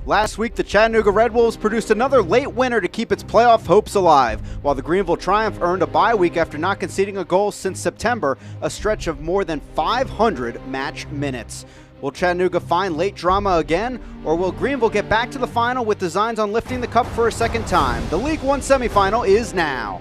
Last week, the Chattanooga Red Wolves produced another late winner to keep its playoff hopes alive, while the Greenville Triumph earned a bye week after not conceding a goal since September, a stretch of more than 500 match minutes. Will Chattanooga find late drama again, or will Greenville get back to the final with designs on lifting the cup for a second time? The League One semifinal is now.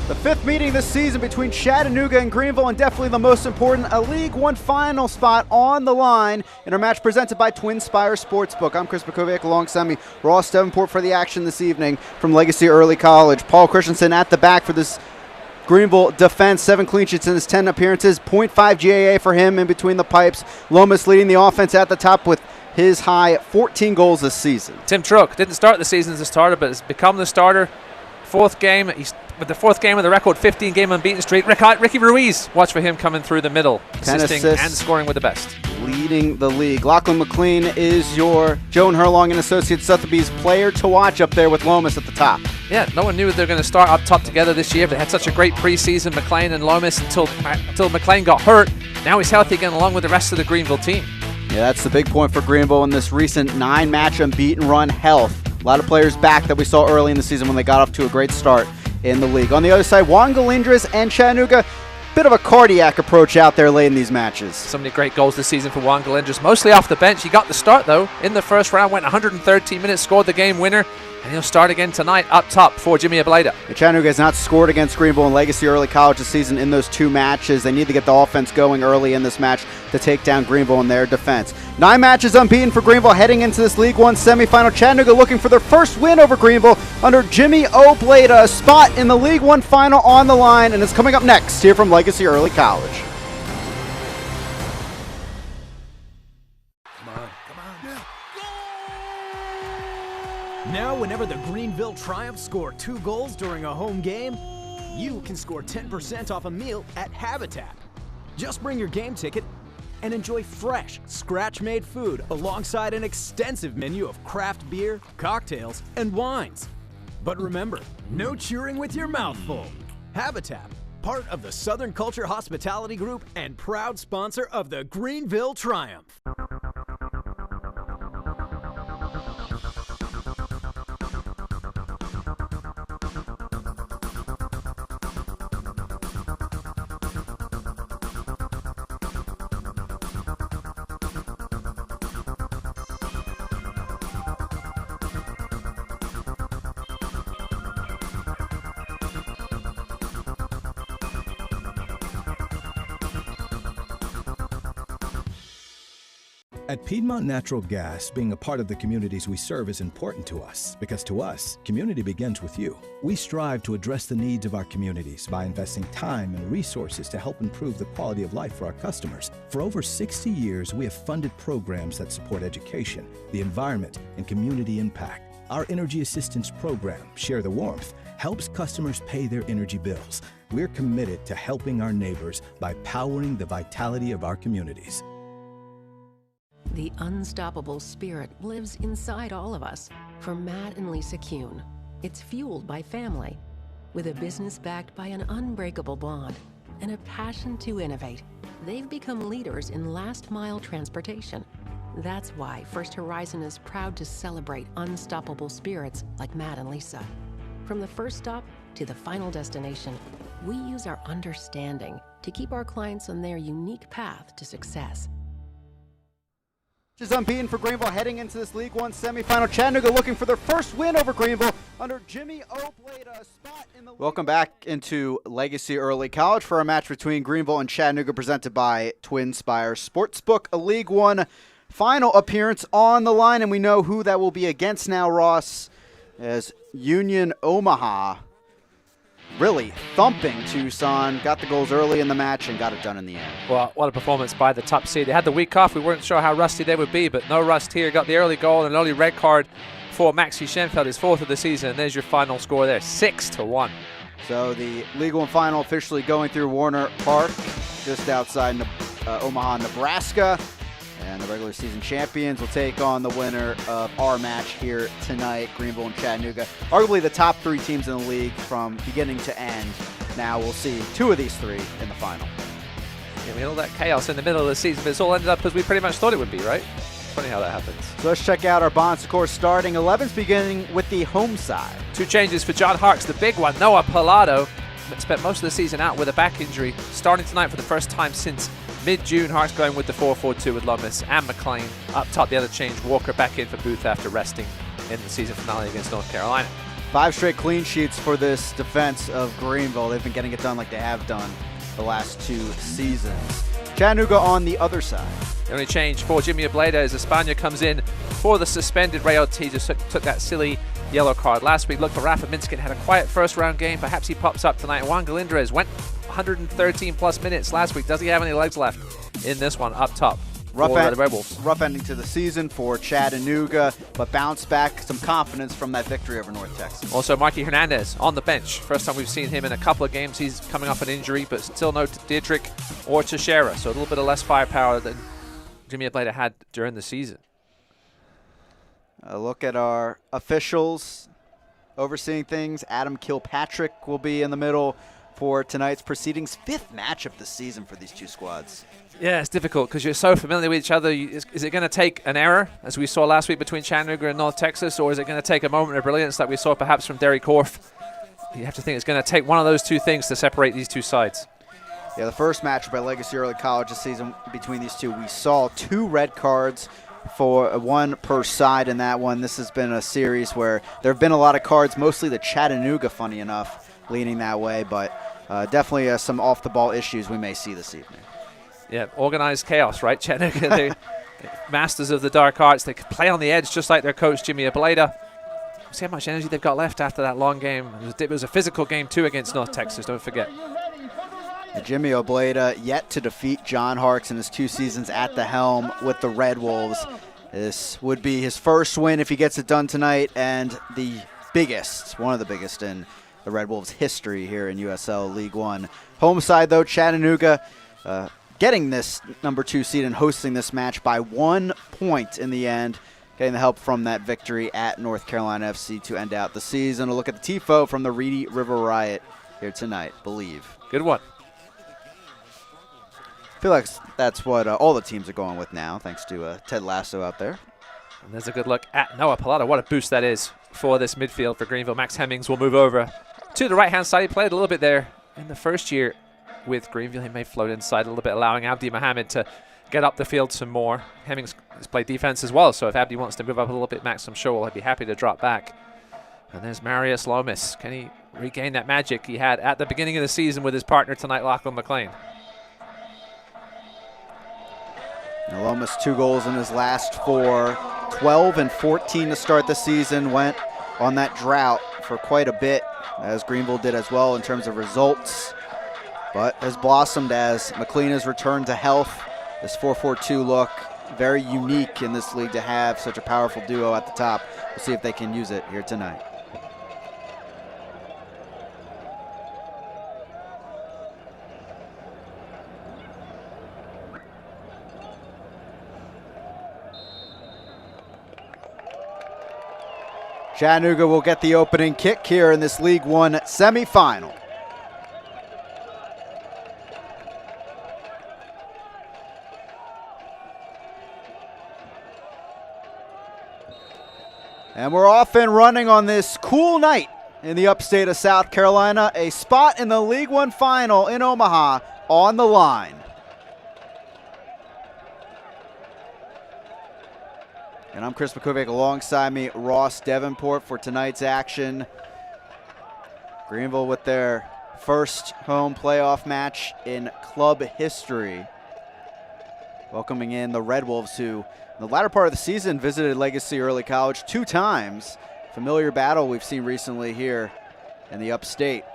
The fifth meeting this season between Chattanooga and Greenville, and definitely the most important, a League One final spot on the line in our match presented by Twin Spire Sportsbook. I'm Chris Bukovic alongside me, Ross Davenport for the action this evening from Legacy Early College. Paul Christensen at the back for this Greenville defense, 7 clean sheets in his 10 appearances, 0.5 GAA for him in between the pipes. Lomas leading the offense at the top with his high 14 goals this season. Tim Truck didn't start the season as a starter, but has become the starter. Fourth game, he's with the fourth game of the record 15-game unbeaten streak. Ricky Ruiz, watch for him coming through the middle, assisting and scoring with the best. Leading the league. Lachlan McLean is your Joan Herlong and Associates Sotheby's player to watch up there with Lomas at the top. Yeah, no one knew they were going to start up top together this year, but they had such a great preseason, McLean and Lomas, until McLean got hurt. Now he's healthy again along with the rest of the Greenville team. Yeah, that's the big point for Greenville in this recent 9-match unbeaten run, health. A lot of players back that we saw early in the season when they got off to a great start in the league. On the other side, Juan Galindras and Chattanooga, bit of a cardiac approach out there late in these matches. So many great goals this season for Juan Galindras, mostly off the bench. He got the start, though, in the first round, went 113 minutes, scored the game winner, and he'll start again tonight up top for Jimmy Ableda. Chattanooga has not scored against Greenville and Legacy Early College this season in those 2 matches. They need to get the offense going early in this match to take down Greenville in their defense. 9 matches unbeaten for Greenville heading into this League One semifinal. Chattanooga looking for their first win over Greenville under Jimmy Obleda. A spot in the League One final on the line, and it's coming up next here from Legacy Early College. Now, whenever the Greenville Triumph score 2 goals during a home game, you can score 10% off a meal at Habitat. Just bring your game ticket and enjoy fresh, scratch-made food alongside an extensive menu of craft beer, cocktails, and wines. But remember, no chewing with your mouth full. Habitat, part of the Southern Culture Hospitality Group and proud sponsor of the Greenville Triumph. At Piedmont Natural Gas, being a part of the communities we serve is important to us, because to us, community begins with you. We strive to address the needs of our communities by investing time and resources to help improve the quality of life for our customers. For over 60 years, we have funded programs that support education, the environment, and community impact. Our Energy Assistance Program, Share the Warmth, helps customers pay their energy bills. We're committed to helping our neighbors by powering the vitality of our communities. The unstoppable spirit lives inside all of us. For Matt and Lisa Kuhn, it's fueled by family, with a business backed by an unbreakable bond and a passion to innovate. They've become leaders in last-mile transportation. That's why First Horizon is proud to celebrate unstoppable spirits like Matt and Lisa. From the first stop to the final destination, we use our understanding to keep our clients on their unique path to success. Is unbeaten for Greenville heading into this League One semifinal. Chattanooga looking for their first win over Greenville under Jimmy Obleda. A spot in the Welcome back into Legacy Early College for a match between Greenville and Chattanooga presented by Twin Spire Sportsbook. A League One final appearance on the line, and we know who that will be against now, Ross, as Union Omaha really thumping Tucson, got the goals early in the match and got it done in the end. Well, what a performance by the top seed. They had the week off. We weren't sure how rusty they would be, but no rust here. Got the early goal and an early red card for Maxi Schenfeld, his 4th of the season, and there's your final score there, 6-1. So the League One final officially going through Warner Park, just outside Omaha, Nebraska. And the regular season champions will take on the winner of our match here tonight, Greenville and Chattanooga. Arguably the top 3 teams in the league from beginning to end. Now we'll see 2 of these 3 in the final. Yeah, we had all that chaos in the middle of the season, but it's all ended up as we pretty much thought it would be, right? Funny how that happens. So let's check out our Bon Secours starting 11s, beginning with the home side. 2 changes for John Harkes. The big one, Noah Pallado, spent most of the season out with a back injury. Starting tonight for the first time since mid-June. Harkes going with the 4-4-2 with Lomas and McLean. Up top, the other change, Walker back in for Booth after resting in the season finale against North Carolina. 5 straight clean sheets for this defense of Greenville. They've been getting it done like they have done the last 2 seasons. Chattanooga on the other side. The only change for Jimmy Obleda is Espana comes in for the suspended Ray Ortiz. Just took that silly yellow card last week. Look for Rafa Minskin, had a quiet first round game. Perhaps he pops up tonight. Juan Galindrez went 113 plus minutes last week. Does he have any legs left in this one up top? Rough ending to the season for Chattanooga, but bounce back, some confidence from that victory over North Texas. Also, Marky Hernandez on the bench. First time we've seen him in a couple of games. He's coming off an injury, but still no Dietrich or Teixeira, so a little bit of less firepower than Jimmy Obleda had during the season. A look at our officials overseeing things. Adam Kilpatrick will be in the middle for tonight's proceedings. 5th match of the season for these 2 squads. Yeah, it's difficult because you're so familiar with each other. Is it going to take an error, as we saw last week between Chattanooga and North Texas, or is it going to take a moment of brilliance like we saw perhaps from Derry Korf? You have to think it's going to take one of those 2 things to separate these 2 sides. Yeah, the first match by Legacy Early College this season between these 2, we saw 2 red cards for 1 per side in that one. This has been a series where there have been a lot of cards, mostly the Chattanooga, funny enough, leaning that way, but definitely some off-the-ball issues we may see this evening. Yeah, organized chaos, right? Chattanooga, they're masters of the dark arts. They can play on the edge just like their coach, Jimmy Obleda. See how much energy they've got left after that long game. It was a physical game, too, against North Texas, don't forget. Jimmy Obleda yet to defeat John Harkes in his 2 seasons at the helm with the Red Wolves. This would be his first win if he gets it done tonight, and the biggest, one of the biggest in the Red Wolves' history here in USL League One. Home side, though, Chattanooga getting this number 2 seed and hosting this match by 1 point in the end, getting the help from that victory at North Carolina FC to end out the season. A look at the TIFO from the Reedy River Riot here tonight, Believe. Good one. I feel like that's what all the teams are going with now, thanks to Ted Lasso out there. And there's a good look at Noah Pallado. What a boost that is for this midfield for Greenville. Max Hemmings will move over to the right-hand side. He played a little bit there in the first year with Greenville. He may float inside a little bit, allowing Abdi Mohammed to get up the field some more. Hemmings has played defense as well, so if Abdi wants to move up a little bit, Max, I'm sure will be happy to drop back. And there's Marius Lomas. Can he regain that magic he had at the beginning of the season with his partner tonight, Lachlan McLean? Now Lomas 2 goals in his last 4, 12 and 14 to start the season. Went on that drought for quite a bit, as Greenville did as well in terms of results, but has blossomed as McLean has returned to health. This 4-4-2 look, very unique in this league to have such a powerful duo at the top. We'll see if they can use it here tonight. Chattanooga will get the opening kick here in this League One semifinal. And we're off and running on this cool night in the upstate of South Carolina. A spot in the League One final in Omaha on the line. And I'm Chris McCovic, alongside me, Ross Davenport, for tonight's action. Greenville with their first home playoff match in club history, welcoming in the Red Wolves, who in the latter part of the season visited Legacy Early College 2 times. Familiar battle we've seen recently here in the upstate.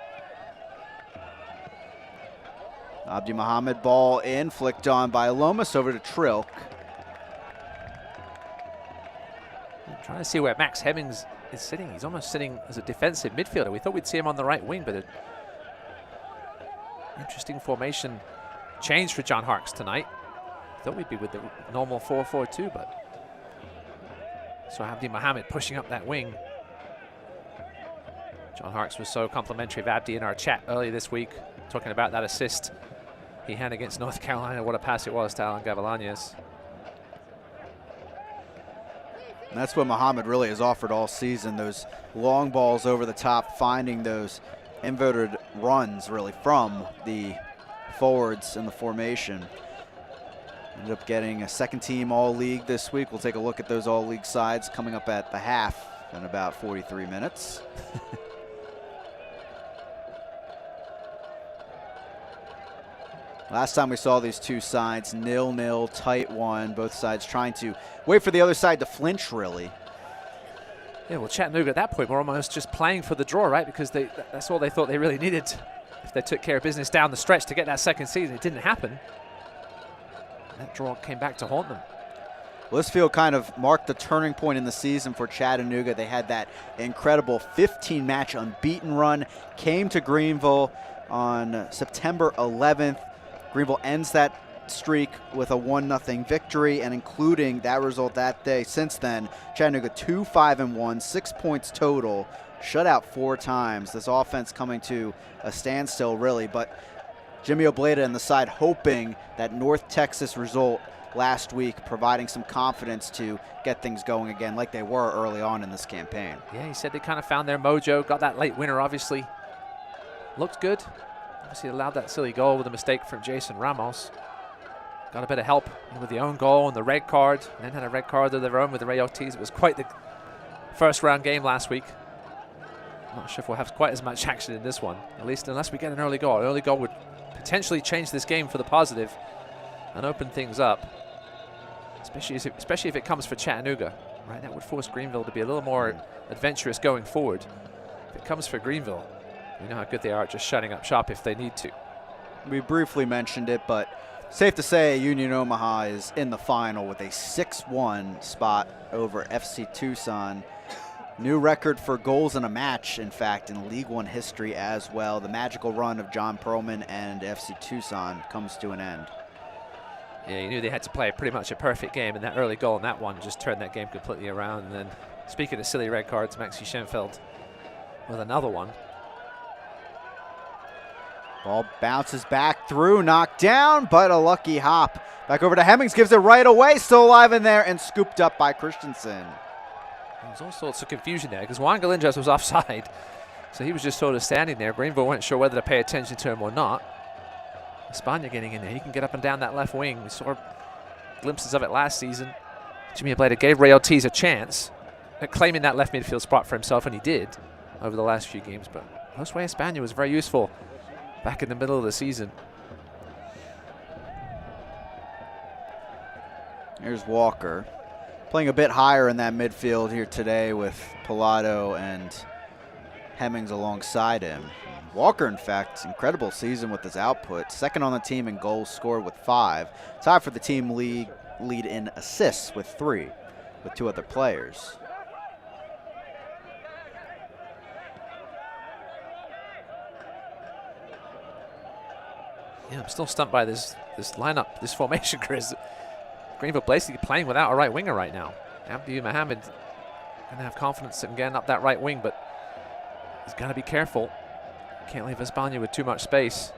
Abdi Mohammed, ball in, flicked on by Lomas over to Trilk. Trying to see where Max Hemmings is sitting. He's almost sitting as a defensive midfielder. We thought we'd see him on the right wing, but an interesting formation change for John Harkes tonight. Thought we'd be with the normal 4-4-2, but so Abdi Mohammed pushing up that wing. John Harkes was so complimentary of Abdi in our chat earlier this week, talking about that assist he had against North Carolina. What a pass it was to Alan Gavilanes. And that's what Mohammed really has offered all season, those long balls over the top, finding those inverted runs really from the forwards in the formation. Ended up getting a second team all-league this week. We'll take a look at those all-league sides coming up at the half in about 43 minutes. Last time we saw these two sides, 0-0, tight one. Both sides trying to wait for the other side to flinch, really. Yeah, well, Chattanooga at that point were almost just playing for the draw, right? Because that's all they thought they really needed if they took care of business down the stretch to get that second season. It didn't happen. That draw came back to haunt them. Well, this field kind of marked the turning point in the season for Chattanooga. They had that incredible 15-match unbeaten run, came to Greenville on September 11th. Greenville ends that streak with a 1-0 victory, and including that result that day. Since then, Chattanooga 2-5-1, 6 points total, shut out 4 times. This offense coming to a standstill, really, but Jimmy Obleda and the side hoping that North Texas result last week, providing some confidence to get things going again like they were early on in this campaign. Yeah, he said they kind of found their mojo, got that late winner, obviously. Looked good. Obviously allowed that silly goal with a mistake from Jason Ramos. Got a bit of help with the own goal and the red card, and then had a red card of their own with the Ray Ortiz. It was quite the first round game last week. Not sure if we'll have quite as much action in this one, at least unless we get an early goal. An early goal would potentially change this game for the positive and open things up, especially if it comes for Chattanooga, right? That would force Greenville to be a little more adventurous going forward. If it comes for Greenville, we know how good they are at just shutting up shop if they need to. We briefly mentioned it, but safe to say Union Omaha is in the final with a 6-1 spot over FC Tucson. New record for goals in a match, in fact, in League One history as well. The magical run of John Perlman and FC Tucson comes to an end. Yeah, you knew they had to play pretty much a perfect game, and that early goal in that one just turned that game completely around. And then, speaking of silly red cards, Maxi Schenfeld with another one. Ball bounces back through, knocked down, but a lucky hop. Back over to Hemmings, gives it right away, still alive in there, and scooped up by Christensen. There's all sorts of confusion there because Juan Galindras was offside, so he was just sort of standing there. Greenville weren't sure whether to pay attention to him or not. Espana getting in there. He can get up and down that left wing. We saw glimpses of it last season. Jimmy Obleda gave Ray Ortiz a chance at claiming that left midfield spot for himself, and he did over the last few games. But Josue Espana was very useful back in the middle of the season. Here's Walker, playing a bit higher in that midfield here today with Pilato and Hemmings alongside him. Walker, in fact, incredible season with his output. Second on the team in goals scored with 5. Tied for the team lead in assists with 3, with 2 other players. Yeah, I'm still stumped by this lineup, this formation, Chris. Greenville basically playing without a right winger right now. Abdi Mohammed going to have confidence in getting up that right wing, but he's got to be careful. Can't leave Espana with too much space.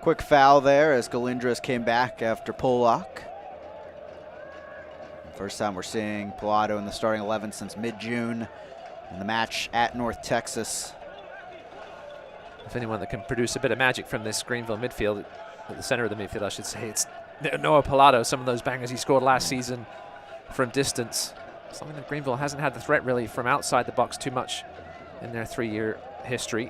Quick foul there as Galindras came back after Polak. First time we're seeing Pilato in the starting 11 since mid-June in the match at North Texas. If anyone that can produce a bit of magic from this Greenville midfield, at the center of the midfield, I should say, it's Noah Pilato. Some of those bangers he scored last season from distance. Something that Greenville hasn't had the threat really from outside the box too much in their 3-year history.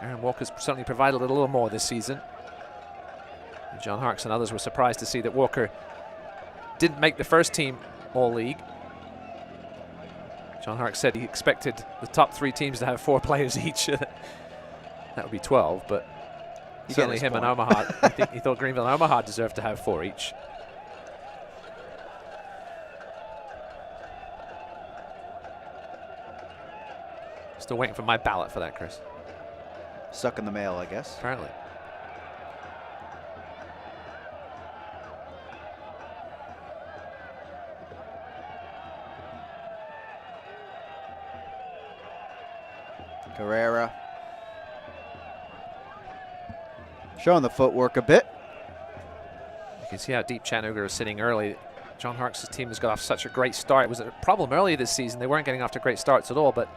Aaron Walker's certainly provided a little more this season. And John Harkes and others were surprised to see that Walker didn't make the first team all-league. John Harkes said he expected the top 3 teams to have 4 players each. That would be 12, but certainly him and Omaha. I think he thought Greenville and Omaha deserved to have 4 each. Still waiting for my ballot for that, Chris. Stuck in the mail, I guess. Apparently. Carrera. Showing the footwork a bit. You can see how deep Chattanooga is sitting early. John Harkes' team has got off such a great start. It was a problem early this season. They weren't getting off to great starts at all, but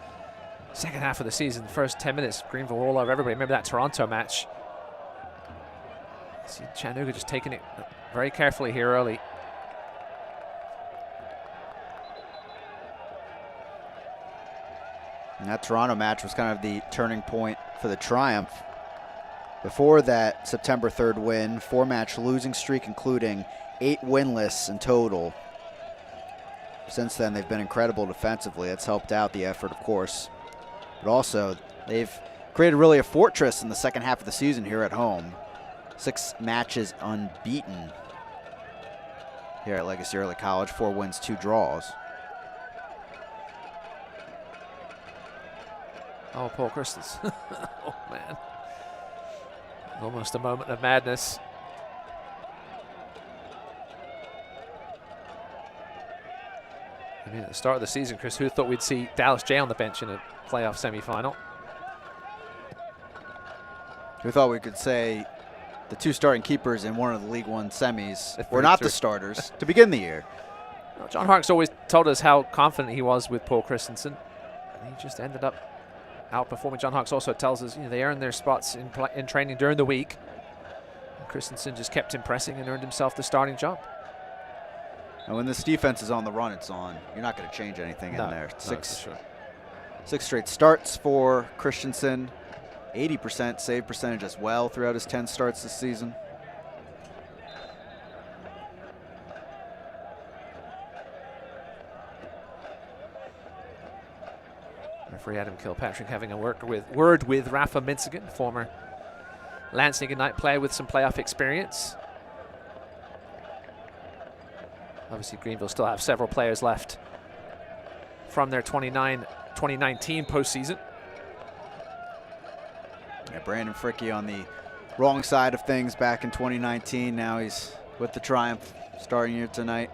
second half of the season, the first 10 minutes, Greenville all over everybody. Remember that Toronto match? See Chattanooga just taking it very carefully here early. And that Toronto match was kind of the turning point for the Triumph. Before that September 3rd win, 4-match losing streak, including 8 winless in total. Since then, they've been incredible defensively. That's helped out the effort, of course. But also, they've created really a fortress in the second half of the season here at home. 6 matches unbeaten here at Legacy Early College. 4 wins, 2 draws. Oh, Paul Christensen. Oh, man. Almost a moment of madness. I mean, at the start of the season, Chris, who thought we'd see Dallas J on the bench in a playoff semifinal? Who thought we could say the 2 starting keepers in one of the League One semis were not the starters to begin the year? Well, John Harkes always told us how confident he was with Paul Christensen. And he just ended up outperforming. John Harkes also tells us, you know, they earned their spots in training during the week. And Christensen just kept impressing and earned himself the starting job. And when this defense is on the run, it's on. You're not going to change anything in there. Six straight starts for Christensen. 80% save percentage as well throughout his 10 starts this season. Referee Adam Kilpatrick having a word with Rafa Minsigan, former Lansing Ignite player with some playoff experience. Obviously, Greenville still have several players left from their 2019 postseason. Yeah, Brandon Fricke on the wrong side of things back in 2019. Now he's with the Triumph starting here tonight.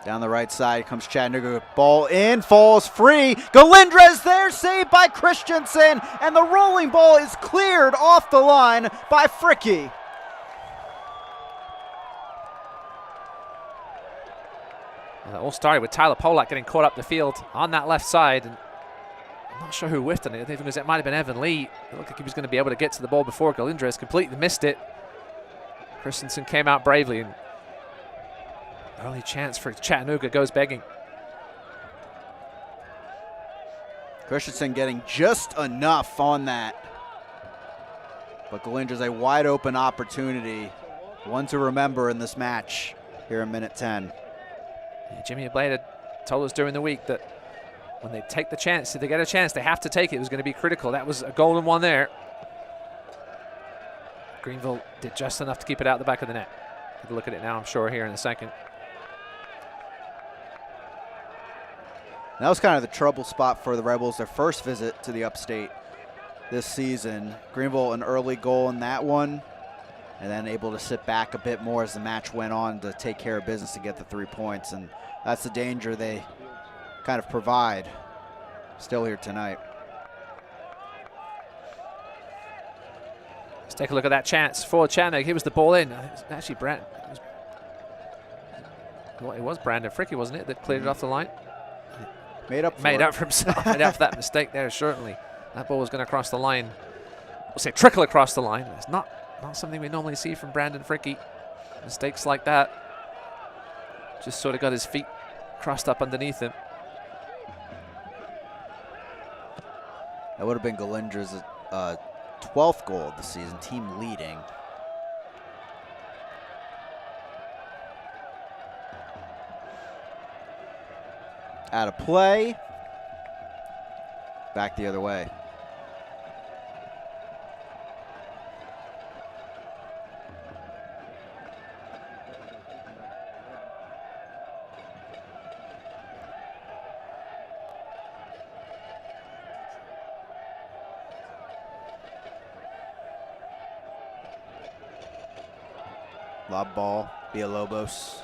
Down the right side comes Chattanooga. Ball in, falls free. Galindres there, saved by Christensen. And the rolling ball is cleared off the line by Fricke. Well, it all started with Tyler Polak getting caught up the field on that left side. And I'm not sure who whiffed on it. I think it might have been Evan Lee. It looked like he was going to be able to get to the ball before Galindres completely missed it. Christensen came out bravely, and only chance for Chattanooga goes begging. Christensen getting just enough on that. But Galindres a wide open opportunity. One to remember in this match here in minute 10. Yeah, Jimmy Ablada told us during the week that when they take the chance, if they get a chance, they have to take it. It was going to be critical. That was a golden one there. Greenville did just enough to keep it out the back of the net. Take a look at it now, I'm sure, here in a second. That was kind of the trouble spot for the Rebels, their first visit to the upstate this season. Greenville an early goal in that one, and then able to sit back a bit more as the match went on to take care of business to get the 3 points. And that's the danger they kind of provide still here tonight. Let's take a look at that chance for Chattanooga. Here was the ball in. Actually, it was Brandon Fricke, wasn't it, that cleared it off the line? Made up for himself. Made up for that mistake there, certainly. That ball was going to cross the line. We'll say trickle across the line. It's not something we normally see from Brandon Fricke. Mistakes like that. Just sort of got his feet crossed up underneath him. That would have been Galindres' 12th goal of the season, team leading. Out of play. Back the other way. Lob ball, Villalobos.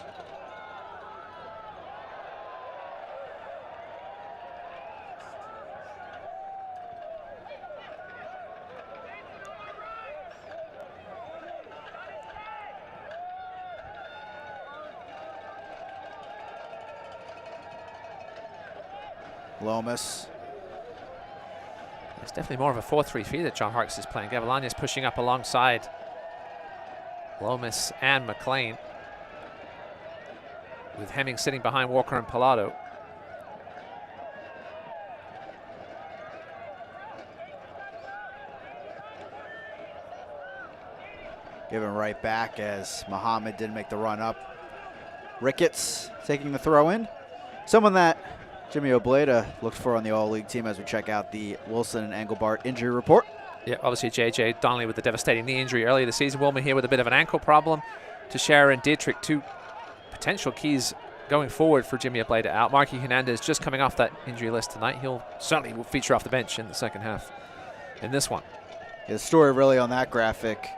Lomas. It's definitely more of a 4-3 feed that John Harkes is playing. Gavilanes pushing up alongside Lomas and McLean, with Hemming sitting behind Walker and Pallado. Given right back as Muhammad didn't make the run up. Ricketts taking the throw in. Someone that Jimmy Obleda looked for on the All-League team as we check out the Wilson and Engelbart injury report. Yeah, obviously J.J. Donnelly with the devastating knee injury earlier this season. Wilmer here with a bit of an ankle problem. Teixeira and Dietrich, two potential keys going forward for Jimmy Obleda out. Marky Hernandez just coming off that injury list tonight. He'll certainly will feature off the bench in the second half in this one. Yeah, the story really on that graphic,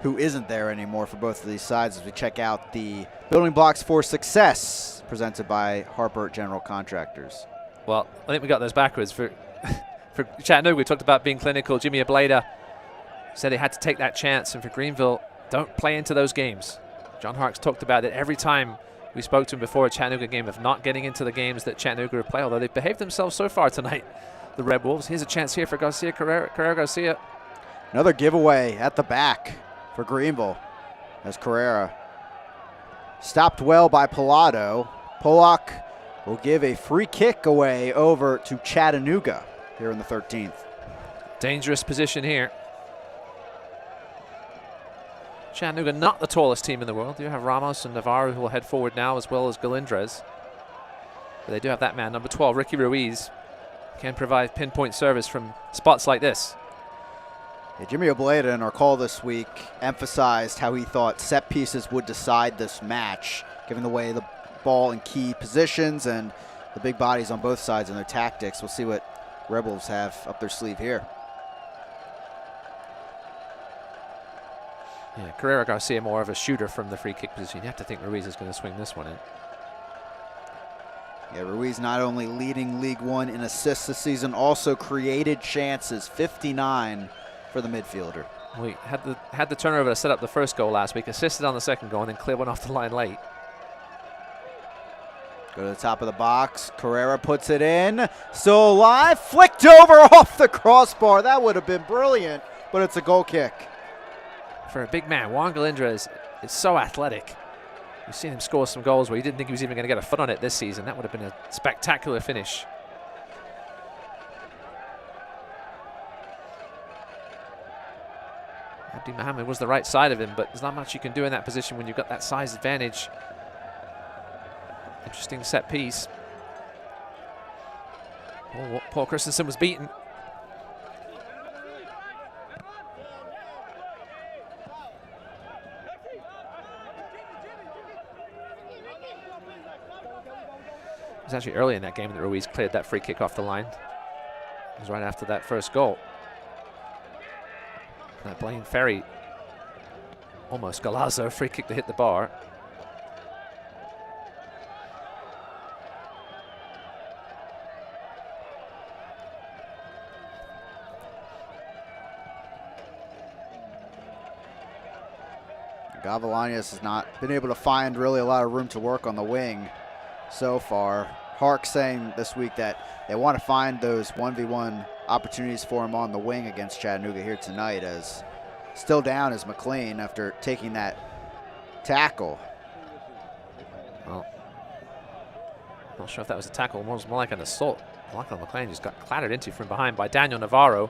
who isn't there anymore for both of these sides, as we check out the building blocks for success presented by Harper General Contractors. Well, I think we got those backwards. For Chattanooga, we talked about being clinical. Jimmy Obleda said he had to take that chance, and for Greenville, don't play into those games. John Harkes talked about it every time we spoke to him before a Chattanooga game of not getting into the games that Chattanooga would play, although they've behaved themselves so far tonight, the Red Wolves. Here's a chance here for Carrera Garcia. Another giveaway at the back for Greenville as Carrera stopped well by Pallado. Pollock will give a free kick away over to Chattanooga here in the 13th. Dangerous position here. Chattanooga not the tallest team in the world. You have Ramos and Navarro who will head forward now, as well as Galindrez. But they do have that man, number 12, Ricky Ruiz, can provide pinpoint service from spots like this. Yeah, Jimmy Obleda in our call this week emphasized how he thought set pieces would decide this match, given the way the ball in key positions and the big bodies on both sides and their tactics. We'll see what Red Wolves have up their sleeve here. Yeah, Carrera Garcia more of a shooter from the free kick position. You have to think Ruiz is going to swing this one in. Yeah, Ruiz not only leading League One in assists this season, also created chances, 59 for the midfielder. We had the turnover to set up the first goal last week, assisted on the second goal, and then cleared one off the line late. Go to the top of the box. Carrera puts it in. Still alive. Flicked over off the crossbar. That would have been brilliant, but it's a goal kick. For a big man, Juan Galindrez is so athletic. You've seen him score some goals where you didn't think he was even going to get a foot on it this season. That would have been a spectacular finish. Abdi Mohammed was the right side of him, but there's not much you can do in that position when you've got that size advantage. Interesting set piece. Paul Christensen was beaten. It was actually early in that game that Ruiz cleared that free kick off the line. It was right after that first goal. That Blaine Ferry, almost Galazzo, free kick to hit the bar. Gavilanes has not been able to find really a lot of room to work on the wing so far. Hark saying this week that they want to find those 1v1 opportunities for him on the wing against Chattanooga here tonight, as still down is McLean after taking that tackle. Well, not sure if that was a tackle, more like an assault. Michael McLean just got clattered into from behind by Daniel Navarro.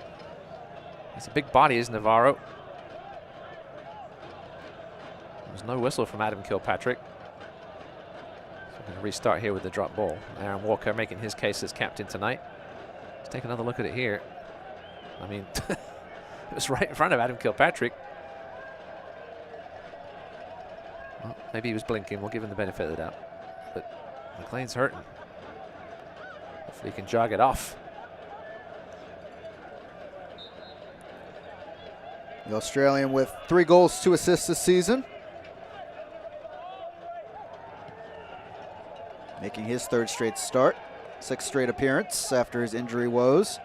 He's a big body, is Navarro. There's no whistle from Adam Kilpatrick. So we're going to restart here with the drop ball. Aaron Walker making his case as captain tonight. Let's take another look at it here. I mean, it was right in front of Adam Kilpatrick. Well, maybe he was blinking. We'll give him the benefit of the doubt. But McLean's hurting. Hopefully he can jog it off. The Australian with 3 goals, 2 assists this season. making his 3rd straight start, 6th straight appearance after his injury woes.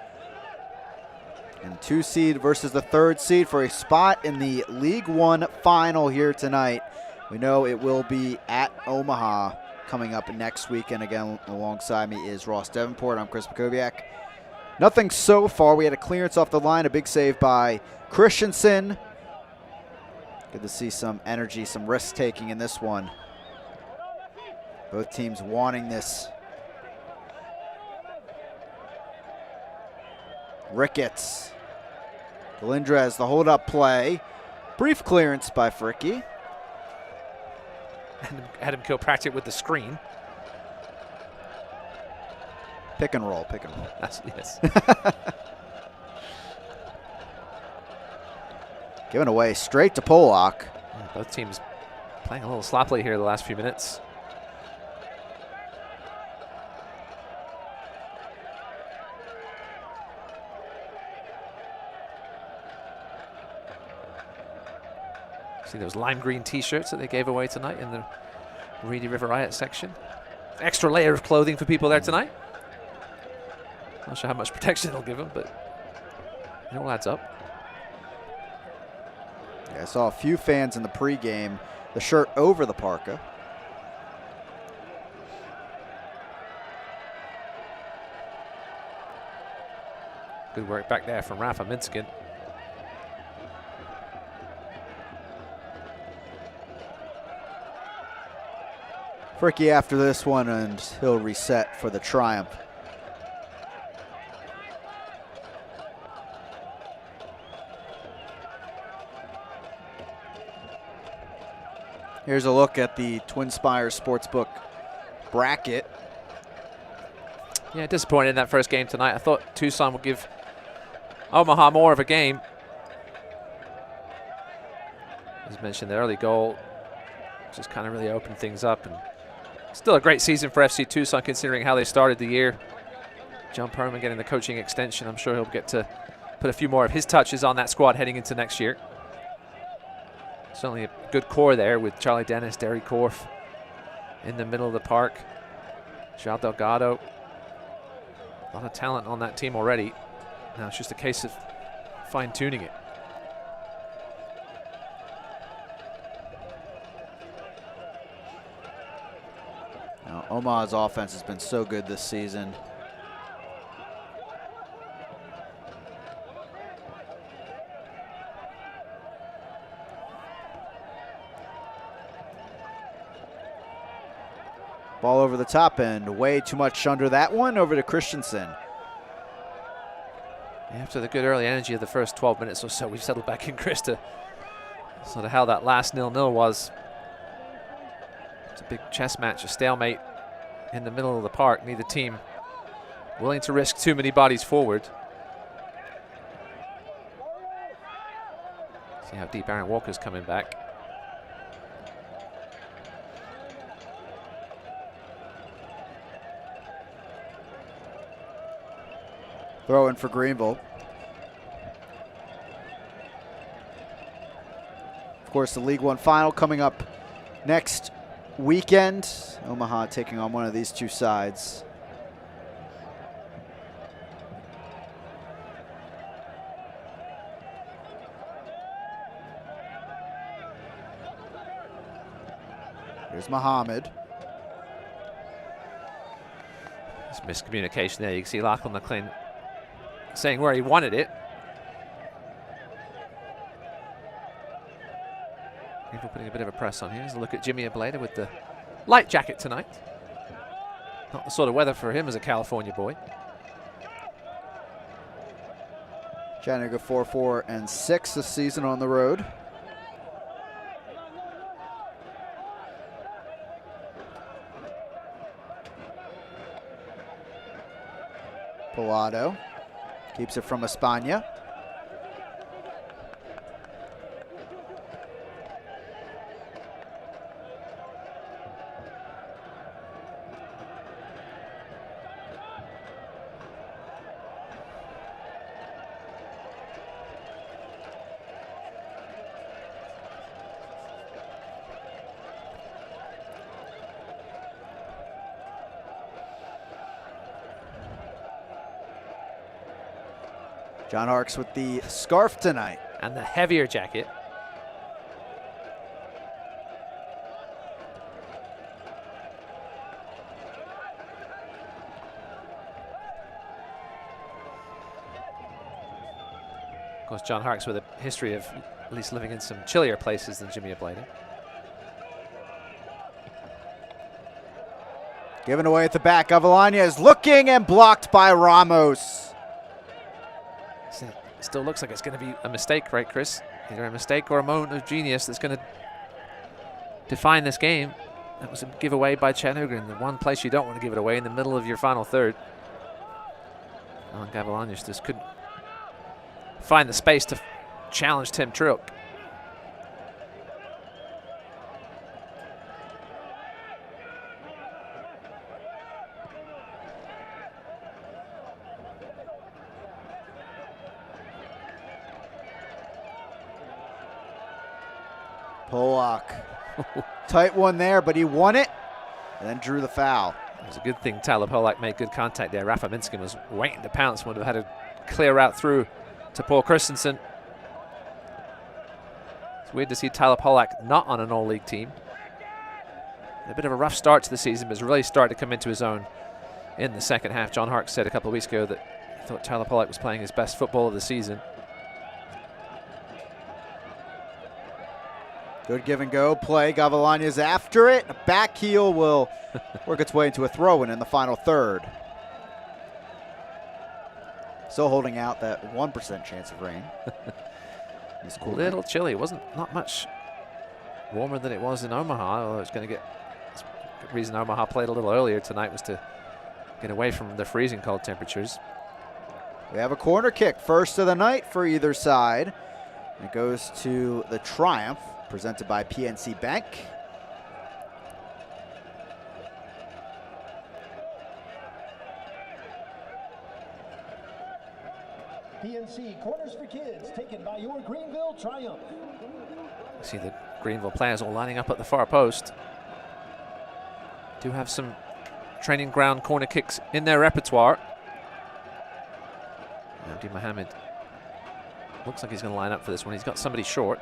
And 2 seed versus the 3rd seed for a spot in the League One final here tonight. We know it will be at Omaha coming up next weekend. Again, alongside me is Ross Davenport. I'm Chris Makoviak. Nothing so far. We had a clearance off the line, a big save by Christensen. Good to see some energy, some risk-taking in this one. Both teams wanting this. Ricketts. Galindrez, the hold-up play. Brief clearance by Fricky. And Adam Kilpatrick with the screen. Pick and roll, pick and roll. Yes. Given away straight to Pollock. Both teams playing a little sloppily here the last few minutes. See those lime green t-shirts that they gave away tonight in the Reedy River Riot section. Extra layer of clothing for people there tonight. Not sure how much protection it'll give them, but it all adds up. Yeah, I saw a few fans in the pregame, the shirt over the parka. Good work back there from Rafa Minskin. Fricky after this one, and he'll reset for the triumph. Here's a look at the Twin Spires Sportsbook bracket. Yeah, disappointed in that first game tonight. I thought Tucson would give Omaha more of a game. As mentioned, the early goal just kind of really opened things up. And still a great season for FC Tucson considering how they started the year. John Perman getting the coaching extension. I'm sure he'll get to put a few more of his touches on that squad heading into next year. Certainly a good core there with Charlie Dennis, Derry Korf in the middle of the park. João Delgado. A lot of talent on that team already. Now it's just a case of fine-tuning it. Now, Omaha's offense has been so good this season. Ball over the top end, way too much under that one, over to Christensen. After the good early energy of the first 12 minutes or so, we've settled back in, Chris, to sort of how that last 0-0 was. It's a big chess match, a stalemate in the middle of the park. Neither team willing to risk too many bodies forward. See how deep Aaron Walker's coming back. Throw in for Greenville. Of course, the League One final coming up next weekend. Omaha taking on one of these two sides. Here's Muhammad. There's miscommunication there. You can see Lachlan McLean saying where he wanted it. People putting a bit of a press on here. Here's a look at Jimmy Ableda with the light jacket tonight. Not the sort of weather for him as a California boy. Chattanooga 4-4-6 this season on the road. Pilado keeps it from Espana. John Harkes with the scarf tonight. And the heavier jacket. Of course, John Harkes with a history of at least living in some chillier places than Jimmy Obleda. Given away at the back. Avellana is looking and blocked by Ramos. So it still looks like it's going to be a mistake, right, Chris? Either a mistake or a moment of genius that's going to define this game. That was a giveaway by Chattanooga in the one place you don't want to give it away, in the middle of your final third. Avellana just couldn't find the space to challenge Tim Truitt. Polak. Tight one there, but he won it and then drew the foul. It was a good thing Tyler Polak made good contact there. Rafa Minskin was waiting to pounce, would have had a clear route through to Paul Christensen. It's weird to see Tyler Polak not on an all-league team. A bit of a rough start to the season, but has really started to come into his own in the second half. John Harkes said a couple of weeks ago that he thought Tyler Polak was playing his best football of the season. Good give and go play. Avellana's after it. A back heel will work its way into a throw-in in the final third. Still holding out that 1% chance of rain. It's cool. A little chilly. It wasn't not much warmer than it was in Omaha. Although it's going to get. The reason Omaha played a little earlier tonight was to get away from the freezing cold temperatures. We have a corner kick, first of the night for either side. It goes to the Triumph, presented by PNC Bank. PNC Corners for Kids, taken by your Greenville Triumph. See the Greenville players all lining up at the far post. Do have some training ground corner kicks in their repertoire. Abdi Mohammed looks like he's going to line up for this one. He's got somebody short.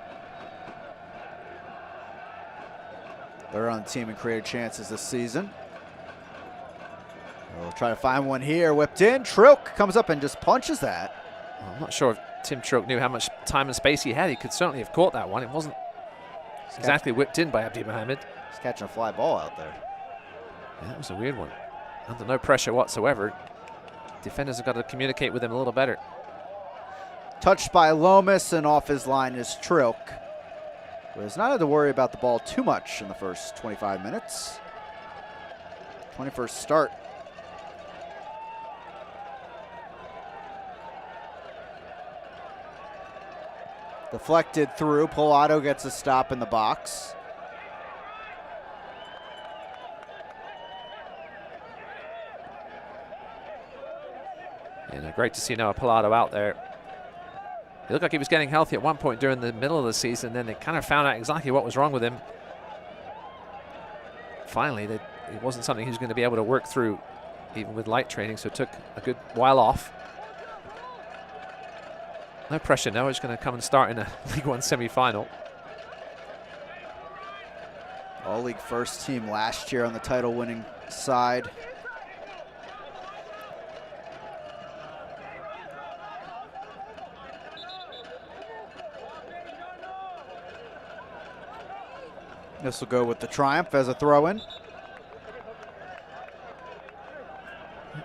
They're on the team and created chances this season. We'll try to find one here. Whipped in. Truitt comes up and just punches that. Well, I'm not sure if Tim Truitt knew how much time and space he had. He could certainly have caught that one. It wasn't exactly whipped in by Abdi Mohammed. He's catching a fly ball out there. Yeah, that was a weird one. Under no pressure whatsoever. Defenders have got to communicate with him a little better. Touched by Lomas, and off his line is Truitt, who has not had to worry about the ball too much in the first 25 minutes. 21st start. Deflected through. Pilato gets a stop in the box. And great to see Noah Pilato out there. He looked like he was getting healthy at one point during the middle of the season. Then they kind of found out exactly what was wrong with him. Finally, it wasn't something he was going to be able to work through even with light training, so it took a good while off. No pressure now. He's going to come and start in a League One semi-final. All-league first team last year on the title-winning side. This will go with the Triumph as a throw-in.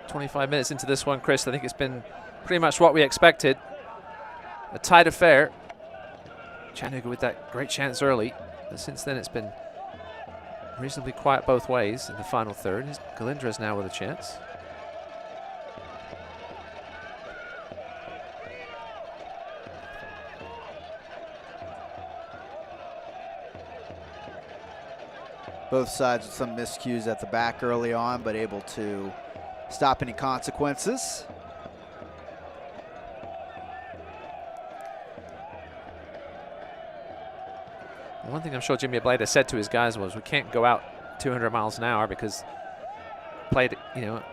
25 minutes into this one, Chris. I think it's been pretty much what we expected. A tight affair. Chattanooga with that great chance early. But since then, it's been reasonably quiet both ways in the final third. Galindras now with a chance. Both sides with some miscues at the back early on, but able to stop any consequences. One thing I'm sure Jimmy Obleda said to his guys was, we can't go out 200 miles an hour because played, a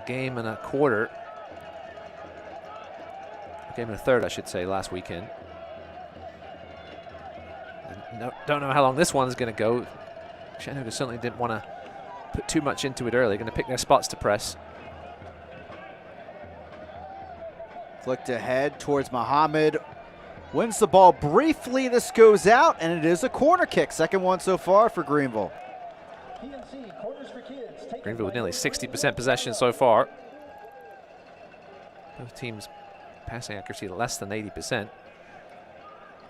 game and a quarter Game of the third, I should say, last weekend. No, don't know how long this one's going to go. Chattanooga certainly didn't want to put too much into it early. Going to pick their spots to press. Flicked ahead towards Muhammad. Wins the ball briefly. This goes out, and it is a corner kick. Second one so far for Greenville. PNC Corners for Kids. Greenville with nearly 60% possession so far. Both teams passing accuracy less than 80%. I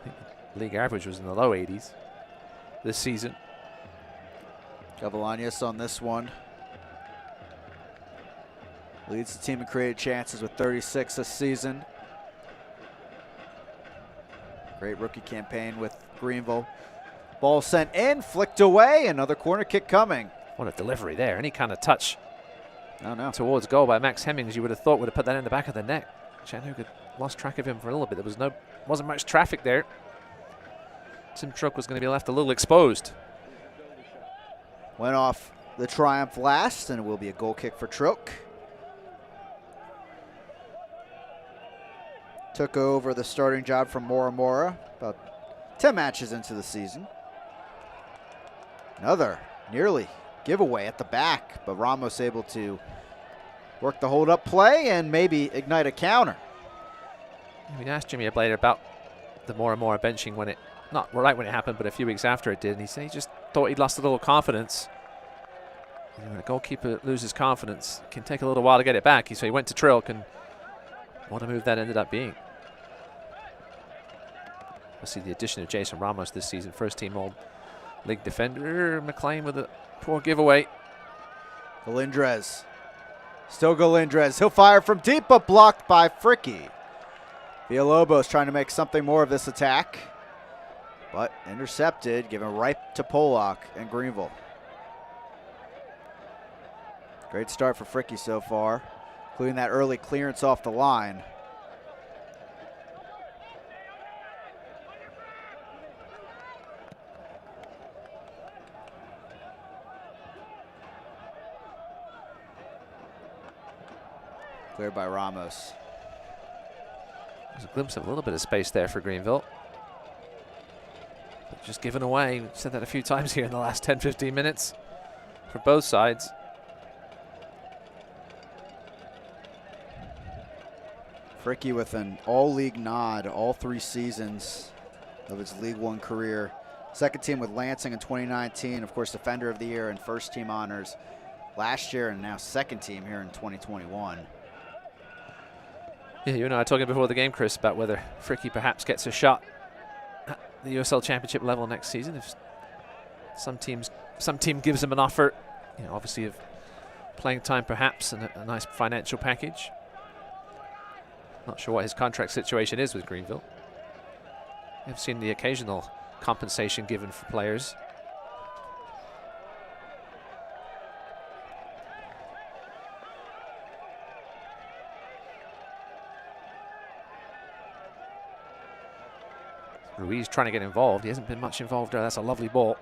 think the league average was in the low 80s this season. Gavalanis on this one. Leads the team in created chances with 36 this season. Great rookie campaign with Greenville. Ball sent in, flicked away, another corner kick coming. What a delivery there. Any kind of touch No. towards goal by Max Hemmings, you would have thought would have put that in the back of the net. Chattanooga lost track of him for a little bit. There wasn't much traffic there. Tim Truk was going to be left a little exposed. Went off the Triumph last, and it will be a goal kick for Truk. Took over the starting job from Mora Mora about 10 matches into the season. Another nearly giveaway at the back, but Ramos able to work the hold-up play and maybe ignite a counter. We asked Jimmy Ablader about the Mora Mora benching when not right when it happened, but a few weeks after it did, and he said he just thought he'd lost a little confidence. And when a goalkeeper loses confidence, it can take a little while to get it back. So he went to Trilk, and what a move that ended up being. Obviously, the addition of Jason Ramos this season, first team All-League defender. McLean with a poor giveaway. Galindrez. Still Galindrez. He'll fire from deep, but blocked by Fricky. Villalobos trying to make something more of this attack, but intercepted, given right to Pollock and Greenville. Great start for Fricky so far, including that early clearance off the line. Cleared by Ramos. There's a glimpse of a little bit of space there for Greenville. But just given away. We've said that a few times here in the last 10-15 minutes for both sides. Fricky with an all-league nod all 3 seasons of his League One career. Second team with Lansing in 2019. Of course, Defender of the Year and first team honors last year, and now second team here in 2021. Yeah, you and I were talking before the game, Chris, about whether Fricky perhaps gets a shot at the USL Championship level next season. If some team gives him an offer, obviously of playing time perhaps and a nice financial package. Not sure what his contract situation is with Greenville. I've seen the occasional compensation given for players. Ruiz trying to get involved. He hasn't been much involved there. That's a lovely ball.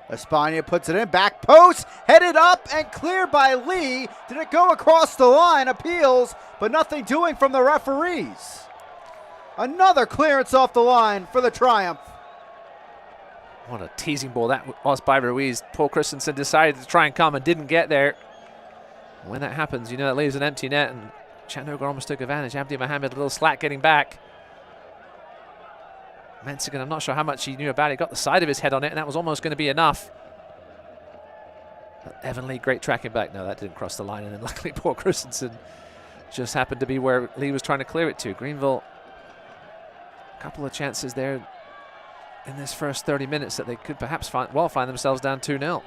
Espana puts it in, back post, headed up and cleared by Lee. Did it go across the line? Appeals, but nothing doing from the referees. Another clearance off the line for the Triumph. What a teasing ball that was by Ruiz. Paul Christensen decided to try and come and didn't get there. When that happens, that leaves an empty net, and Chattanooga almost took advantage. Abdi Mohammed a little slack getting back. Mensigan, I'm not sure how much he knew about it. Got the side of his head on it, and that was almost going to be enough. But Evan Lee, great tracking back. No, that didn't cross the line, and then luckily Paul Christensen just happened to be where Lee was trying to clear it to. Greenville, a couple of chances there in this first 30 minutes that they could perhaps find themselves down 2-0.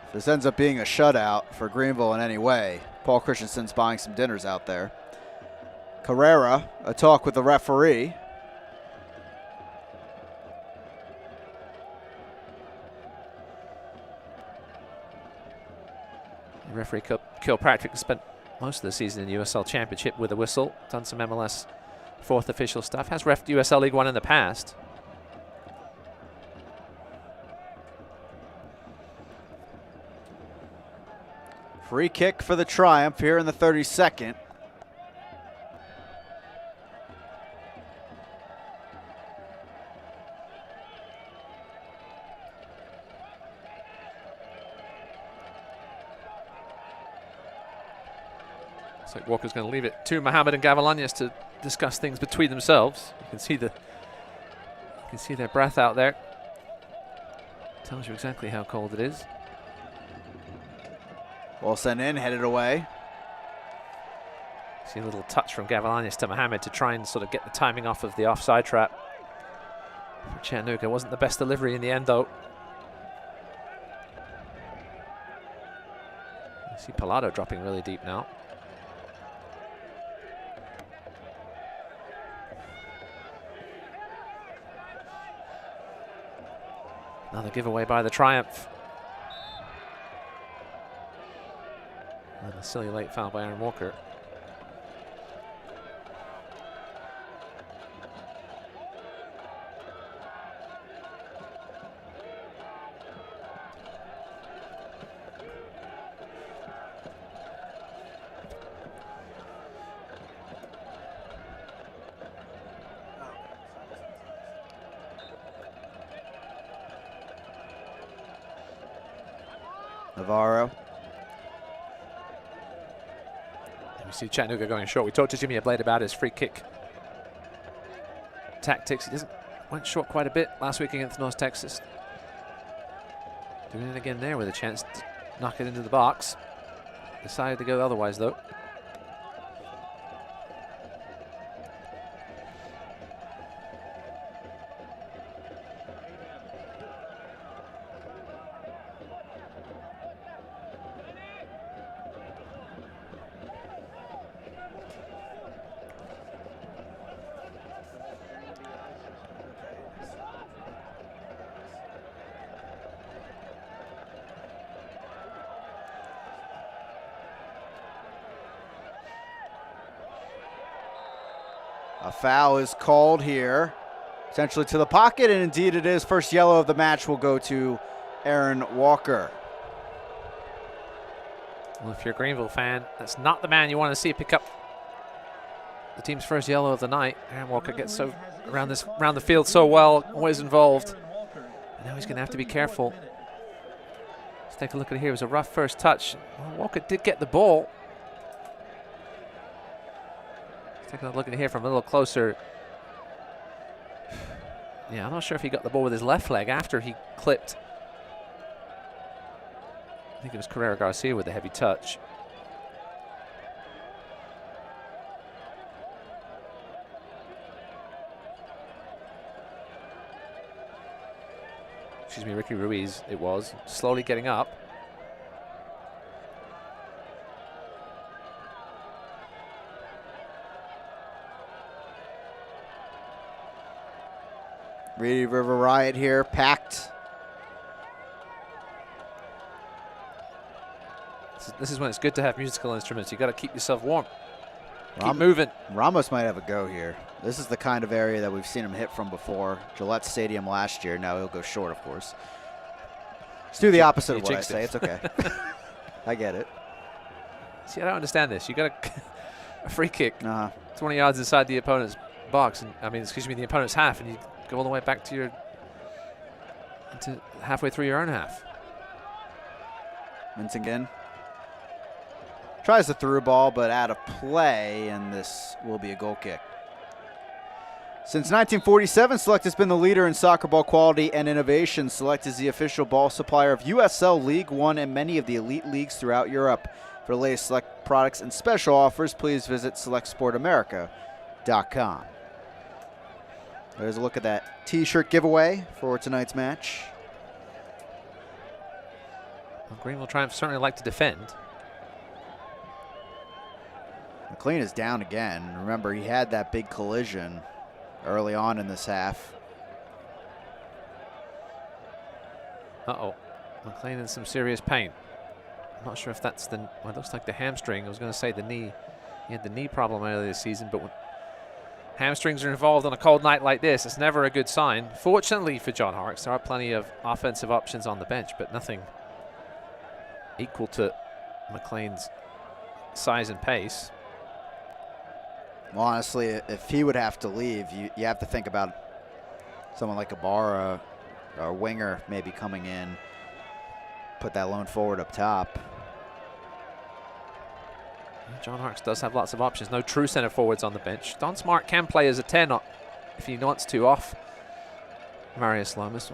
If this ends up being a shutout for Greenville in any way, Paul Christensen's buying some dinners out there. Carrera, a talk with the referee. Referee Kilpatrick spent most of the season in the USL Championship with a whistle, done some MLS fourth official stuff, has reffed USL League One in the past. Free kick for the Triumph here in the 32nd. like Walker's going to leave it to Mohamed and Gavilanes to discuss things between themselves. You can see their breath out there. Tells you exactly how cold it is. Ball sent in, headed away. See a little touch from Gavilanes to Mohamed to try and sort of get the timing off of the offside trap. For Chattanooga, wasn't the best delivery in the end, though. You see Palado dropping really deep now. Another giveaway by the Triumph. And a silly late foul by Aaron Walker. Navarro. We see Chattanooga going short. We talked to Jimmy Ablade about his free kick tactics. He went short quite a bit last week against North Texas. Doing it again there with a chance to knock it into the box. Decided to go otherwise, though. A foul is called here, essentially to the pocket, and indeed it is. First yellow of the match will go to Aaron Walker. Well, if you're a Greenville fan, that's not the man you want to see pick up the team's first yellow of the night. Aaron Walker gets so around the field so well, always involved. And now he's going to have to be careful. Let's take a look at it here. It was a rough first touch. Well, Walker did get the ball. Taking a look at it here from a little closer. Yeah, I'm not sure if he got the ball with his left leg after he clipped. I think it was Carrera Garcia with the heavy touch. Excuse me, Ricky Ruiz it was. Slowly getting up. Reedy River Riot here, packed. This is when it's good to have musical instruments. You got to keep yourself warm. Keep moving. Ramos might have a go here. This is the kind of area that we've seen him hit from before. Gillette Stadium last year. Now he'll go short, of course. Let's do the opposite of what I say. It's okay. I get it. See, I don't understand this. You got a free kick 20 yards inside the opponent's box, and the opponent's half, and you go all the way back to halfway through your own half. Mintzingen tries the through ball, but out of play, and this will be a goal kick. Since 1947, Select has been the leader in soccer ball quality and innovation. Select is the official ball supplier of USL, League One, and many of the elite leagues throughout Europe. For the latest Select products and special offers, please visit selectsportamerica.com. There's a look at that T-shirt giveaway for tonight's match. Well, Greenville Triumph certainly like to defend. McLean is down again. Remember, he had that big collision early on in this half. Uh-oh. McLean in some serious pain. I'm not sure if that's it looks like the hamstring. I was going to say the knee. He had the knee problem earlier this season, but when hamstrings are involved on a cold night like this, it's never a good sign. Fortunately for John Harkes, there are plenty of offensive options on the bench, but nothing equal to McLean's size and pace. Well, honestly, if he would have to leave, you have to think about someone like Ibarra or Winger maybe coming in, put that lone forward up top. John Harkes does have lots of options. No true center forwards on the bench. Don Smart can play as a 10 if he wants to off Marius Lomas.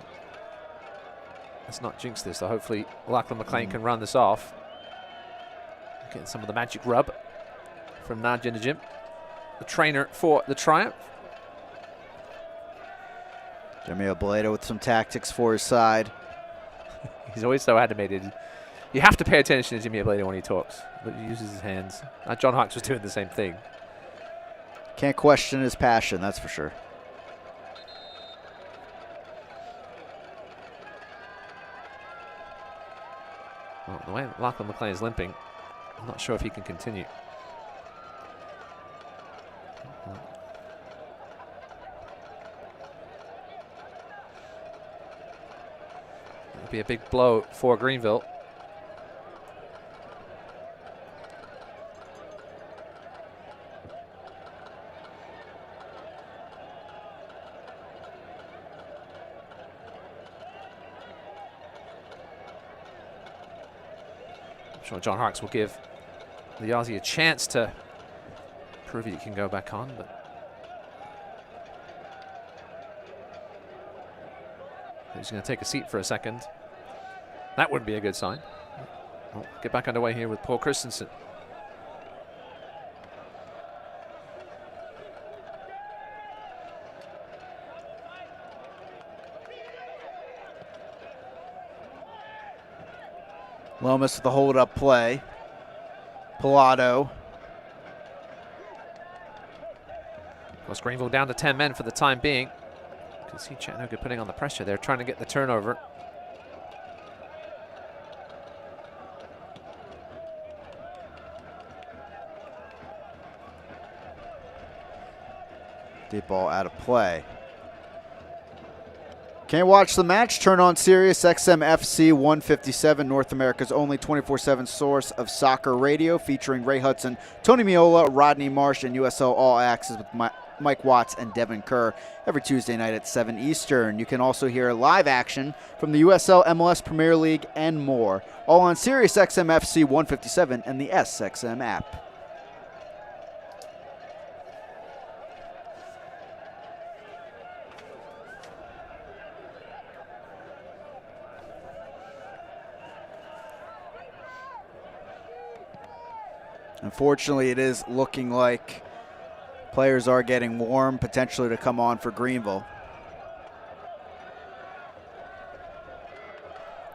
Let's not jinx this, though. Hopefully Lachlan McLean can run this off. Getting some of the magic rub from Nadia Najim, the trainer for the Triumph. Jimmy Obleda with some tactics for his side. He's always so animated. You have to pay attention to Jimmy Obleda when he talks, but he uses his hands. John Harkes was doing the same thing. Can't question his passion, that's for sure. Well, the way Lachlan McLean is limping, I'm not sure if he can continue. It'll be a big blow for Greenville. I'm sure John Harkes will give the Aussie a chance to prove he can go back on, but he's going to take a seat for a second. That wouldn't be a good sign. We'll get back underway here with Paul Christensen. Lomas with the hold-up play. Pilato. Of course, Greenville down to 10 men for the time being. You can see Chattanooga putting on the pressure there, trying to get the turnover. Deep ball out of play. Can't watch the match? Turn on Sirius XM FC 157, North America's only 24/7 source of soccer radio, featuring Ray Hudson, Tony Miola, Rodney Marsh, and USL All Access with Mike Watts and Devin Kerr every Tuesday night at 7 Eastern. You can also hear live action from the USL, MLS Premier League, and more, all on Sirius XM FC 157 and the SXM app. Unfortunately, it is looking like players are getting warm, potentially to come on for Greenville.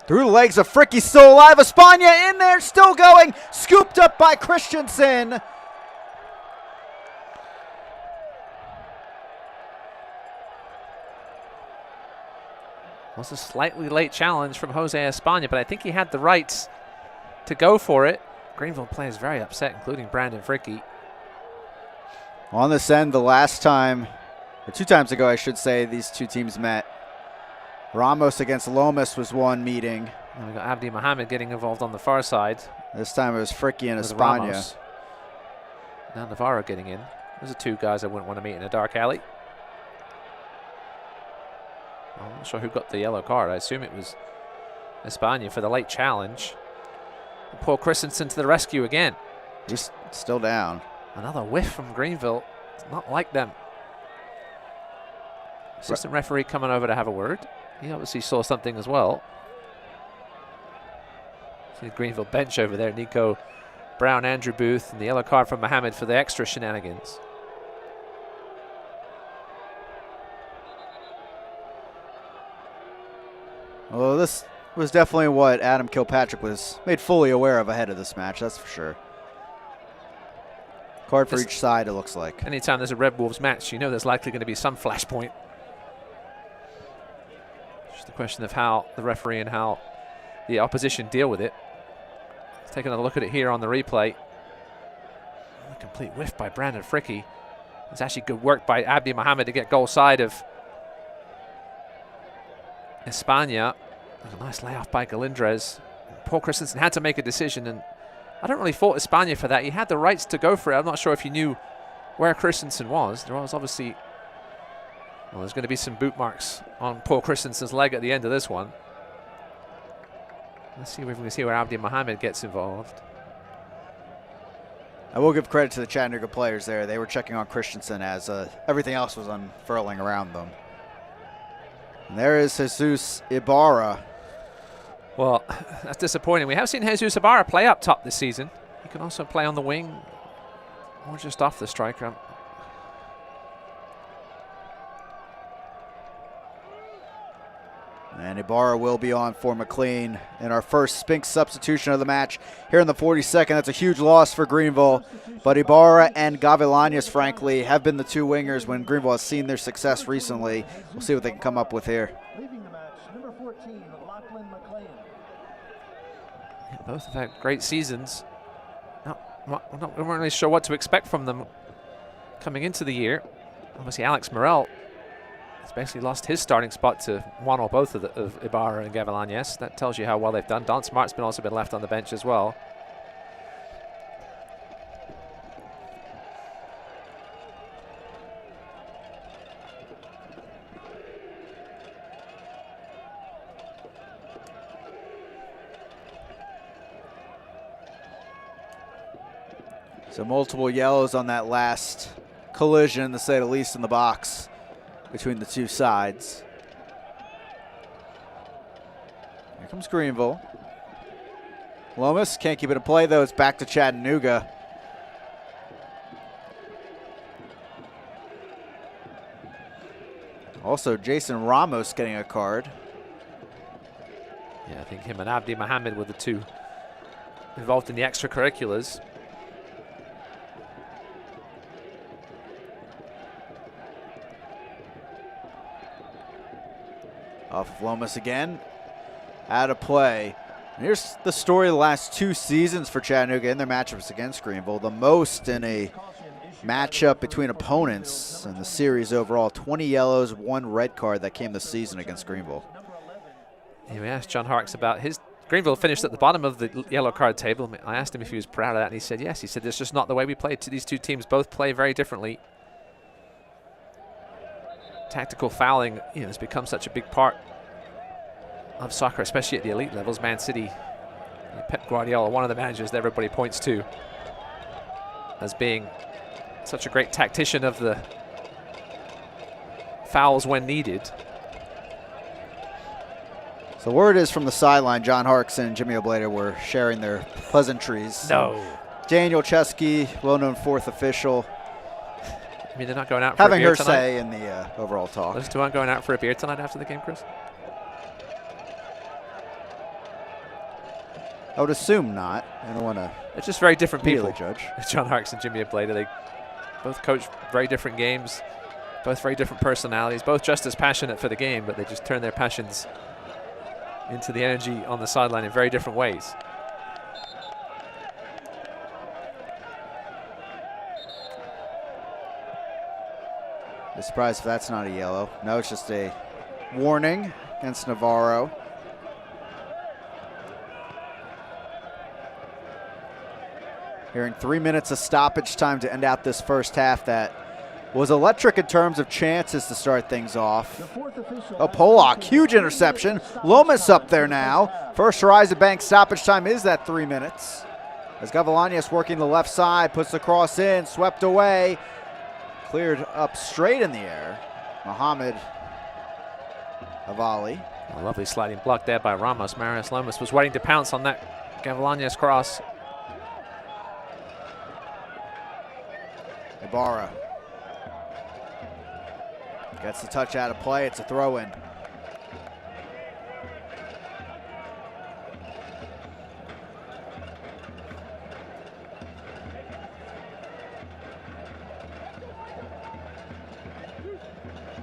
Through the legs of Fricky, still alive. Espana in there, still going. Scooped up by Christensen. Was a slightly late challenge from Jose Espana, but I think he had the rights to go for it. Greenville players very upset, including Brandon Fricky. On this end, the last time, or 2 times ago, I should say, these two teams met. Ramos against Lomas was one meeting. And we got Abdi Mohammed getting involved on the far side. This time it was Fricky and With Espana. Ramos. Now Navarro getting in. Those are 2 guys I wouldn't want to meet in a dark alley. I'm not sure who got the yellow card. I assume it was Espana for the late challenge. And Paul Christensen to the rescue again. He's still down. Another whiff from Greenville. It's not like them. Assistant referee coming over to have a word. He obviously saw something as well. See the Greenville bench over there. Nico Brown, Andrew Booth, and the yellow card from Mohammed for the extra shenanigans. Well, this was definitely what Adam Kilpatrick was made fully aware of ahead of this match, that's for sure. Card for each side, it looks like. Anytime there's a Red Wolves match, you know there's likely going to be some flashpoint. Just a question of how the referee and how the opposition deal with it. Let's take another look at it here on the replay. A complete whiff by Brandon Fricky. It's actually good work by Abdi Mohammed to get goal side of Espana. There's a nice layoff by Galindres. Paul Christensen had to make a decision, and I don't really fault Espana for that. He had the rights to go for it. I'm not sure if he knew where Christensen was. There was obviously, well, there's going to be some boot marks on Paul Christensen's leg at the end of this one. Let's see if we can see where Abdi Mohammed gets involved. I will give credit to the Chattanooga players there. They were checking on Christensen as everything else was unfurling around them. And there is Jesus Ibarra. Well, that's disappointing. We have seen Jesus Ibarra play up top this season. He can also play on the wing or just off the striker. And Ibarra will be on for McLean in our first Spink substitution of the match here in the 42nd. That's a huge loss for Greenville. But Ibarra and Gavilanes, frankly, have been the two wingers when Greenville has seen their success recently. We'll see what they can come up with here. Leaving the match, number 14, Lachlan McLean. Yeah, both have had great seasons. I'm not really sure what to expect from them coming into the year. Obviously, Alex Morel has basically lost his starting spot to one or both of Ibarra and Gavilanes. That tells you how well they've done. Don Smart's also been left on the bench as well. So multiple yellows on that last collision, to say the least, in the box between the two sides. Here comes Greenville. Lomas can't keep it in play, though. It's back to Chattanooga. Also, Jason Ramos getting a card. Yeah, I think him and Abdi Mohammed were the two involved in the extracurriculars. Off of Lomas again. Out of play. And here's the story of the last two seasons for Chattanooga in their matchups against Greenville. The most in a matchup between opponents in the series overall. 20 yellows, 1 red card that came this season against Greenville. Yeah, we asked John Harks about his. Greenville finished at the bottom of the yellow card table. I asked him if he was proud of that, and he said yes. He said it's just not the way we play. These two teams both play very differently. Tactical fouling, has become such a big part of soccer, especially at the elite levels. Man City, Pep Guardiola, one of the managers that everybody points to as being such a great tactician of the fouls when needed. So word is from the sideline, John Harks and Jimmy Obleda were sharing their pleasantries. No. Daniel Chesky, well-known fourth official, I mean, they're not going out for having a beer her tonight? say in the overall talk. Those two aren't going out for a beer tonight after the game, Chris? I would assume not. I don't want to. They're just very different people. Judge. John Harks and Jimmy Obleda, they both coach very different games, both very different personalities, both just as passionate for the game, but they just turn their passions into the energy on the sideline in very different ways. I'm surprised if that's not a yellow. No, it's just a warning against Navarro. Hearing 3 minutes of stoppage time to end out this first half that was electric in terms of chances to start things off. Pollock, huge interception. Lomas up there now. First Horizon Bank stoppage time is that 3 minutes. As Gavilanes working the left side, puts the cross in, swept away. Cleared up straight in the air. Mohamed Avali. A lovely sliding block there by Ramos. Marius Lomas was waiting to pounce on that Gavilanes cross. Ibarra gets the touch out of play. It's a throw-in.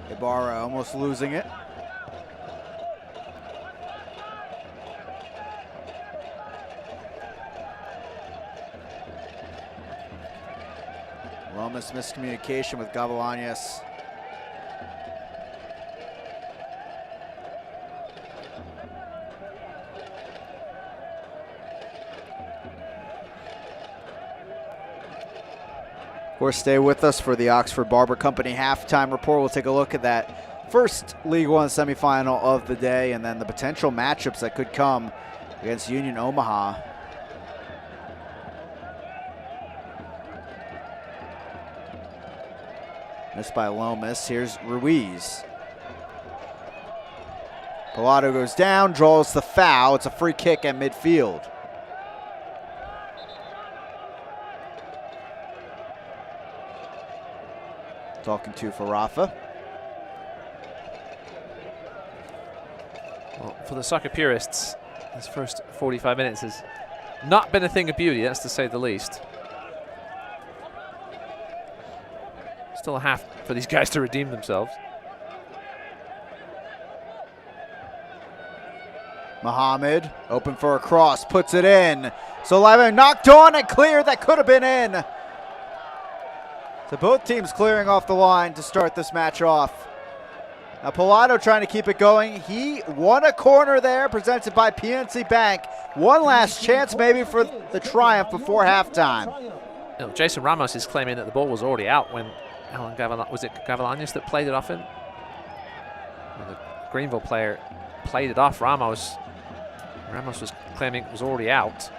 Ibarra almost losing it. Lomas miscommunication with Gavilanes. Of course, stay with us for the Oxford Barber Company halftime report. We'll take a look at that first League One semifinal of the day and then the potential matchups that could come against Union Omaha. Missed by Lomas. Here's Ruiz. Pilato goes down, draws the foul. It's a free kick at midfield. Talking to for Rafa. Well, for the soccer purists, this first 45 minutes has not been a thing of beauty, that's to say the least. Still a half for these guys to redeem themselves. Mohamed, open for a cross, puts it in. Stalemate knocked on and cleared, that could have been in. So both teams clearing off the line to start this match off. Now Pilato trying to keep it going. He won a corner there, presented by PNC Bank. One last chance maybe for the triumph before halftime. You know, Jason Ramos is claiming that the ball was already out when was it Gavilanes that played it off him? When the Greenville player played it off Ramos was claiming it was already out.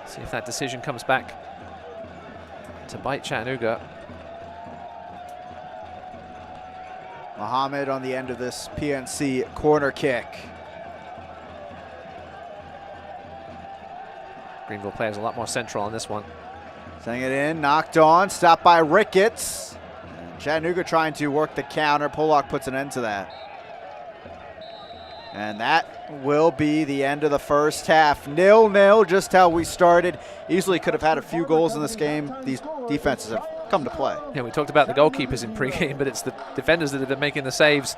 See if that decision comes back to bite Chattanooga. Mohamed on the end of this PNC corner kick. Greenville players a lot more central on this one. Sending it in, knocked on, stopped by Ricketts. And Chattanooga trying to work the counter. Pollock puts an end to that. And that will be the end of the first half. 0-0, just how we started. Easily could have had a few goals in this game. These defenses have come to play. Yeah, we talked about the goalkeepers in pregame, but it's the defenders that have been making the saves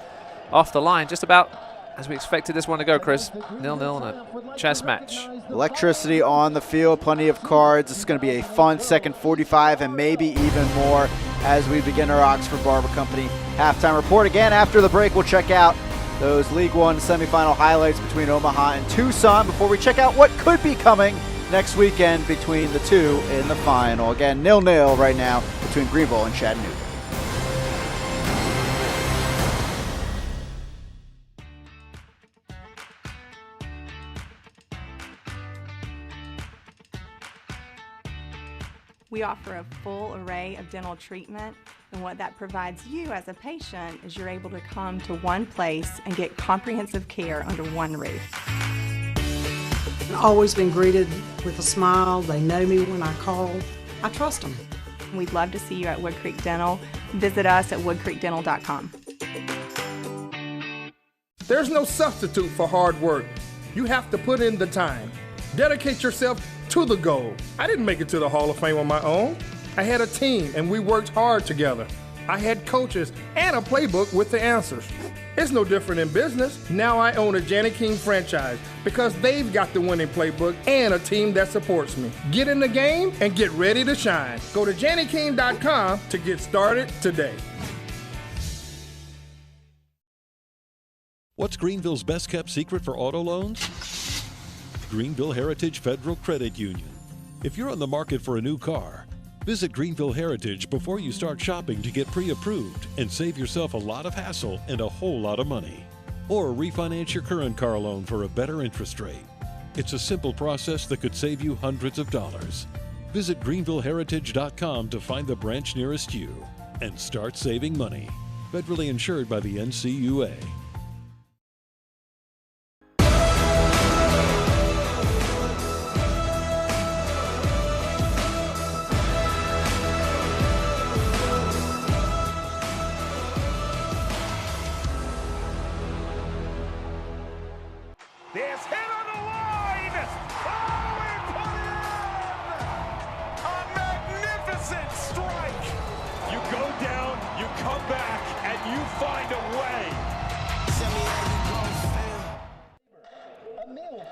off the line. Just about as we expected this one to go, Chris. 0-0 in a chess match. Electricity on the field, plenty of cards. It's going to be a fun second 45 and maybe even more as we begin our Oxford Barber Company halftime report. Again, after the break, we'll check out those League One semifinal highlights between Omaha and Tucson before we check out what could be coming next weekend between the two in the final. Again, 0-0 right now between Greenville and Chattanooga. We offer a full array of dental treatment, and what that provides you as a patient is you're able to come to one place and get comprehensive care under one roof. I've always been greeted with a smile. They know me when I call. I trust them. We'd love to see you at Wood Creek Dental. Visit us at woodcreekdental.com. There's no substitute for hard work. You have to put in the time. Dedicate yourself to the goal. I didn't make it to the Hall of Fame on my own. I had a team and we worked hard together. I had coaches and a playbook with the answers. It's no different in business. Now I own a Janny King franchise because they've got the winning playbook and a team that supports me. Get in the game and get ready to shine. Go to JannyKing.com to get started today. What's Greenville's best kept secret for auto loans? Greenville Heritage Federal Credit Union. If you're on the market for a new car, visit Greenville Heritage before you start shopping to get pre-approved and save yourself a lot of hassle and a whole lot of money. Or refinance your current car loan for a better interest rate. It's a simple process that could save you hundreds of dollars. Visit greenvilleheritage.com to find the branch nearest you and start saving money. Federally insured by the NCUA. This hit on the line! Oh, he put it in! A magnificent strike! You go down, you come back, and you find a way.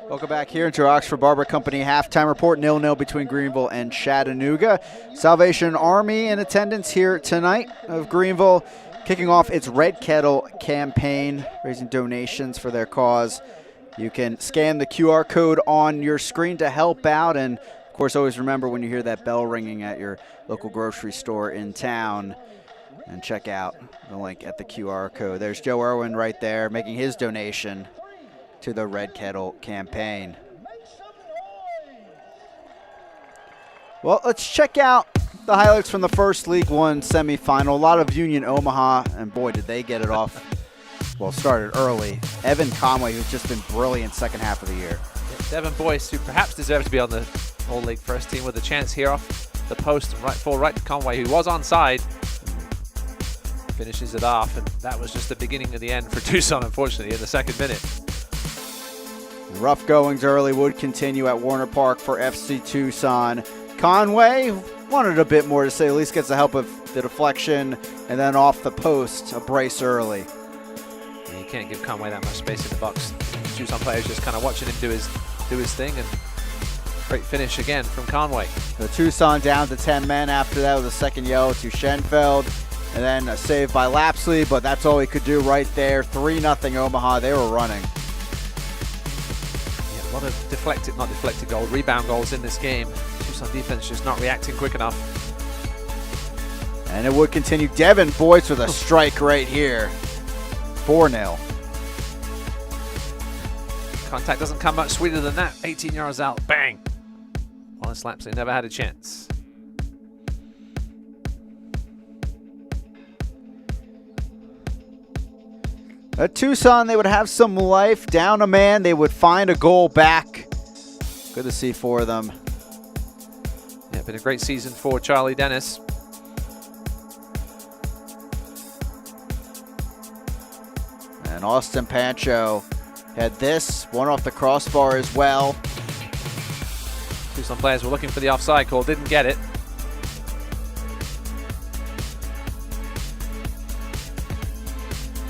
Welcome back here into our Oxford Barber Company halftime report. 0-0 between Greenville and Chattanooga. Salvation Army in attendance here tonight of Greenville, kicking off its Red Kettle campaign, raising donations for their cause. You can scan the QR code on your screen to help out. And, of course, always remember when you hear that bell ringing at your local grocery store in town, and check out the link at the QR code. There's Joe Irwin right there making his donation to the Red Kettle campaign. Well, let's check out the highlights from the first League One semifinal. A lot of Union Omaha, and boy, did they get it off. Well, started early. Evan Conway, who's just been brilliant second half of the year. Yeah, Devin Boyce, who perhaps deserves to be on the All-League first team with a chance here off the post and right to Conway, who was onside. Finishes it off, and that was just the beginning of the end for Tucson, unfortunately, in the second minute. Rough goings early would continue at Warner Park for FC Tucson. Conway wanted a bit more, to say at least, gets the help of the deflection, and then off the post, a brace early. Yeah, you can't give Conway that much space in the box. Tucson players just kind of watching him do his thing, and great finish again from Conway. The Tucson down to 10 men after that with a second yellow to Schenfeld. And then a save by Lapsley, but that's all he could do right there. 3-0 Omaha. They were running. Yeah, a lot of rebound goals in this game. Tucson defense just not reacting quick enough. And it would continue. Devin Boyce with a strike right here. 4-0. Contact doesn't come much sweeter than that. 18 yards out. Bang. Wallace Lapsley never had a chance. At Tucson, they would have some life. Down a man, they would find a goal back. Good to see for them. Yeah, been a great season for Charlie Dennis. And Austin Pancho had this, one off the crossbar as well. Tucson players were looking for the offside call, didn't get it.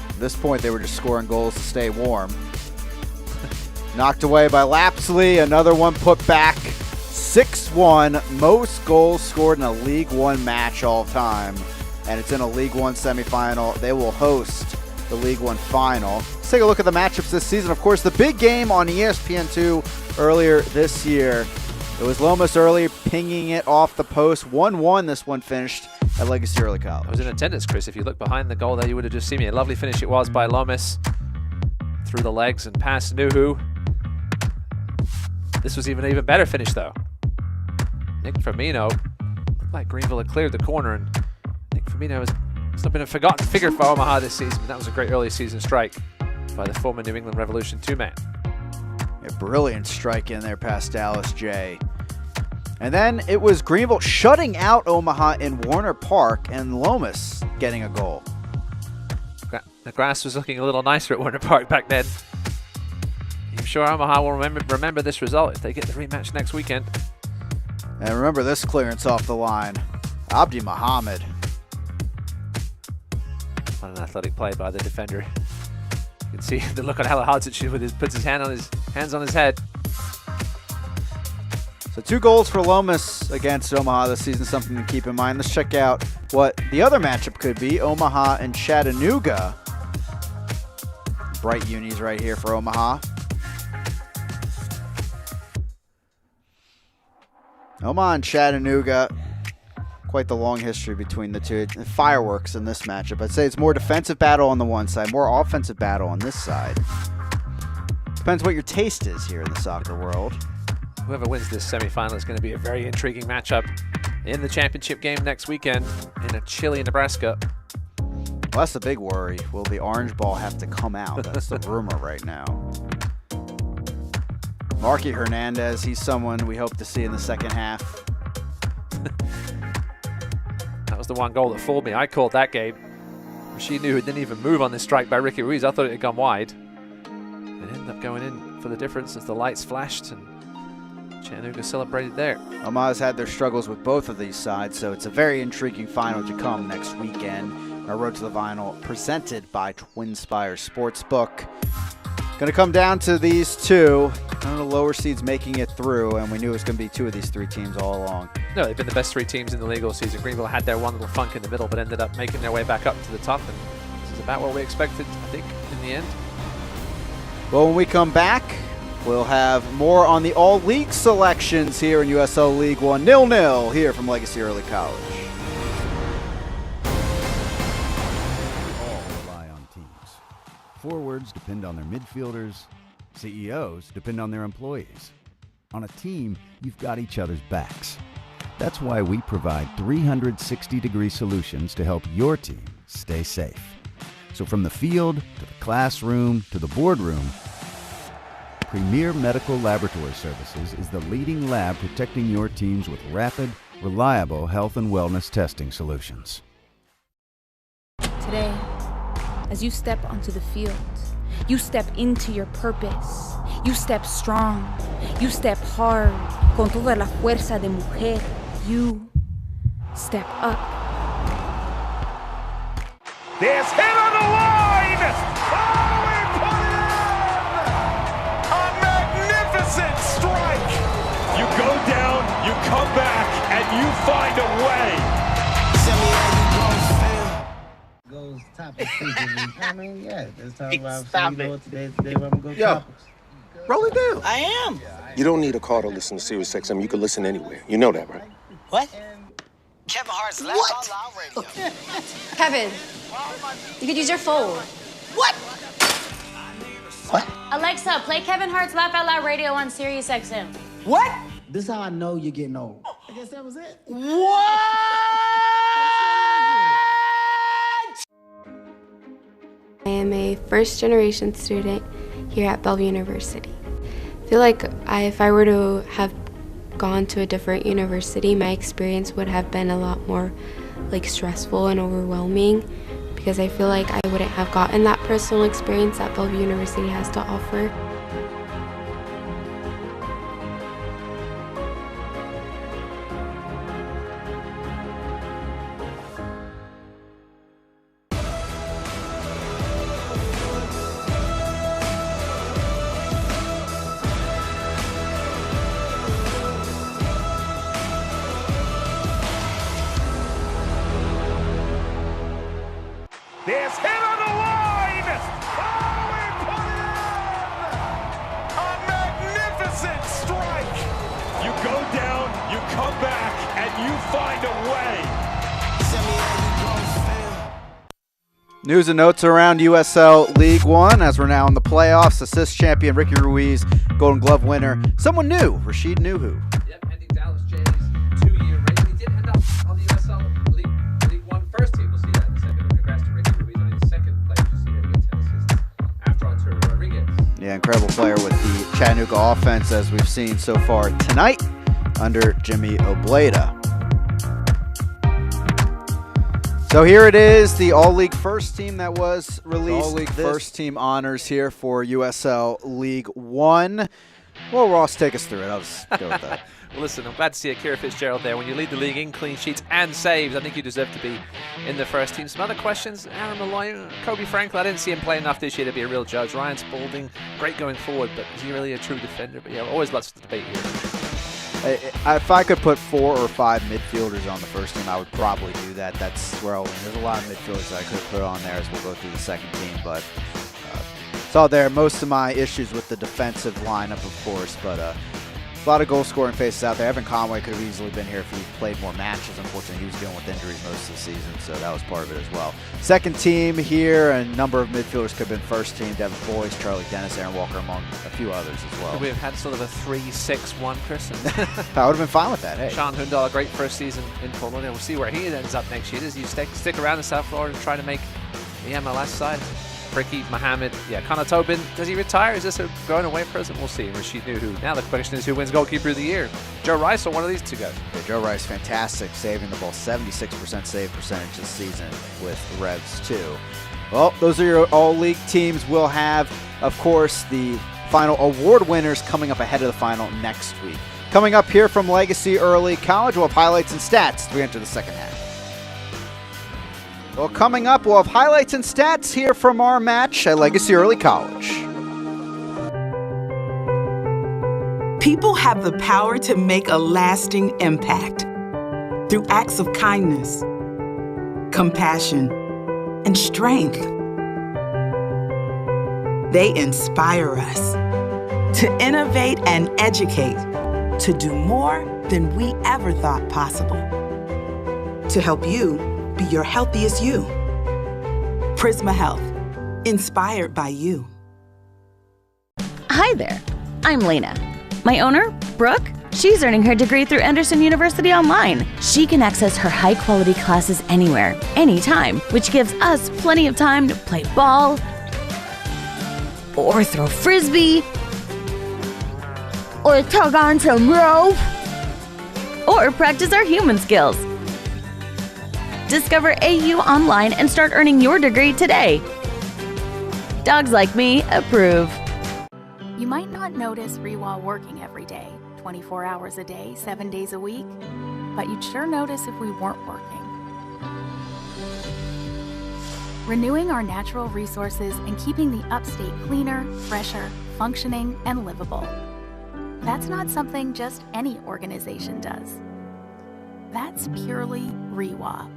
At this point, they were just scoring goals to stay warm. Knocked away by Lapsley. Another one put back. 6-1. Most goals scored in a League One match all time. And it's in a League One semifinal. They will host the League One final. Let's take a look at the matchups this season. Of course, the big game on ESPN2 earlier this year. It was Lomas early, pinging it off the post. 1-1 this one finished at Legacy Early College. I was in attendance, Chris. If you look behind the goal there, you would have just seen me. A lovely finish it was by Lomas. Through the legs and past Nuhu. This was even better finish, though. Nick Firmino. Looked like Greenville had cleared the corner, and Nick Firmino has been a forgotten figure for Omaha this season. But that was a great early season strike by the former New England Revolution 2-man. A brilliant strike in there past Dallas J. And then it was Greenville shutting out Omaha in Warner Park, and Lomas getting a goal. The grass was looking a little nicer at Warner Park back then. I'm sure Omaha will remember this result if they get the rematch next weekend. And remember this clearance off the line. Abdi Muhammad. What an athletic play by the defender. You can see the look on Halahadzic with puts his hands on his head. So 2 goals for Lomas against Omaha this season, something to keep in mind. Let's check out what the other matchup could be. Omaha and Chattanooga. Bright unis right here for Omaha. Omaha and Chattanooga. Quite the long history between the two. Fireworks in this matchup. I'd say it's more defensive battle on the one side, more offensive battle on this side. Depends what your taste is here in the soccer world. Whoever wins this semifinal is going to be a very intriguing matchup in the championship game next weekend in a chilly Nebraska. Well, that's the big worry. Will the orange ball have to come out? That's the rumor right now. Marky Hernandez, he's someone we hope to see in the second half. That was the one goal that fooled me. I called that game. She knew it didn't even move on this strike by Ricky Ruiz. I thought it had gone wide. It ended up going in for the difference as the lights flashed and Chattanooga celebrated there. Omaha's had their struggles with both of these sides, so it's a very intriguing final to come next weekend. Our Road to the Vinyl presented by Twin Spires Sportsbook. Going to come down to these two. One of the lower seeds making it through, and we knew it was going to be 2 of these 3 teams all along. No, they've been the best 3 teams in the league all season. Greenville had their one little funk in the middle, but ended up making their way back up to the top, and this is about what we expected, I think, in the end. Well, when we come back, we'll have more on the all-league selections here in USL League One. 0-0 here from Legacy Early College. All rely on teams. Forwards depend on their midfielders. CEOs depend on their employees. On a team, you've got each other's backs. That's why we provide 360-degree solutions to help your team stay safe. So from the field to the classroom to the boardroom, Premier Medical Laboratory Services is the leading lab protecting your teams with rapid, reliable health and wellness testing solutions. Today, as you step onto the field, you step into your purpose. You step strong. You step hard. Con toda la fuerza de mujer. You step up. There's hit on the line! Oh, he put it in! A magnificent strike! You go down, you come back, and you find a way. Goes topics. I mean, yeah, let's talk about today where I'm going to go topics. Roll it down. I am. You don't need a car to listen to Sirius XM. You can listen anywhere. You know that, right? What? Kevin Hart's Laugh Out Loud Radio. Kevin, you could use your phone. What? Alexa, play Kevin Hart's Laugh Out Loud Radio on Sirius XM. What? This is how I know you're getting old. I guess that was it. What? I am a first-generation student here at Bellevue University. I feel like if I were to have gone to a different university, my experience would have been a lot more stressful and overwhelming, because I feel like I wouldn't have gotten that personal experience that Bellevue University has to offer. There's hit on the line! Oh, he put it in! A magnificent strike! You go down, you come back, and you find a way. News and notes around USL League One as we're now in the playoffs. Assist champion Ricky Ruiz, Golden Glove winner, someone new, Rashid Nuhu. Yep, ending Dallas Jay's 2-year race. He did end up on the USL League One first team. We'll see that in a second. Congrats to Ricky Ruiz on his second place. You see that he gets 10 assists after Arturo Rodriguez. Yeah, incredible player with the Chattanooga offense, as we've seen so far tonight under Jimmy Obleda. So here it is, the All-League first team that was released. All-League first team honors here for USL League One. Well, Ross, take us through it. I'll just go with that. Well, listen, I'm glad to see Akira Fitzgerald there. When you lead the league in clean sheets and saves, I think you deserve to be in the first team. Some other questions, Aaron Malloy, Kobe Franklin, I didn't see him play enough this year to be a real judge. Ryan Spalding, great going forward, but is he really a true defender? But yeah, always lots to debate here. If I could put 4 or 5 midfielders on the first team, I would probably do that. That's where I'll win. There's a lot of midfielders that I could put on there as we'll go through the second team, but it's all there. Most of my issues with the defensive lineup, of course, but a lot of goal-scoring faces out there. Evan Conway could have easily been here if he played more matches. Unfortunately, he was dealing with injuries most of the season, so that was part of it as well. Second team here, a number of midfielders could have been first team. Devin Boyce, Charlie Dennis, Aaron Walker, among a few others as well. Could we have had sort of a 3-6-1, Chris? I would have been fine with that, hey. Sean Hundal, a great first season in Portland, and we'll see where he ends up next year. Does he stick around in South Florida and try to make the MLS side? Ricky, Mohammed, Connor Tobin, does he retire? Is this a going away present? We'll see. Rashid Nuhu. Now the question is who wins goalkeeper of the year? Joe Rice or one of these two guys? Yeah, Joe Rice, fantastic, saving the ball, 76% save percentage this season with Revs too. Well, those are your all-league teams. We'll have, of course, the final award winners coming up ahead of the final next week. Coming up here from Legacy Early College, we'll have highlights and stats as we enter the second half. Well, coming up, we'll have highlights and stats here from our match at Legacy Early College. People have the power to make a lasting impact through acts of kindness, compassion, and strength. They inspire us to innovate and educate, to do more than we ever thought possible, to help you be your healthiest you. Prisma Health, inspired by you. Hi there, I'm Lena. My owner, Brooke, She's earning her degree through Anderson University Online. She can access her high-quality classes anywhere, anytime, which gives us plenty of time to play ball, or throw frisbee, or tug on some rope, or practice our human skills. Discover AU online and start earning your degree today. Dogs like me approve. You might not notice Rewa working every day, 24 hours a day, 7 days a week, but you'd sure notice if we weren't working. Renewing our natural resources and keeping the upstate cleaner, fresher, functioning, and livable. That's not something just any organization does. That's purely Rewa.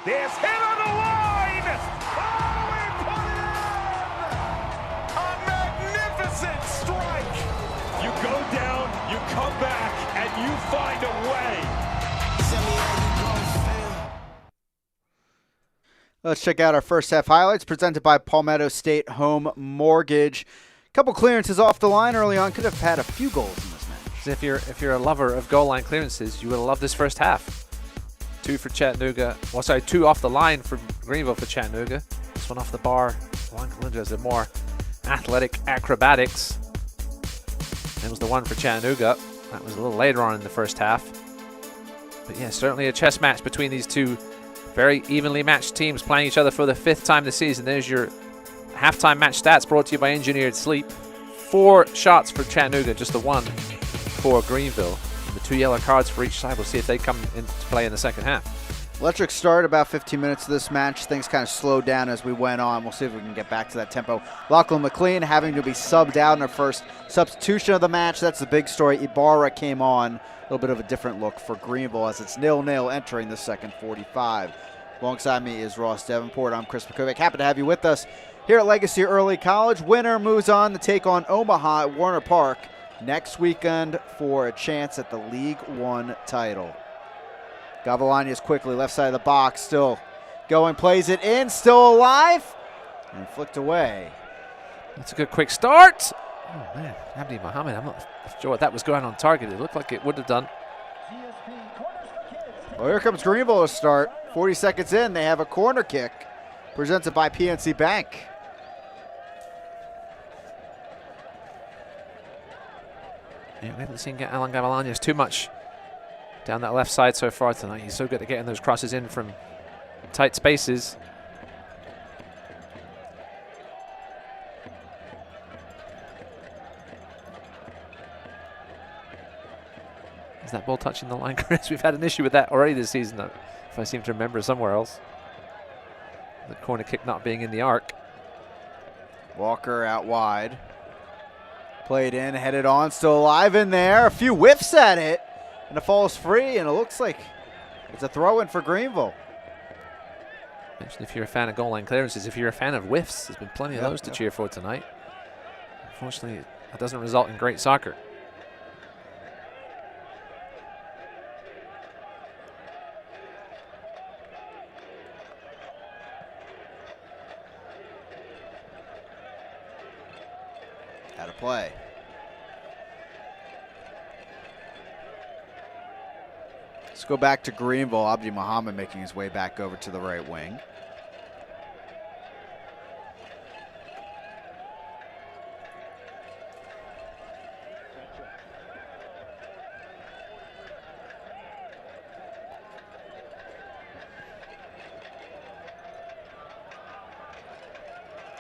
There's hit on the line! Oh, he put it in! A magnificent strike! You go down, you come back, and you find a way. Let's check out our first half highlights presented by Palmetto State Home Mortgage. Couple clearances off the line early on. Could have had a few goals in this match. If you're a lover of goal line clearances, you will love this first half. 2 for Chattanooga. Well, sorry, 2 off the line for Greenville for Chattanooga. This one off the bar. Juan Galindo has a more athletic acrobatics. That was the one for Chattanooga. That was a little later on in the first half. But yeah, certainly a chess match between these two very evenly matched teams playing each other for the 5th time this season. There's your halftime match stats brought to you by Engineered Sleep. 4 shots for Chattanooga, just the 1 for Greenville. The 2 yellow cards for each side. We'll see if they come into play in the second half. Electric start, about 15 minutes of this match. Things kind of slowed down as we went on. We'll see if we can get back to that tempo. Lachlan McLean having to be subbed out in her first substitution of the match. That's the big story. Ibarra came on. A little bit of a different look for Greenville as it's 0-0 entering the second 45. Alongside me is Ross Davenport. I'm Chris McCovic. Happy to have you with us here at Legacy Early College. Winner moves on to take on Omaha at Warner Park next weekend for a chance at the League One title. Gavilanes is quickly left side of the box, still going, plays it in, still alive, and flicked away. That's a good quick start. Oh man, Abdi Mohammed, I'm not sure what that was going on target. It looked like it would have done. Well, here comes Greenville to start. 40 seconds in, they have a corner kick presented by PNC Bank. Yeah, we haven't seen Alan Gavilanes too much down that left side so far tonight. He's so good at getting those crosses in from tight spaces. Is that ball touching the line, Chris? We've had an issue with that already this season, though, if I seem to remember somewhere else. The corner kick not being in the arc. Walker out wide. Played in, headed on, still alive in there. A few whiffs at it, and it falls free, and it looks like it's a throw-in for Greenville. Mention if you're a fan of goal line clearances, if you're a fan of whiffs, there's been plenty of those to cheer for tonight. Unfortunately, that doesn't result in great soccer. Out of play. Let's go back to Greenville. Abdi Mohammed making his way back over to the right wing.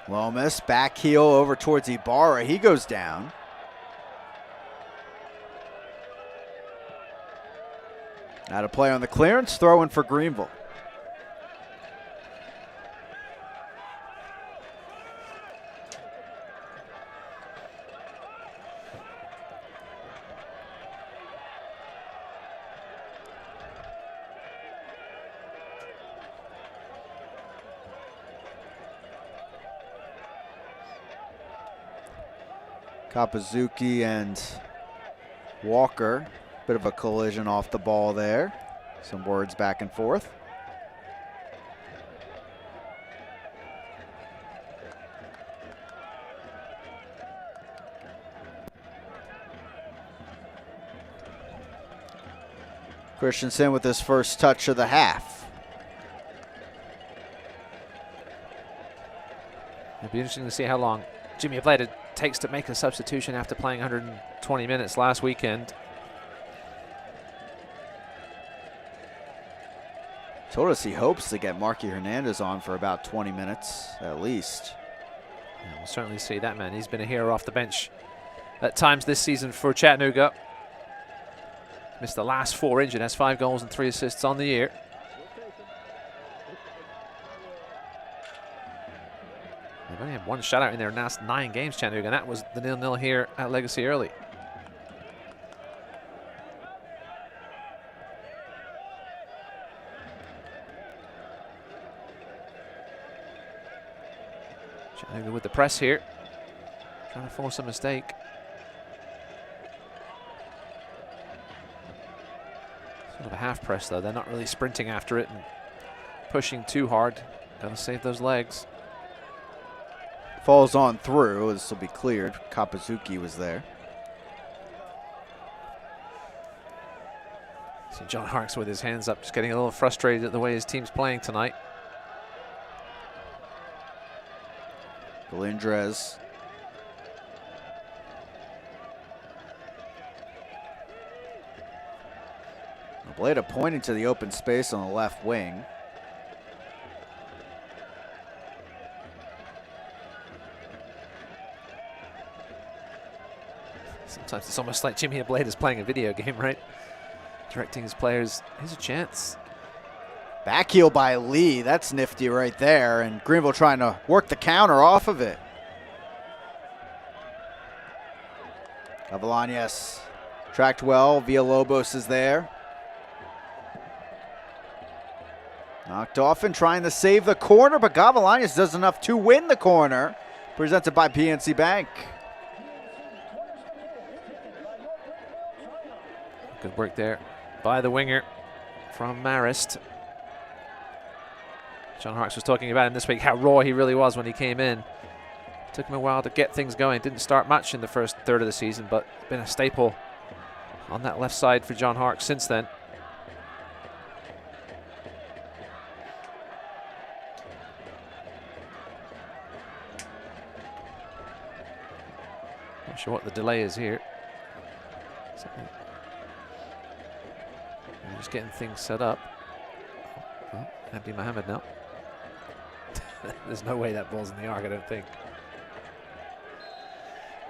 Lomas, back heel over towards Ibarra. He goes down. Out of play on the clearance, throw in for Greenville. Kapazuki and Walker. Bit of a collision off the ball there. Some words back and forth. Christensen with his first touch of the half. It'll be interesting to see how long Jimmy Ableda takes to make a substitution after playing 120 minutes last weekend. Told us he hopes to get Marky Hernandez on for about 20 minutes at least. Yeah, we'll certainly see that, man. He's been a hero off the bench at times this season for Chattanooga. Missed the last 4 injured, has 5 goals and 3 assists on the year. They've only had 1 shutout in their last 9 games, Chattanooga, and that was the 0-0 here at Legacy early. Chattanooga with the press here, trying to force a mistake. Sort of a half press though. They're not really sprinting after it and pushing too hard. Gotta save those legs. Falls on through. This will be cleared. Kapazuki was there. So John Harks with his hands up, just getting a little frustrated at the way his team's playing tonight. Galindrez. Ableda pointing to the open space on the left wing. Sometimes it's almost like Jimmy Ableda is playing a video game, right? Directing his players. Here's a chance. Back heel by Lee. That's nifty right there. And Greenville trying to work the counter off of it. Gavilanes tracked well. Villalobos is there. Knocked off and trying to save the corner, but Gavilanes does enough to win the corner. Presented by PNC Bank. Good work there by the winger from Marist. John Harks was talking about him this week, how raw he really was when he came in. Took him a while to get things going. Didn't start much in the first third of the season, but been a staple on that left side for John Harks since then. Not sure what the delay is here. Just getting things set up. Oh, Abdi Mohammed now. There's no way that ball's in the arc, I don't think.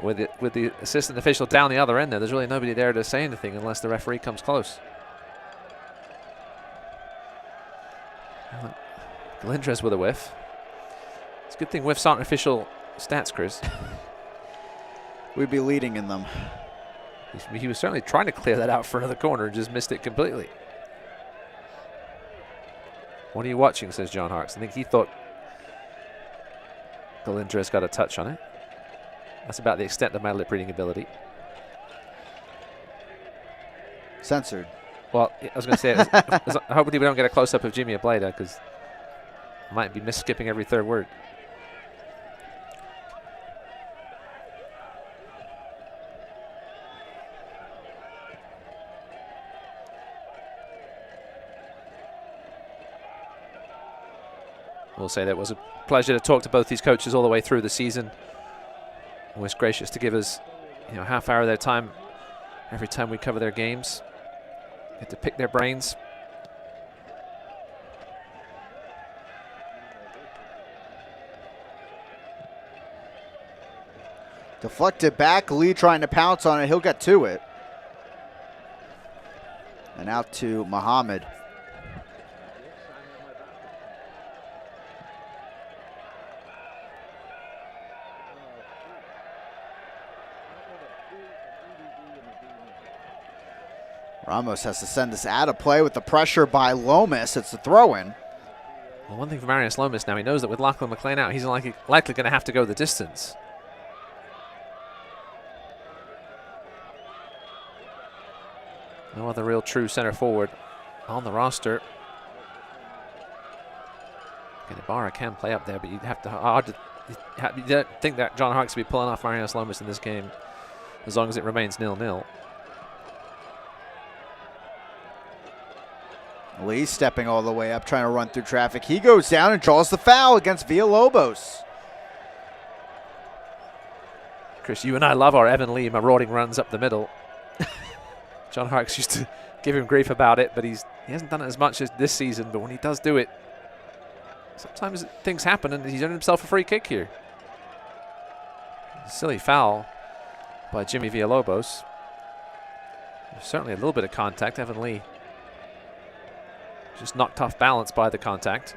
With the assistant official down the other end there's really nobody there to say anything unless the referee comes close. Galindrez with a whiff. It's a good thing whiffs aren't official stats, Chris. We'd be leading in them. He was certainly trying to clear that out for another corner and just missed it completely. What are you watching, says John Harks. I think he thought Galindrez got a touch on it. That's about the extent of my lip reading ability. Censored. Well, I was going to say, hopefully we don't get a close-up of Jimmy Ableda because I might be mis-skipping every third word. We'll say that it was a pleasure to talk to both these coaches all the way through the season. Always gracious to give us, a half hour of their time every time we cover their games. Get to pick their brains. Deflected back. Lee trying to pounce on it. He'll get to it. And out to Muhammad. Ramos has to send this out of play with the pressure by Lomas. It's a throw-in. Well, one thing for Marius Lomas now, he knows that with Lachlan McLean out, he's likely going to have to go the distance. No other real true center forward on the roster. Ibarra can play up there, but you'd have to you don't think that John Harkes will be pulling off Marius Lomas in this game as long as it remains 0-0. Lee stepping all the way up, trying to run through traffic. He goes down and draws the foul against Villalobos. Chris, you and I love our Evan Lee marauding runs up the middle. John Harkes used to give him grief about it, but he hasn't done it as much as this season. But when he does do it, sometimes things happen, and he's earned himself a free kick here. Silly foul by Jimmy Villalobos. There's certainly a little bit of contact. Evan Lee just knocked off balance by the contact.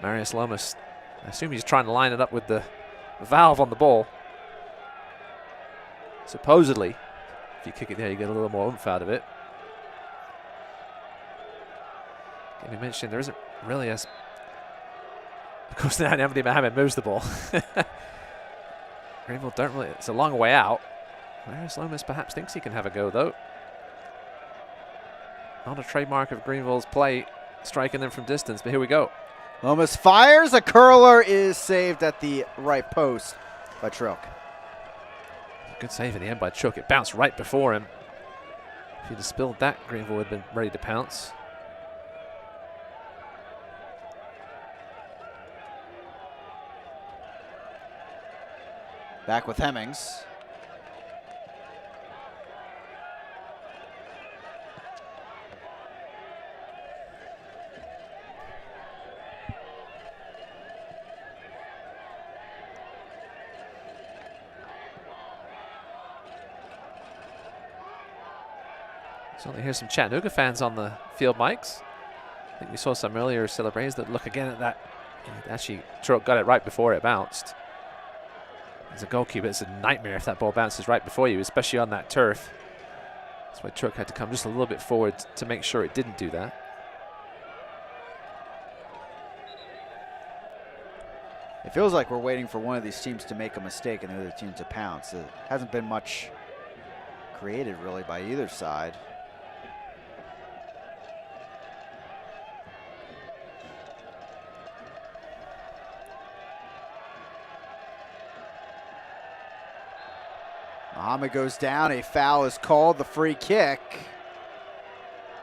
Marius Lomas, I assume he's trying to line it up with the valve on the ball. Supposedly, if you kick it there, you get a little more oomph out of it. Can we mention there isn't really a... Of course, now Emily Mohammed moves the ball. Greenville don't really... It's a long way out. Marius Lomas perhaps thinks he can have a go, though. Not a trademark of Greenville's play, striking them from distance, but here we go. Lomas fires. A curler is saved at the right post by Trilk. Good save in the end by Trilk. It bounced right before him. If he'd have spilled that, Greenville would have been ready to pounce. Back with Hemmings. Certainly hear some Chattanooga fans on the field mics. I think we saw some earlier celebrations that look again at that. Actually, Trilk got it right before it bounced. As a goalkeeper, it's a nightmare if that ball bounces right before you, especially on that turf. That's why Trilk had to come just a little bit forward to make sure it didn't do that. It feels like we're waiting for one of these teams to make a mistake and the other team to pounce. It hasn't been much created really by either side. Muhammad goes down. A foul is called. The free kick.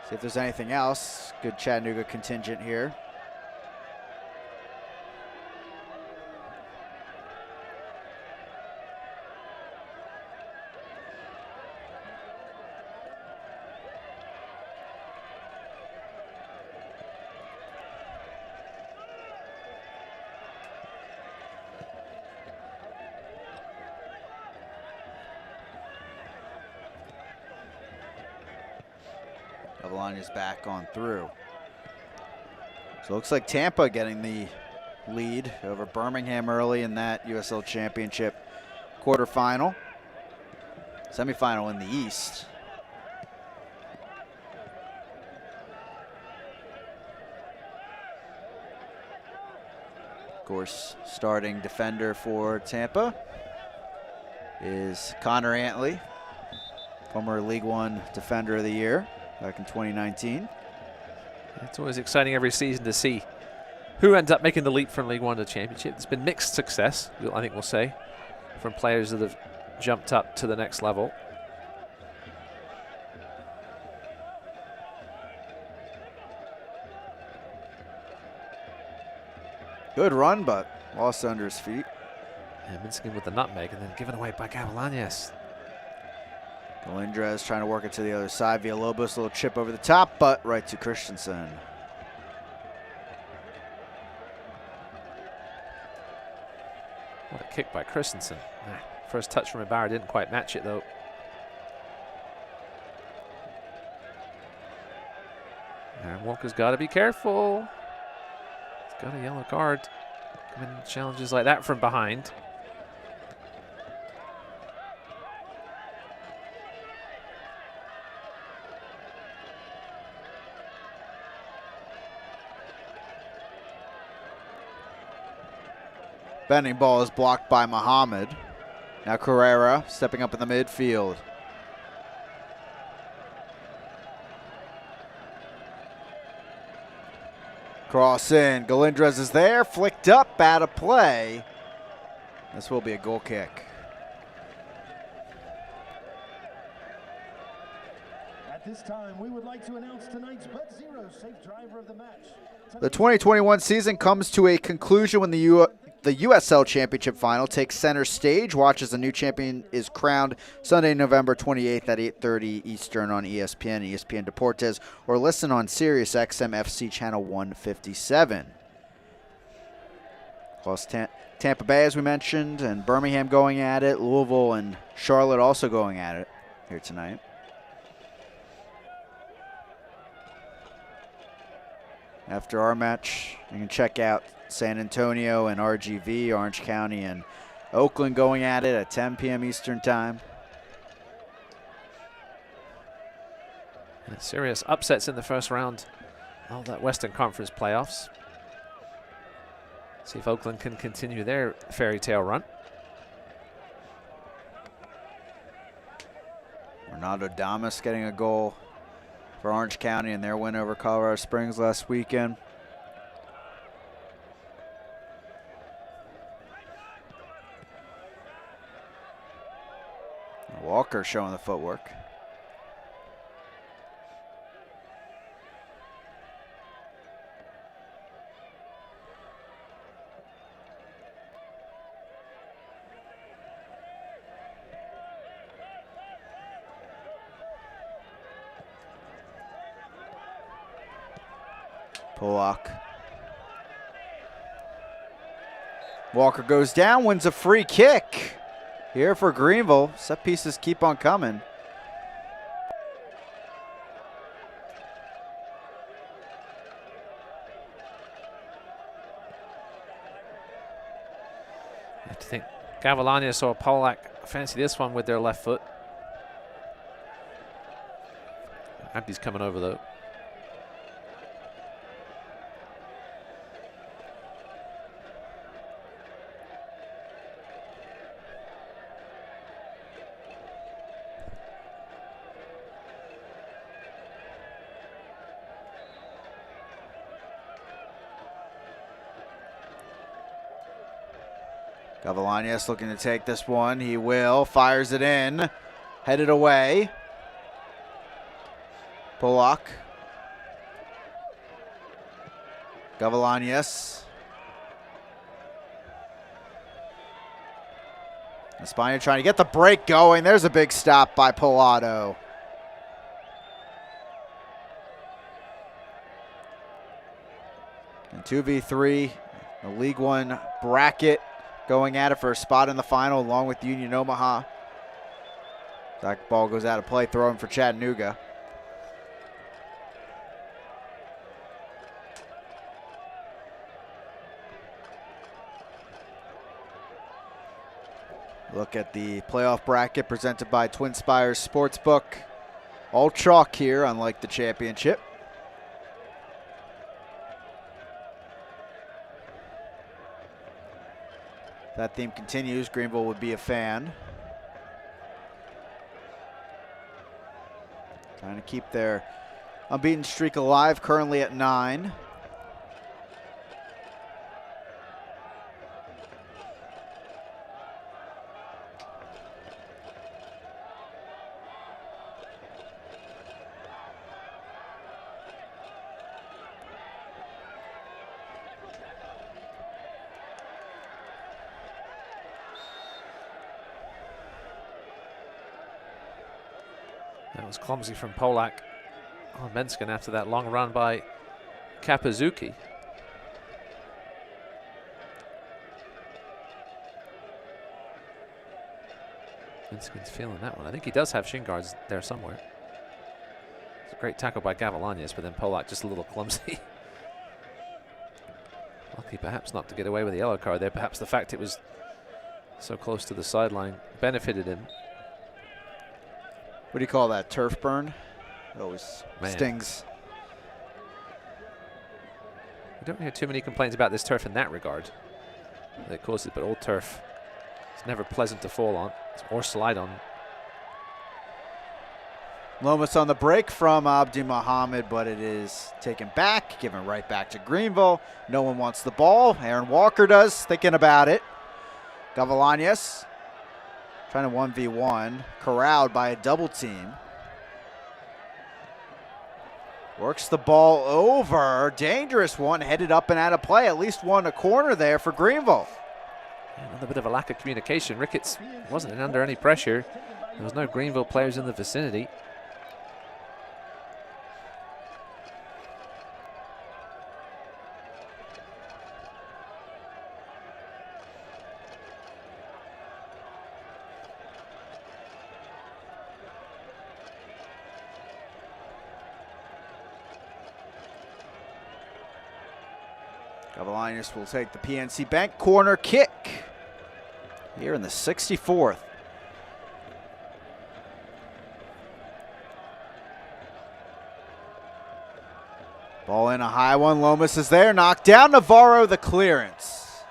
See if there's anything else. Good Chattanooga contingent here. Is back on through. So it looks like Tampa getting the lead over Birmingham early in that USL Championship quarterfinal. Semifinal in the East. Of course, starting defender for Tampa is Connor Antley, former League One Defender of the Year back in 2019. It's always exciting every season to see who ends up making the leap from League One to Championship. It's been mixed success, I think we'll say, from players that have jumped up to the next level. Good run, but lost under his feet. Yeah, Minskin with the nutmeg and then given away by Gavilanes. Galindres trying to work it to the other side. Villalobos, a little chip over the top, but right to Christensen. What a kick by Christensen. First touch from Ibarra didn't quite match it, though. Aaron Walker's got to be careful. He's got a yellow card. Coming in challenges like that from behind. Bending ball is blocked by Muhammad. Now Carrera stepping up in the midfield. Cross in. Galindrez is there. Flicked up. Out of play. This will be a goal kick. At this time, we would like to announce tonight's Bet Zero Safe Driver of the Match. The 2021 season comes to a conclusion when the USL Championship Final takes center stage. Watch as the new champion is crowned Sunday, November 28th at 8:30 Eastern on ESPN, ESPN Deportes, or listen on Sirius XM FC Channel 157. Plus Tampa Bay, as we mentioned, and Birmingham going at it. Louisville and Charlotte also going at it here tonight. After our match, you can check out San Antonio and RGV, Orange County and Oakland going at it at 10 p.m. Eastern time. And serious upsets in the first round of that Western Conference playoffs. See if Oakland can continue their fairy tale run. Ronaldo Damas getting a goal for Orange County in their win over Colorado Springs last weekend. Walker showing the footwork. Pollock. Walker goes down, wins a free kick here for Greenville. Set pieces keep on coming. I have to think Gavilanes or Pollack fancy this one with their left foot. Abdi's coming over though. Gavilanes looking to take this one. He will. Fires it in. Headed away. Pollock. Gavilanes. Espana trying to get the break going. There's a big stop by Pallado. And 2v3, the League One bracket. Going at it for a spot in the final along with Union Omaha. That ball goes out of play, throwing for Chattanooga. Look at the playoff bracket presented by Twin Spires Sportsbook. All chalk here, unlike the championship. That theme continues. Greenville would be a fan. Trying to keep their unbeaten streak alive, currently at 9. That was clumsy from Polak on Menskin after that long run by Kapazuki. Menskin's feeling that one. I think he does have shin guards there somewhere. It's a great tackle by Gavilanes, but then Polak just a little clumsy. Lucky perhaps not to get away with the yellow card there. Perhaps the fact it was so close to the sideline benefited him. What do you call that? Turf burn? It always stings. We don't hear too many complaints about this turf in that regard. that causes it, but old turf, it's never pleasant to fall on or slide on. Lomas on the break from Abdi Muhammad, but it is taken back, given right back to Greenville. No one wants the ball. Aaron Walker does, thinking about it. Gavilanes trying to 1v1, corralled by a double team. Works the ball over. Dangerous one, headed up and out of play. At least one a corner there for Greenville. Another bit of a lack of communication. Ricketts wasn't under any pressure. There was no Greenville players in the vicinity. Gavilanes will take the PNC Bank corner kick here in the 64th. Ball in a high one. Lomas is there. Knocked down. Navarro the clearance.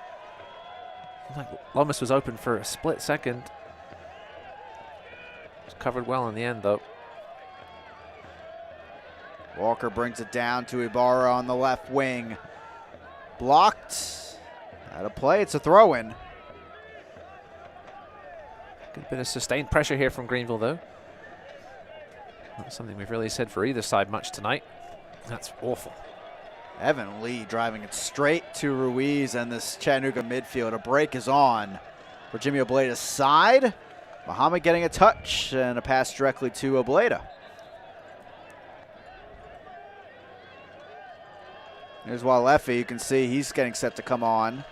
Lomas was open for a split second. Was covered well in the end, though. Walker brings it down to Ibarra on the left wing. Blocked. Out of play. It's a throw-in. Good bit of sustained pressure here from Greenville, though. Not something we've really said for either side much tonight. That's awful. Evan Lee driving it straight to Ruiz and this Chattanooga midfield. A break is on for Jimmy Obleda's side. Muhammad getting a touch and a pass directly to Obleda. Here's Walefi. You can see he's getting set to come on.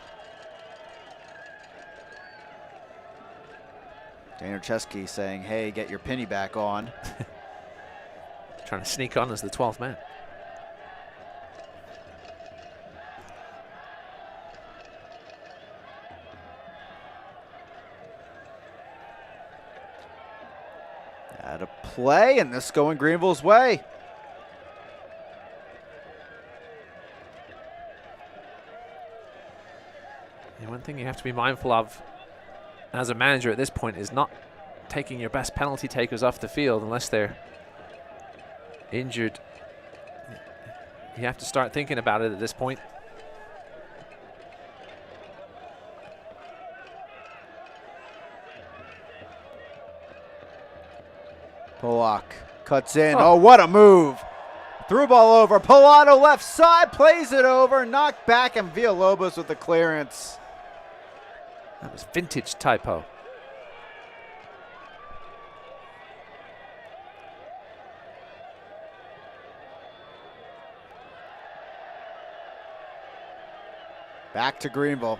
Daniel Chesky saying, hey, get your penny back on. Trying to sneak on as the 12th man. Out of play, and this going Greenville's way. One thing you have to be mindful of as a manager at this point is not taking your best penalty takers off the field unless they're injured. You have to start thinking about it at this point. Polak cuts in. Oh, what a move. Through ball over. Pilato left side, plays it over, knocked back, and Villalobos with the clearance. That was vintage typo. Back to Greenville.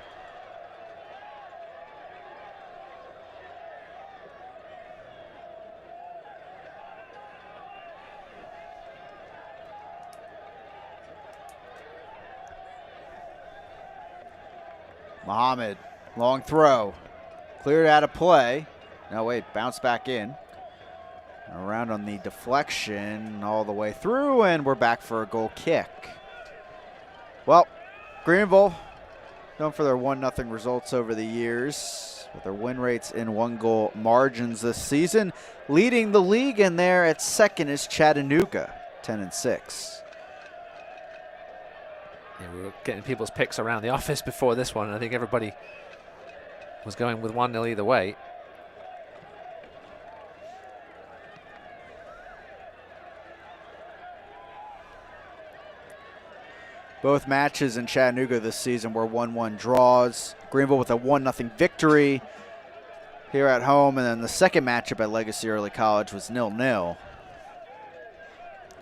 Muhammad, long throw, cleared out of play. No, wait, bounce back in. Around on the deflection all the way through, and we're back for a goal kick. Well, Greenville, known for their 1-0 results over the years, with their win rates in 1-goal margins this season. Leading the league in there at second is Chattanooga, 10-6. Yeah, we were getting people's picks around the office before this one, and I think everybody was going with 1-0 either way. Both matches in Chattanooga this season were 1-1 draws. Greenville with a 1-0 victory here at home, and then the second matchup at Legacy Early College was 0-0.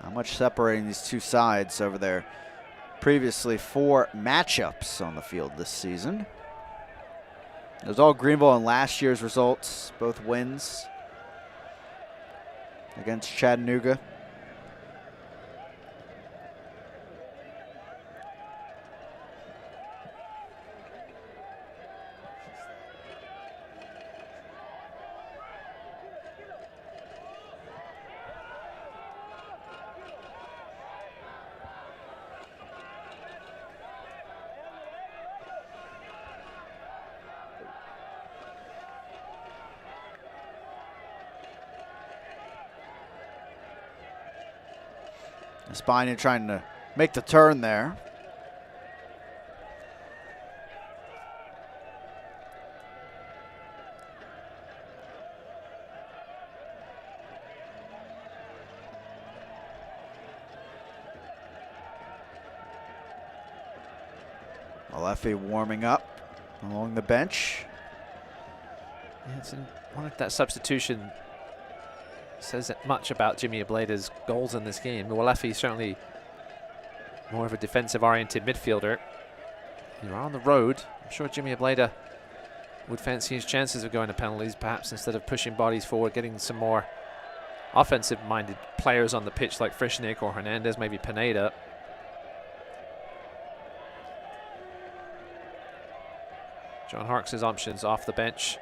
Not much separating these two sides over there. Previously 4 matchups on the field this season. It was all Greenville in last year's results, both wins against Chattanooga. Espana trying to make the turn there. Alefi warming up along the bench. Yeah, I wonder if that substitution says much about Jimmy Ableda's goals in this game. Alefi certainly more of a defensive-oriented midfielder. You're on the road. I'm sure Jimmy Ableda would fancy his chances of going to penalties, perhaps instead of pushing bodies forward, getting some more offensive-minded players on the pitch like Frischnick or Hernandez, maybe Pineda. John Harkes' options off the bench.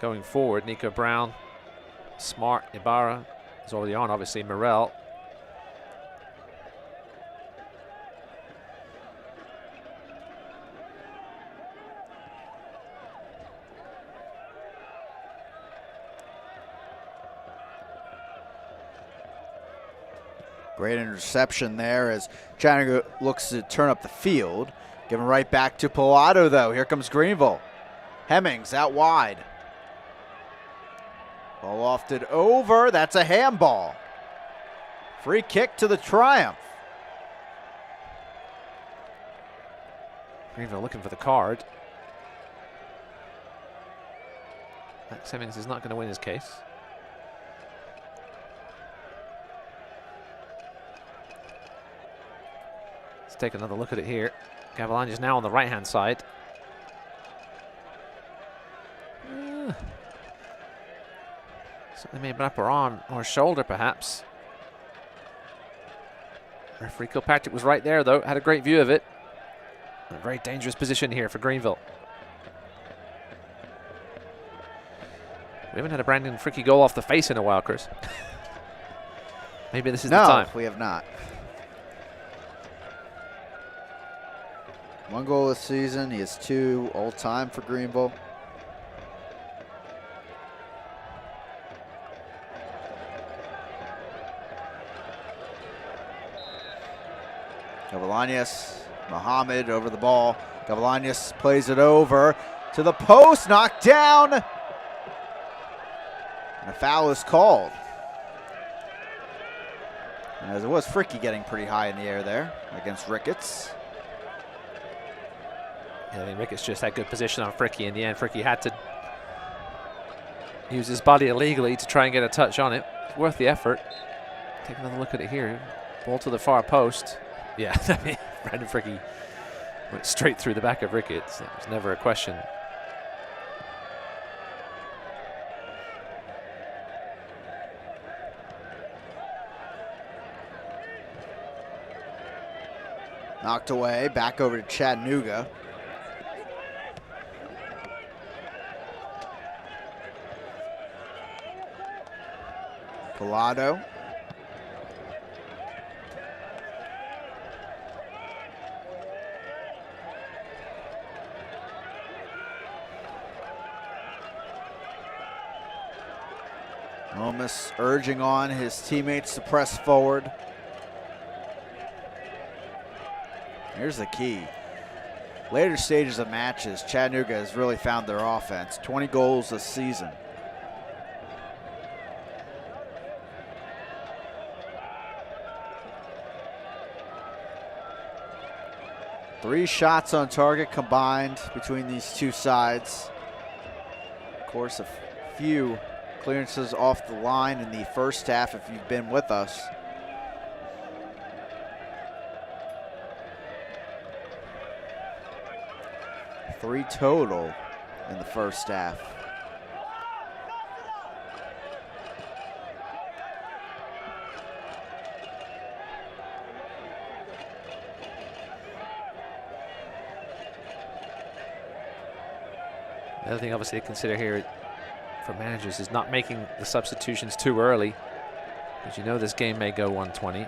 Going forward, Nico Brown, Smart, Ibarra is already on, obviously Morel. Great interception there as Chattanooga looks to turn up the field. Giving right back to Pilato, though. Here comes Greenville. Hemmings out wide. Ball lofted over. That's a handball. Free kick to the Triumph. Greenville looking for the card. Max Hemmings is not going to win his case. Let's take another look at it here. Gavilanes now on the right-hand side. Something maybe an upper arm or shoulder, perhaps. Referee Kilpatrick was right there, though. Had a great view of it. A very dangerous position here for Greenville. We haven't had a Brandon Fricke goal off the face in a while, Chris. Maybe this is the time. No, we have not. One goal this season. He has 2 all-time for Greenville. Gavilanes, Mohamed over the ball. Gavilanes plays it over to the post, knocked down. And a foul is called. As it was Fricke getting pretty high in the air there against Ricketts. Yeah, I think Ricketts just had good position on Fricke in the end. Fricke had to use his body illegally to try and get a touch on it. It's worth the effort. Take another look at it here. Ball to the far post. Yeah, I mean, Brandon Fricke went straight through the back of Ricketts. That was never a question. Knocked away, back over to Chattanooga. Collado. Lomas urging on his teammates to press forward. Here's the key. Later stages of matches, Chattanooga has really found their offense. 20 goals this season. Three shots on target combined between these two sides. Of course, a few clearances off the line in the first half if you've been with us. Three total in the first half. The other thing obviously to consider here for managers is not making the substitutions too early, because you know this game may go 120.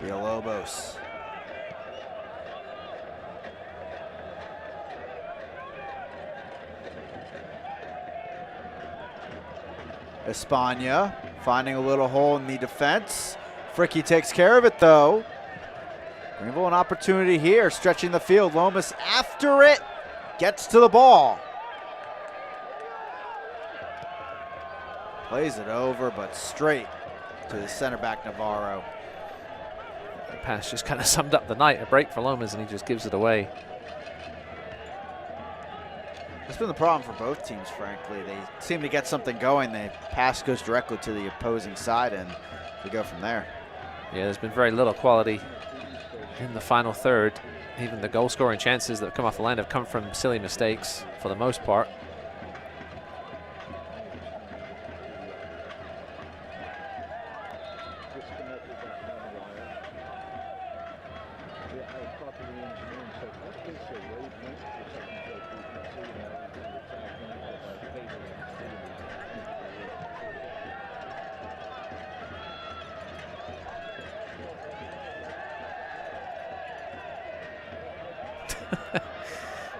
Villalobos. Espana finding a little hole in the defense. Fricky takes care of it though. Greenville an opportunity here, stretching the field. Lomas after it, gets to the ball. Plays it over, but straight to the center back Navarro. The pass just kind of summed up the night. A break for Lomas, and he just gives it away. That's been the problem for both teams, frankly. They seem to get something going. The pass goes directly to the opposing side, and we go from there. Yeah, there's been very little quality in the final third. Even the goal-scoring chances that have come off the line have come from silly mistakes for the most part.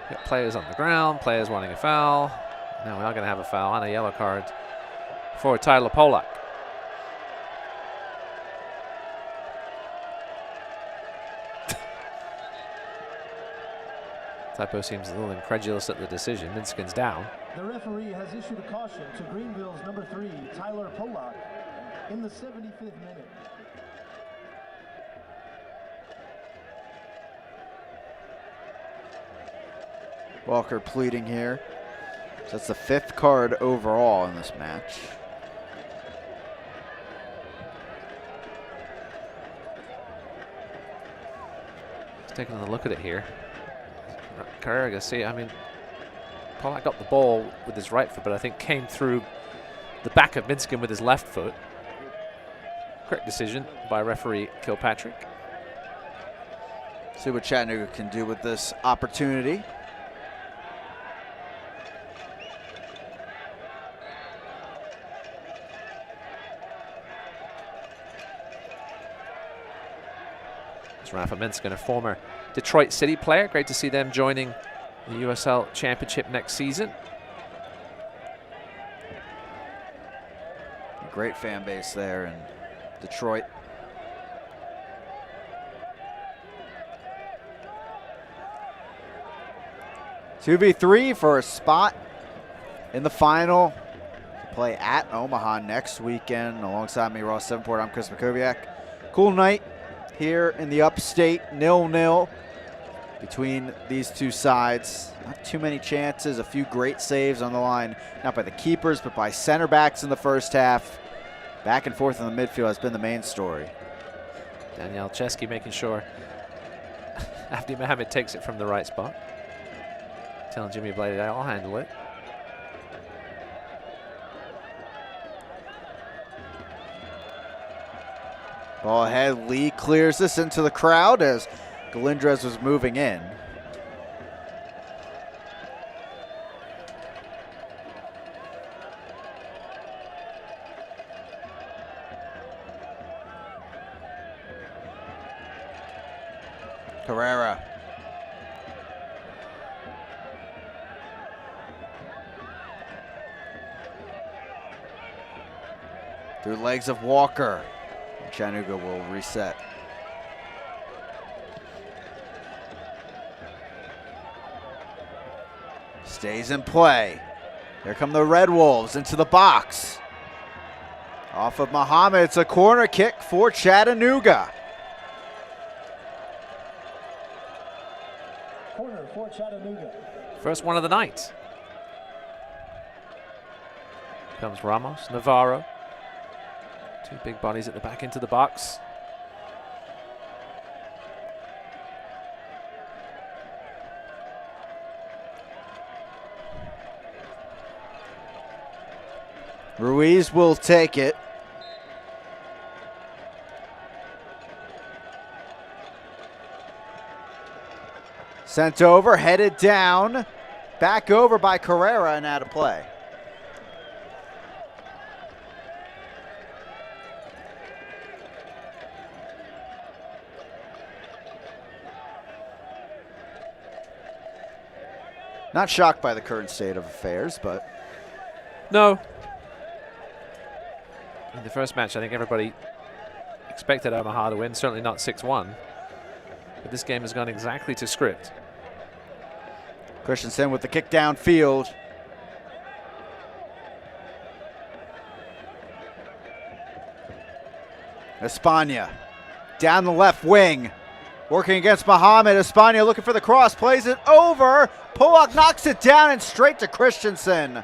Got players on the ground, players wanting a foul. Now we are going to have a foul and a yellow card for Tyler Polak. Typo seems a little incredulous at the decision. Minskin's down. The referee has issued a caution to Greenville's number 3, Tyler Polak, in the 75th minute. Walker pleading here. So that's the 5th card overall in this match. Just taking a look at it here. Carrera, see, I mean, Polak got the ball with his right foot, but I think came through the back of Minskin with his left foot. Correct decision by referee Kilpatrick. See what Chattanooga can do with this opportunity. Rafa Minskin, a former Detroit City player. Great to see them joining the USL Championship next season. Great fan base there in Detroit. $2v3 for a spot in the final. Play at Omaha next weekend. Alongside me, Ross Sevenport, I'm Chris Makoviak. Cool night here in the upstate, 0-0 between these two sides. Not too many chances, a few great saves on the line, not by the keepers, but by center backs in the first half. Back and forth in the midfield has been the main story. Daniel Chesky making sure Abdi Mohammed takes it from the right spot. Telling Jimmy Blade, I'll handle it. Ball ahead, Lee clears this into the crowd as Galindres was moving in. Carrera. Through legs of Walker. Chattanooga will reset. Stays in play. Here come the Red Wolves into the box. Off of Muhammad, it's a corner kick for Chattanooga. Corner for Chattanooga. First one of the night. Comes Ramos, Navarro. Two big bodies at the back into the box. Ruiz will take it. Sent over, headed down. Back over by Carrera and out of play. Not shocked by the current state of affairs, but no. In the first match, I think everybody expected Omaha to win, certainly not 6-1. But this game has gone exactly to script. Christensen with the kick downfield. Espana down the left wing. Working against Muhammad. Espana looking for the cross. Plays it over. Pollock knocks it down and straight to Christensen.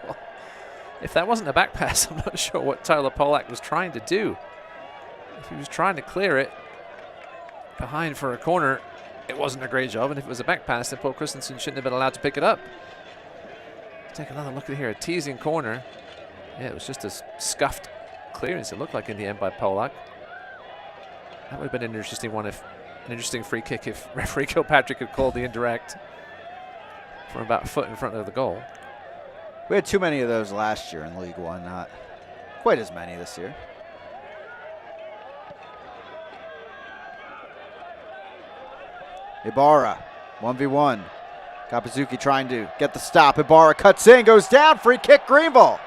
Well, if that wasn't a back pass, I'm not sure what Tyler Pollock was trying to do. If he was trying to clear it behind for a corner, it wasn't a great job. And if it was a back pass, then Paul Christensen shouldn't have been allowed to pick it up. Let's take another look at here. A teasing corner. Yeah, it was just a scuffed clearance, it looked like, in the end by Pollock. That would have been an interesting one, if an interesting free kick if referee Kilpatrick had called the indirect from about a foot in front of the goal. We had too many of those last year in League One, not quite as many this year. Ibarra, 1v1. Kapazuki trying to get the stop. Ibarra cuts in, goes down, free kick, Greenville.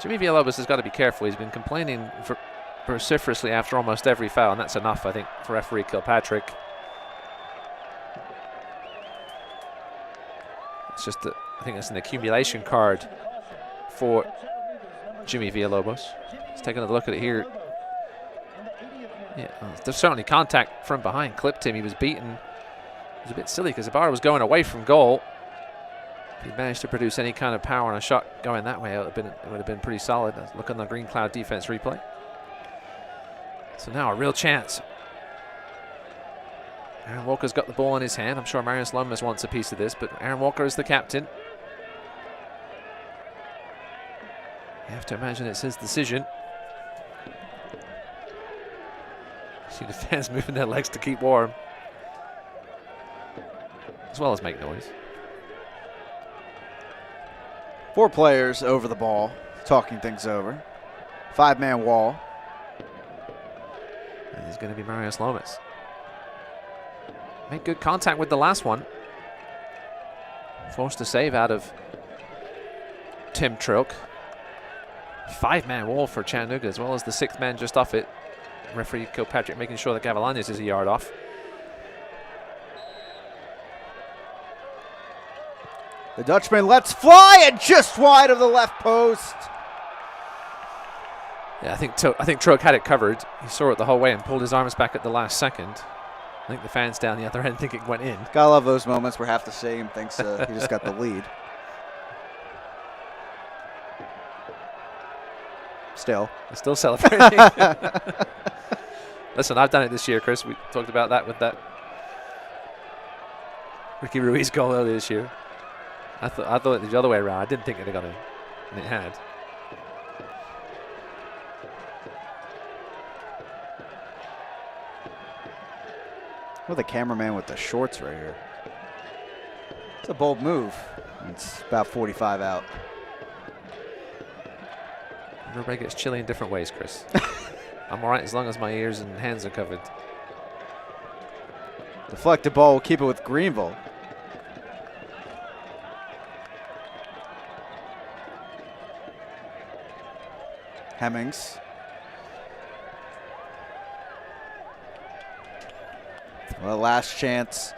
Jimmy Villalobos has got to be careful. He's been complaining vociferously after almost every foul, and that's enough, I think, for referee Kilpatrick. It's just that I think it's an accumulation card for Jimmy Villalobos. Let's take another look at it here. Yeah, there's certainly contact from behind. Clipped him. He was beaten. It was a bit silly because Ibarra was going away from goal. If he managed to produce any kind of power on a shot going that way, it would have been pretty solid. Look on the Green Cloud defense replay. So now a real chance. Aaron Walker's got the ball in his hand. I'm sure Marius Lomas wants a piece of this, but Aaron Walker is the captain. You have to imagine it's his decision. See the fans moving their legs to keep warm, as well as make noise. 4 players over the ball, talking things over. 5-man wall. And he's going to be Marius Lomas. Made good contact with the last one. Forced a save out of Tim Trilk. 5-man wall for Chattanooga, as well as the 6th man just off it. Referee Kilpatrick making sure that Gavilanes is a yard off. The Dutchman lets fly and just wide of the left post. Yeah, I think Trilk had it covered. He saw it the whole way and pulled his arms back at the last second. I think the fans down the other end think it went in. Gotta love those moments where half the stadium thinks he just got the lead. Still. They're still celebrating. Listen, I've done it this year, Chris. We talked about that with that Ricky Ruiz goal earlier this year. I thought it was the other way around. I didn't think it had gone in, and it had. Well, the cameraman with the shorts right here. It's a bold move. It's about 45 out. Everybody gets chilly in different ways, Chris. I'm all right as long as my ears and hands are covered. Deflected ball will keep it with Greenville. Hemmings. Well, last chance.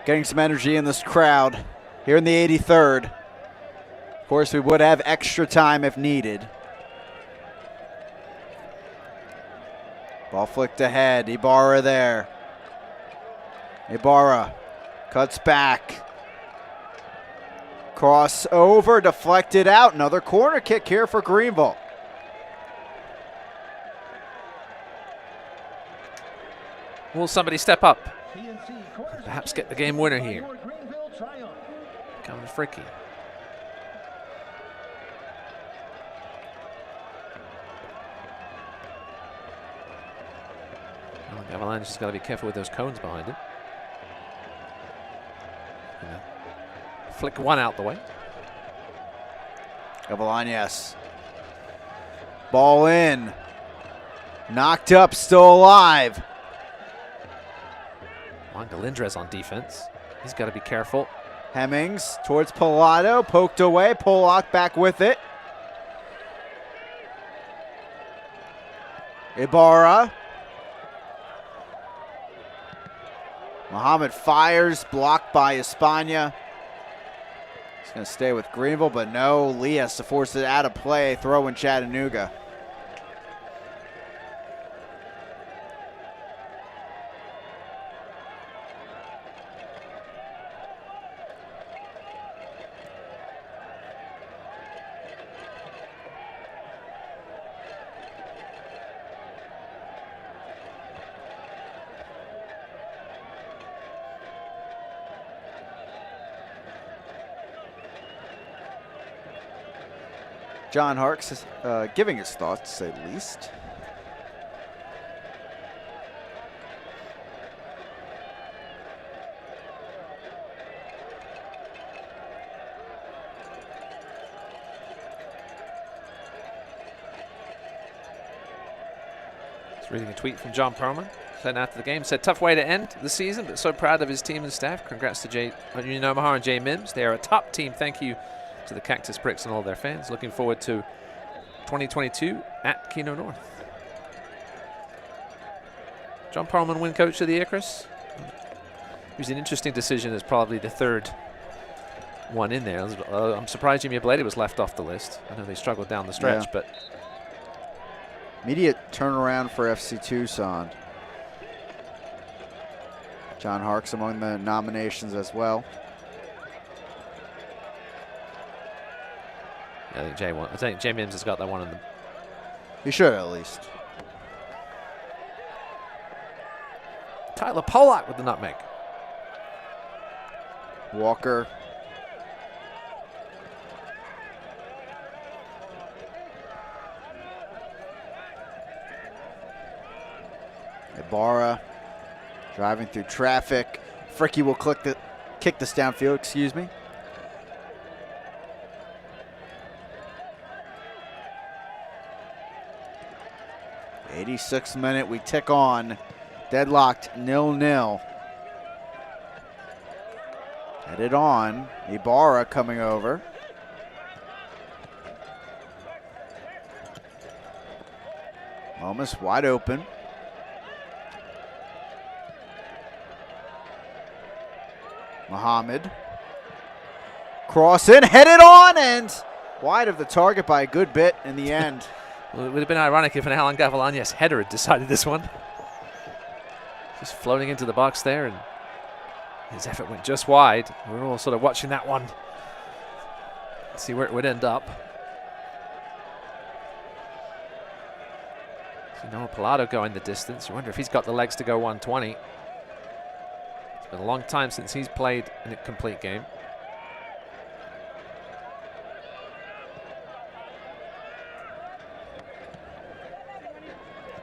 Getting some energy in this crowd here in the 83rd. Of course, we would have extra time if needed. Ball flicked ahead. Ibarra there. Ibarra cuts back. Cross over, deflected out. Another corner kick here for Greenville. Will somebody step up? Perhaps get the game winner here. Coming to Fricky. Gavilanes just got to be careful with those cones behind him. Flick one out the way. Gavilanes. Ball in. Knocked up, still alive. Juan Galindrez on defense. He's got to be careful. Hemmings towards Pilato, poked away. Pollock back with it. Ibarra. Muhammad fires, blocked by Espana. He's going to stay with Greenville, but no, Lee has to force it out of play. Throw in Chattanooga. John Harks is giving his thoughts, to say the least. Just reading a tweet from John Perlman, sent after the game, said, "Tough way to end the season, but so proud of his team and staff. Congrats to Union Omaha and Jay Mims. They are a top team. Thank you to the Cactus Pricks and all their fans. Looking forward to 2022 at Keno North." John Perlman win coach of the year, Chris. It was an interesting decision as probably the third one in there. I'm surprised Jimmy Ablady was left off the list. I know they struggled down the stretch, but immediate turnaround for FC Tucson. John Harks among the nominations as well. I think Jay Mims has got that one in the. He should at least. Tyler Pollock with the nutmeg. Walker. Ibarra driving through traffic. Fricky will kick this downfield, excuse me. '86th minute, we tick on. Deadlocked 0-0. Headed on. Ibarra coming over. Momus wide open. Muhammad. Cross in, headed on, and wide of the target by a good bit in the end. Well, it would have been ironic if an Alan Gavilanes header had decided this one. Just floating into the box there, and his effort went just wide. We're all sort of watching that one. See where it would end up. So Noah Pilato going the distance. You wonder if he's got the legs to go 120. It's been a long time since he's played in a complete game.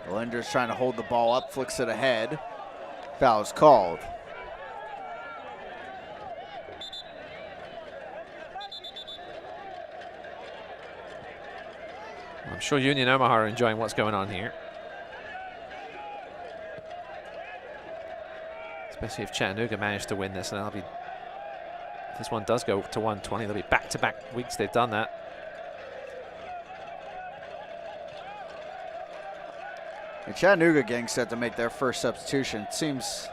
Linder's trying to hold the ball up, flicks it ahead. Foul is called. I'm sure Union Omaha are enjoying what's going on here. Especially if Chattanooga managed to win this, and if this one does go to 120, there'll be back-to-back weeks they've done that. And Chattanooga getting set to make their first substitution. It seems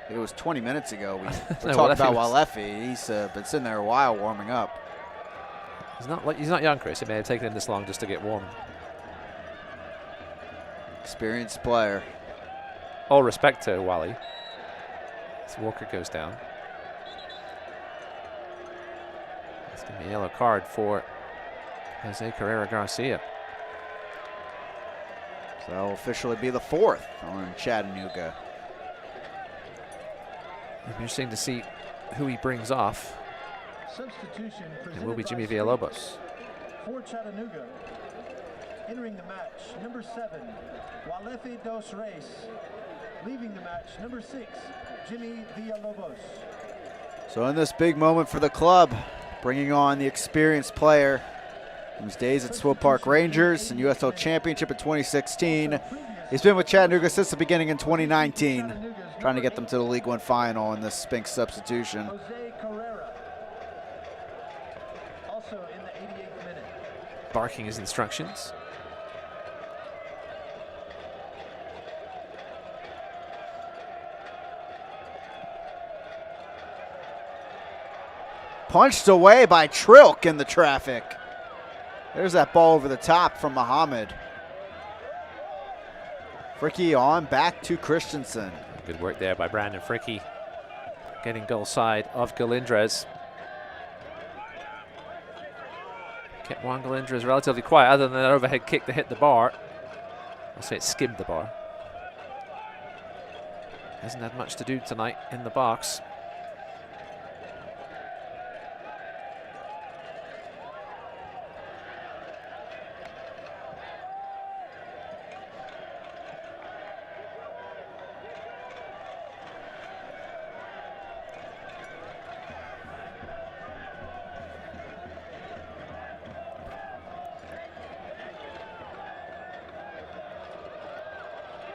like it was 20 minutes ago. We were talking about Walefi. He's been sitting there a while warming up. He's not young, Chris. It may have taken him this long just to get warm. Experienced player. All respect to Wally. As Walker goes down. It's going to be a yellow card for Jose Carrera Garcia. So that will officially be the fourth on Chattanooga. It'll be interesting to see who he brings off. Substitution. It will be Jimmy Villalobos. For Chattanooga, entering the match, number 7, Walefi dos Reis. Leaving the match, number 6, Jimmy Villalobos. So in this big moment for the club, bringing on the experienced player whose days at Swope Park Rangers and USL Championship in 2016. He's been with Chattanooga since the beginning in 2019, trying to get them to the League One final in this Spinks substitution. barking his instructions. Punched away by Trilk in the traffic. There's that ball over the top from Muhammad. Fricky on back to Christensen. Good work there by Brandon Fricky, getting goal side of Galindres. Kept Juan Galindres relatively quiet, other than that overhead kick that hit the bar. I'll say it skimmed the bar. Hasn't had much to do tonight in the box.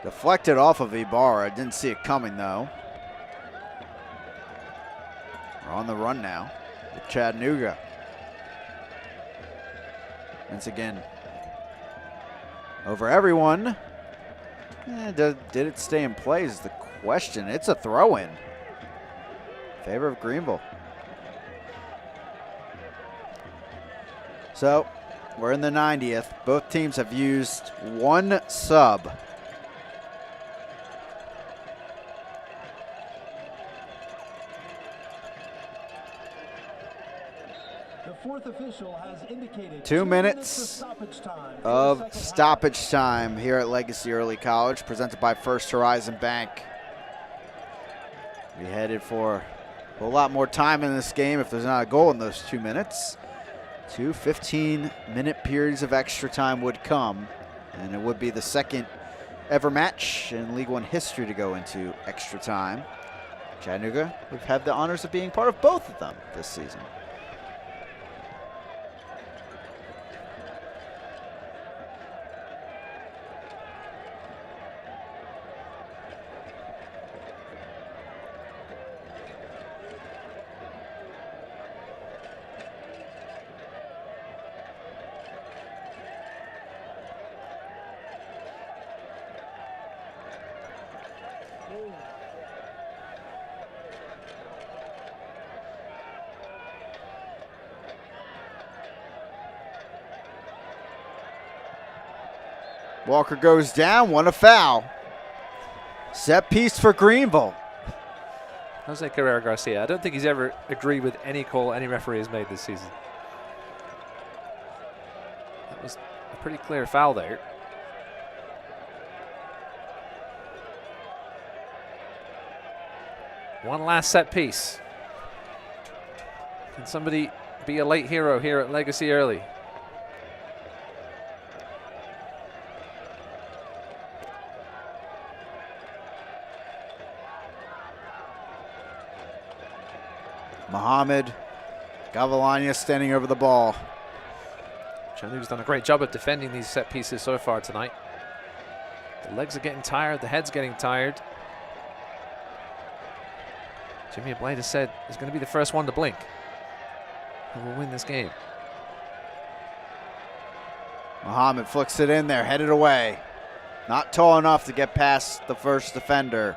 Deflected off of Ibarra. Didn't see it coming, though. We're on the run now with Chattanooga. Once again, over everyone. Did it stay in play is the question. It's a throw-in. Favor of Greenville. So, we're in the 90th. Both teams have used one sub. Fourth official has indicated 2 minutes of stoppage time here at Legacy Early College, presented by First Horizon Bank. We headed for a whole lot more time in this game if there's not a goal in those 2 minutes. 2 15-minute periods of extra time would come, and it would be the second ever match in League One history to go into extra time. Chattanooga would have the honors of being part of both of them this season. Walker goes down, won a foul. Set piece for Greenville. Jose Carrera Garcia, I don't think he's ever agreed with any call any referee has made this season. That was a pretty clear foul there. One last set piece. Can somebody be a late hero here at Legacy Early? Muhammad, Gavilanes standing over the ball. Chattanooga's done a great job of defending these set pieces so far tonight. The legs are getting tired, the head's getting tired. Jimmy Ableda said he's going to be the first one to blink, who will win this game. Muhammad flicks it in there, headed away. Not tall enough to get past the first defender.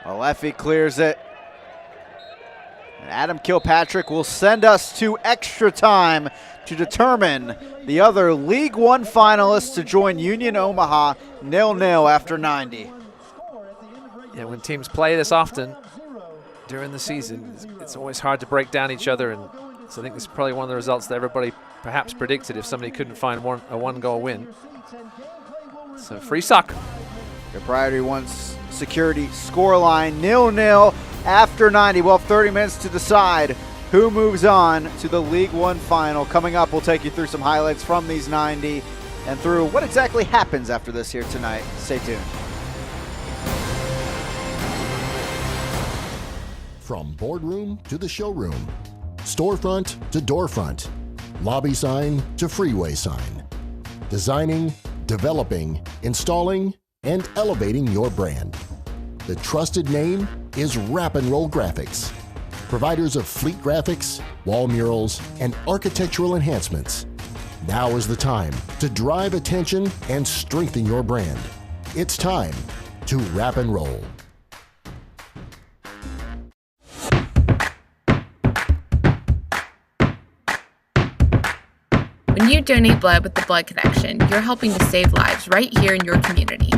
Alefi clears it. And Adam Kilpatrick will send us to extra time to determine the other League One finalists to join Union Omaha 0-0 after 90. Yeah, when teams play this often during the season, it's always hard to break down each other, and so I think this is probably one of the results that everybody perhaps predicted if somebody couldn't find a one-goal win. So free soccer. Proprietary One's security scoreline 0-0 after 90. We'll have 30 minutes to decide who moves on to the League One final. Coming up, we'll take you through some highlights from these 90 and through what exactly happens after this here tonight. Stay tuned. From boardroom to the showroom, storefront to doorfront, lobby sign to freeway sign. Designing, developing, installing, and elevating your brand. The trusted name is Wrap and Roll Graphics. providers of fleet graphics, wall murals, and architectural enhancements. Now is the time to drive attention and strengthen your brand. It's time to wrap and roll. When you donate blood with the Blood Connection, you're helping to save lives right here in your community.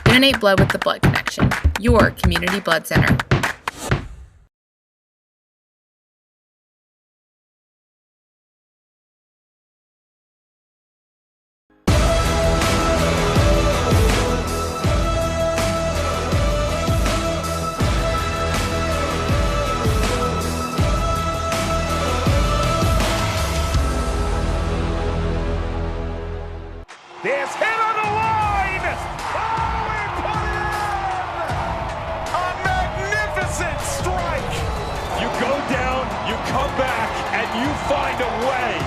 Donate blood with the Blood Connection, your community blood center. There's hit on the line! Oh, he put it in! A magnificent strike! You go down, you come back, and you find a way.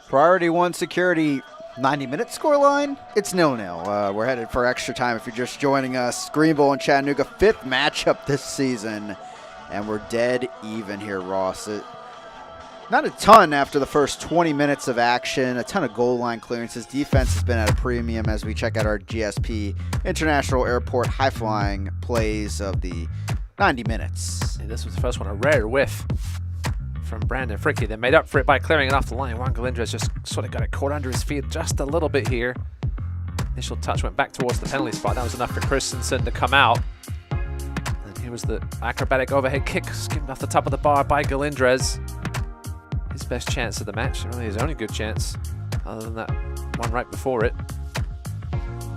Priority 1 security 90-minute scoreline. It's 0-0. We're headed for extra time if you're just joining us. Greenville and Chattanooga, 5th matchup this season. And we're dead even here, Ross. Not a ton after the first 20 minutes of action, a ton of goal line clearances. Defense has been at a premium as we check out our GSP International Airport high-flying plays of the 90 minutes. And this was the first one, a rare whiff from Brandon Fricky. They made up for it by clearing it off the line. Juan Galindez just sort of got it caught under his feet just a little bit here. Initial touch went back towards the penalty spot. That was enough for Christensen to come out. And here was the acrobatic overhead kick skimmed off the top of the bar by Galindez. His best chance of the match, really his only good chance, other than that one right before it.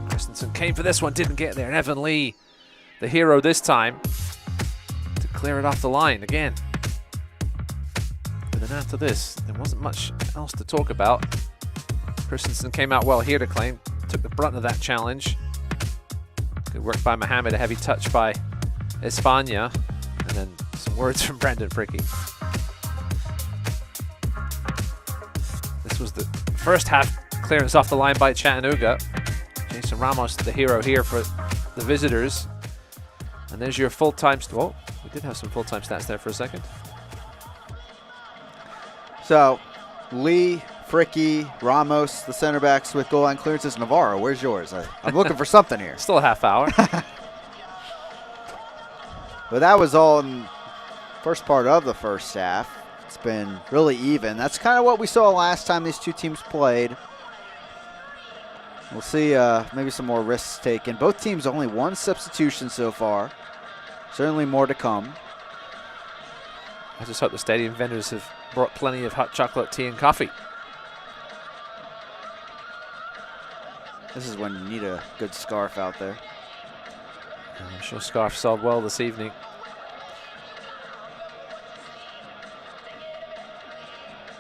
Christensen came for this one, didn't get there, and Evan Lee, the hero this time, to clear it off the line again. But then after this, there wasn't much else to talk about. Christensen came out well here to claim, took the brunt of that challenge. Good work by Mohamed, a heavy touch by Espana, and then some words from Brandon Fricky. This was the first half clearance off the line by Chattanooga. Jason Ramos, the hero here for the visitors. And there's your full-time... Oh, we did have some full-time stats there for a second. So, Lee, Fricky, Ramos, the center backs with goal line clearances. Navarro, where's yours? I'm looking for something here. Still a half hour. But that was all in the first part of the first half. It's been really even. That's kind of what we saw last time these two teams played. We'll see maybe some more risks taken. Both teams only one substitution so far. Certainly more to come. I just hope the stadium vendors have brought plenty of hot chocolate, tea, and coffee. This is when you need a good scarf out there. I'm sure scarf sold well this evening.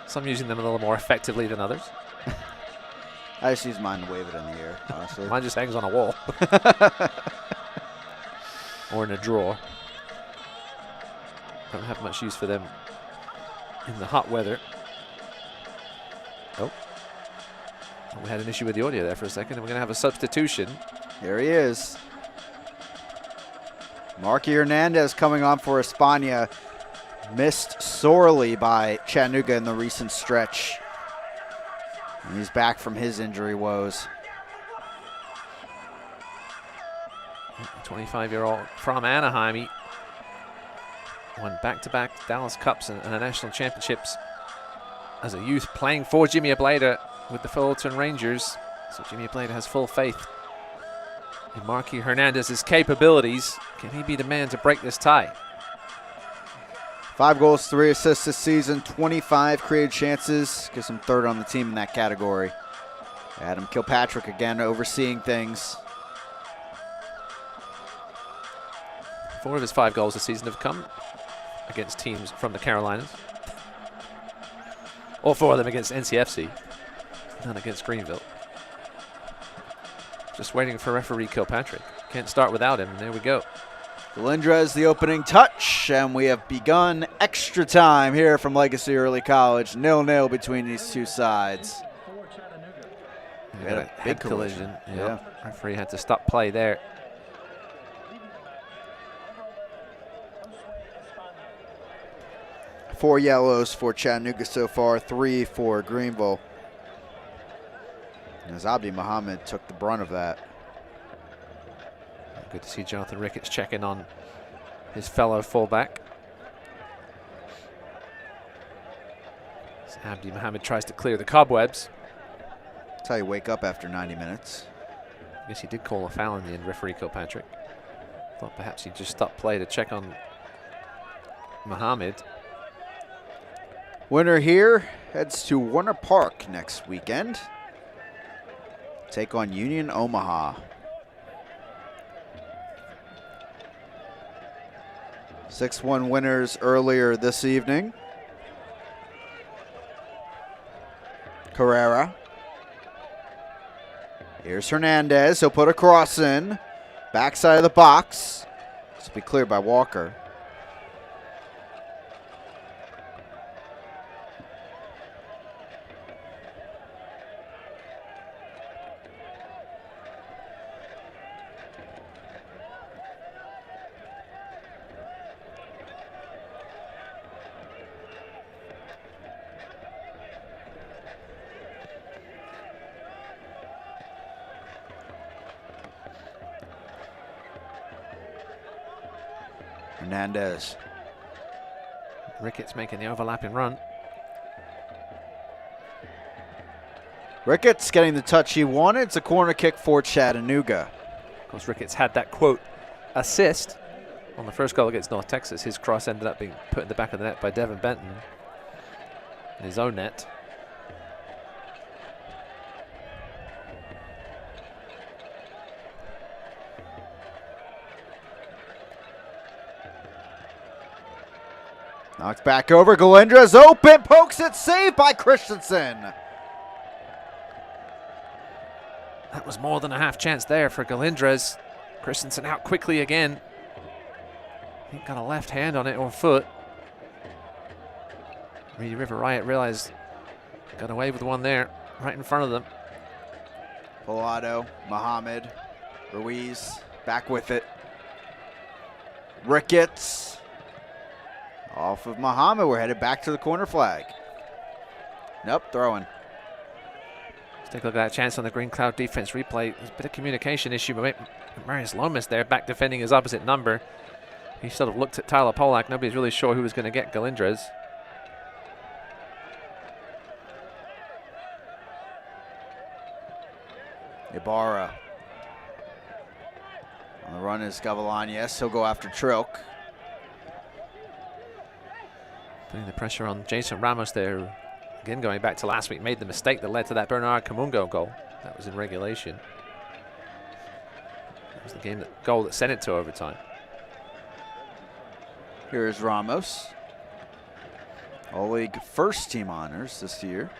Some using them a little more effectively than others. I just use mine to wave it in the air, honestly. Mine just hangs on a wall. Or in a drawer. Don't have much use for them in the hot weather. Oh. We had an issue with the audio there for a second, and we're going to have a substitution. Here he is. Marky Hernandez coming on for Espana. Missed sorely by Chattanooga in the recent stretch. And he's back from his injury woes. 25-year-old from Anaheim. He won back-to-back Dallas Cups and the National Championships as a youth, playing for Jimmy Ableda with the Fullerton Rangers. So Jimmy Ableda has full faith in Marky Hernandez's capabilities. Can he be the man to break this tie? 5 goals, 3 assists this season, 25 created chances. Gives him third on the team in that category. Adam Kilpatrick again overseeing things. 4 of his 5 goals this season have come against teams from the Carolinas. All 4 of them against NCFC. None against Greenville. Just waiting for referee Kilpatrick. Can't start without him, and there we go. Galindrez, the opening touch, and we have begun extra time here from Legacy Early College. 0-0 between these two sides. We had a head collision. Yeah. Referee had to stop play there. Four yellows for Chattanooga so far, 3 for Greenville. As Abdi Muhammad took the brunt of that. Good to see Jonathan Ricketts checking on his fellow fullback. As Abdi Muhammad tries to clear the cobwebs. That's how you wake up after 90 minutes. I guess he did call a foul in the end, referee Kilpatrick. Thought perhaps he'd just stop play to check on Muhammad. Winner here heads to Warner Park next weekend. Take on Union Omaha. 6-1 winners earlier this evening. Carrera. Here's Hernandez. He'll put a cross in. Backside of the box. This will be cleared by Walker. Hernandez. Ricketts making the overlapping run. Ricketts getting the touch he wanted. It's a corner kick for Chattanooga. Of course, Ricketts had that, quote, assist on the first goal against North Texas. His cross ended up being put in the back of the net by Devin Benton in his own net. Knocked back over. Galindrez open. Pokes it. Saved by Christensen. That was more than a half chance there for Galindrez. Christensen out quickly again. He got a left hand on it or foot. Reedy River Riot realized got away with one there right in front of them. Pilato, Muhammad, Ruiz back with it. Ricketts. Off of Muhammad, we're headed back to the corner flag. Nope, throwing. Let's take a look at that chance on the Green Cloud defense replay. There's a bit of communication issue, but Marius Lomas there back defending his opposite number. He sort of looked at Tyler Polak. Nobody's really sure who was going to get Galindrez. Ibarra. On the run is Gavilanes. He'll go after Trilk. Putting the pressure on Jason Ramos there. Again, going back to last week, made the mistake that led to that Bernard Kamungo goal. That was in regulation. That was the goal that sent it to overtime. Here's Ramos. All-league first-team honors this year.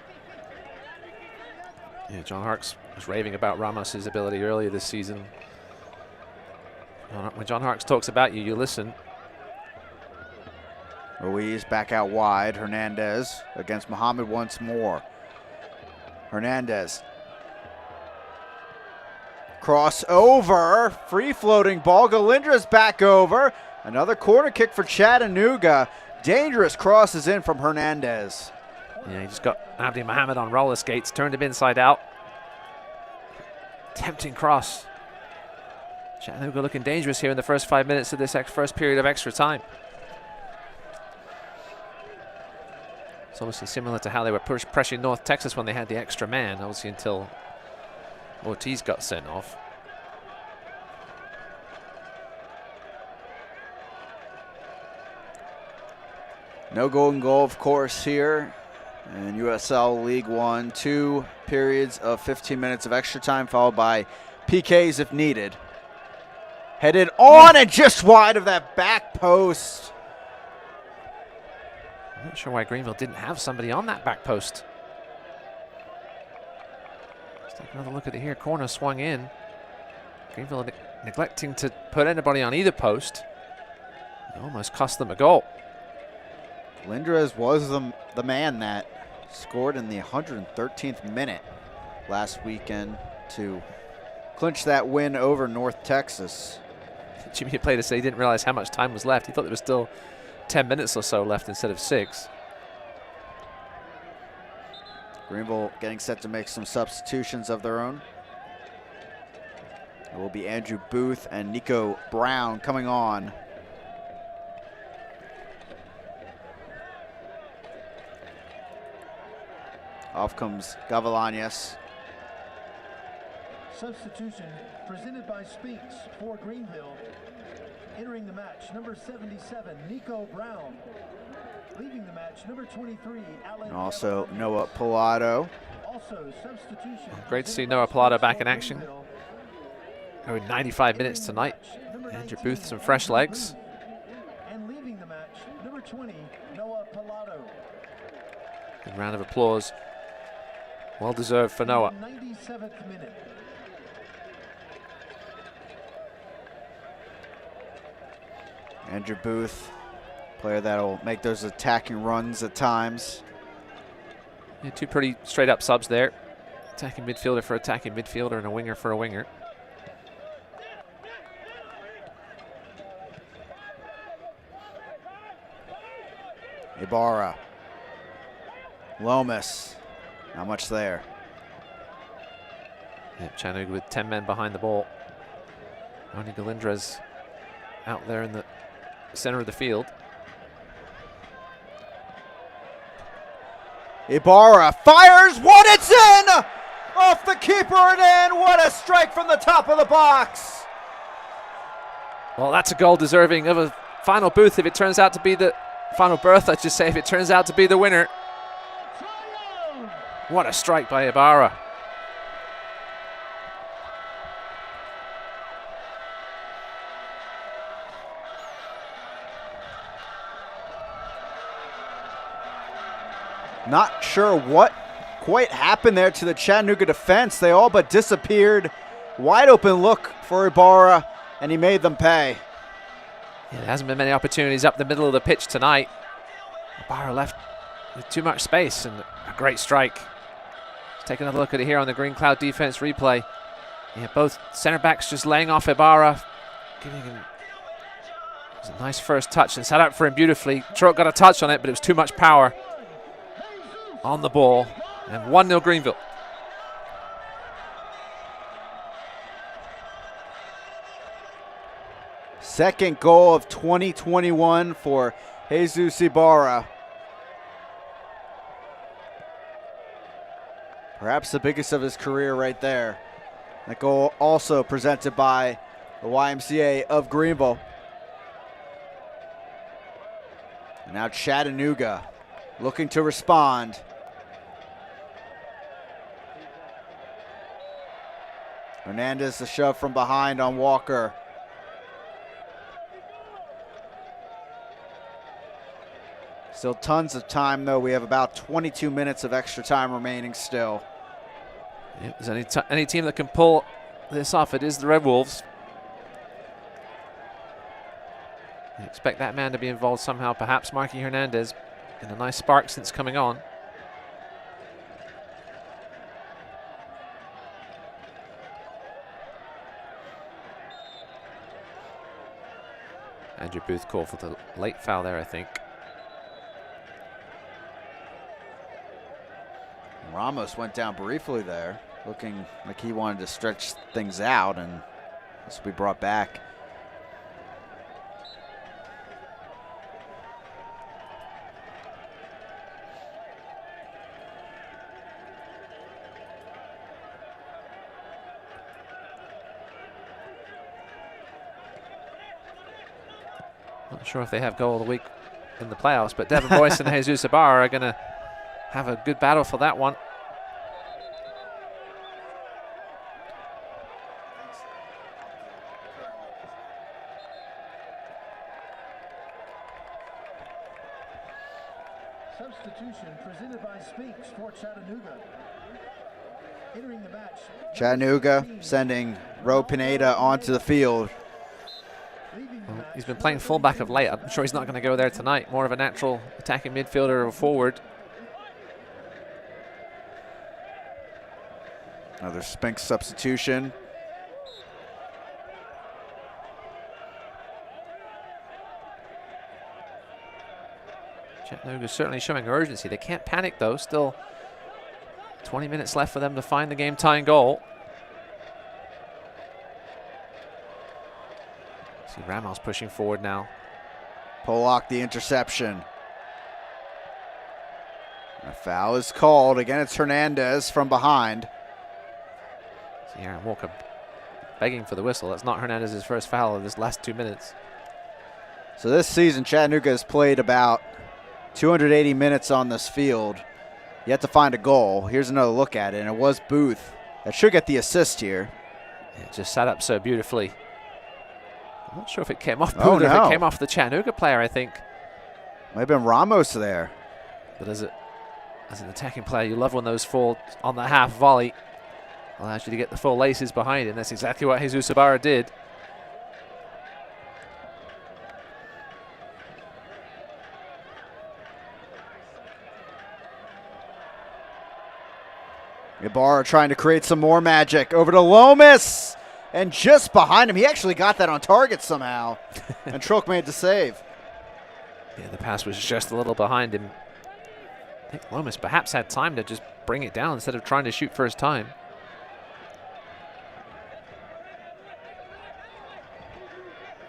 Yeah, John Harkes was raving about Ramos' ability earlier this season. When John Harkes talks about you, you listen. Ruiz back out wide. Hernandez against Muhammad once more. Hernandez. Cross over. Free floating ball. Galindrez back over. Another corner kick for Chattanooga. Dangerous crosses in from Hernandez. Yeah, he just got Abdi Muhammad on roller skates, turned him inside out. Tempting cross. Chattanooga looking dangerous here in the first 5 minutes of this first period of extra time. It's obviously similar to how they were pressuring North Texas when they had the extra man, obviously until Ortiz got sent off. No golden goal, of course, here in USL League One. 2 periods of 15 minutes of extra time, followed by PKs if needed. Headed on and just wide of that back post. I'm not sure why Greenville didn't have somebody on that back post. Let's take another look at it here. Corner swung in. Greenville neglecting to put anybody on either post. It almost cost them a goal. Lindres was the man that scored in the 113th minute last weekend to clinch that win over North Texas. Jimmy played to say he didn't realize how much time was left. He thought there was still 10 minutes or so left instead of 6. Greenville getting set to make some substitutions of their own. It will be Andrew Booth and Nico Brown coming on. Off comes Gavilanes. Substitution presented by Spinks for Greenville. Entering the match, number 77, Nico Brown. Leaving the match, number 23, Alan. And also Noah Pilato. Also substitution. Great to see Noah Pilato back in action. Going 95 minutes tonight. Andrew Booth, some fresh legs. And leaving the match, number 20, Noah Pilato. Good round of applause. Well deserved for Noah. 97th minute. Andrew Booth, player that'll make those attacking runs at times. Yeah, 2 pretty straight up subs there. Attacking midfielder for attacking midfielder and a winger for a winger. Ibarra. Lomas. Not much there. Yeah, Chattanooga with 10 men behind the ball. Ronnie Galindres out there in the center of the field. Ibarra fires one, it's in! Off the keeper and in! What a strike from the top of the box! Well, that's a goal deserving of a final Booth if it turns out to be the final berth, I should say, if it turns out to be the winner. What a strike by Ibarra. Not sure what quite happened there to the Chattanooga defense. They all but disappeared. Wide open look for Ibarra, and he made them pay. Yeah, there hasn't been many opportunities up the middle of the pitch tonight. Ibarra left with too much space, and a great strike. Let's take another look at it here on the Green Cloud defense replay. Yeah, both center backs just laying off Ibarra, giving him it was a nice first touch and set up for him beautifully. Trot got a touch on it, but it was too much power on the ball, and 1-0 Greenville. Second goal of 2021 for Jesus Ibarra. Perhaps the biggest of his career right there. That goal also presented by the YMCA of Greenville. And now Chattanooga looking to respond. Hernandez the shove from behind on Walker. Still tons of time though. We have about 22 minutes of extra time remaining still. If there's any team that can pull this off, it is the Red Wolves. You expect that man to be involved somehow, perhaps Marky Hernandez, in a nice spark since coming on. Andrew Booth called for the late foul there, I think. Ramos went down briefly there, looking like he wanted to stretch things out, and this will be brought back. Not sure if they have goal of the week in the playoffs, but Devin Boyce and Jesus Ibarra are going to have a good battle for that one. Substitution presented by Spinks for Chattanooga. Chattanooga sending Ro Pineda onto the field. Well, he's been playing fullback of late. I'm sure he's not going to go there tonight. More of a natural attacking midfielder or forward. Another Spinks substitution. Chattanooga's certainly showing urgency. They can't panic, though. Still 20 minutes left for them to find the game-tying goal. See Ramos pushing forward now. Pollock the interception. A foul is called. Again, it's Hernandez from behind. See Aaron Walker begging for the whistle. That's not Hernandez's first foul of this last 2 minutes. So this season, Chattanooga has played about 280 minutes on this field. Yet to find a goal. Here's another look at it, and it was Booth that should get the assist here. It just sat up so beautifully. I'm not sure if it came off Booth Oh, or if no. it came off the Chattanooga player, I think. Might have been Ramos there. But as an attacking player, you love when those fall on the half volley. Allows you to get the full laces behind it, and that's exactly what Jesus Ibarra did. Ibarra trying to create some more magic. Over to Lomas. And just behind him, he actually got that on target somehow. And Trulk made the save. Yeah, the pass was just a little behind him. I think Lomas perhaps had time to just bring it down instead of trying to shoot first time.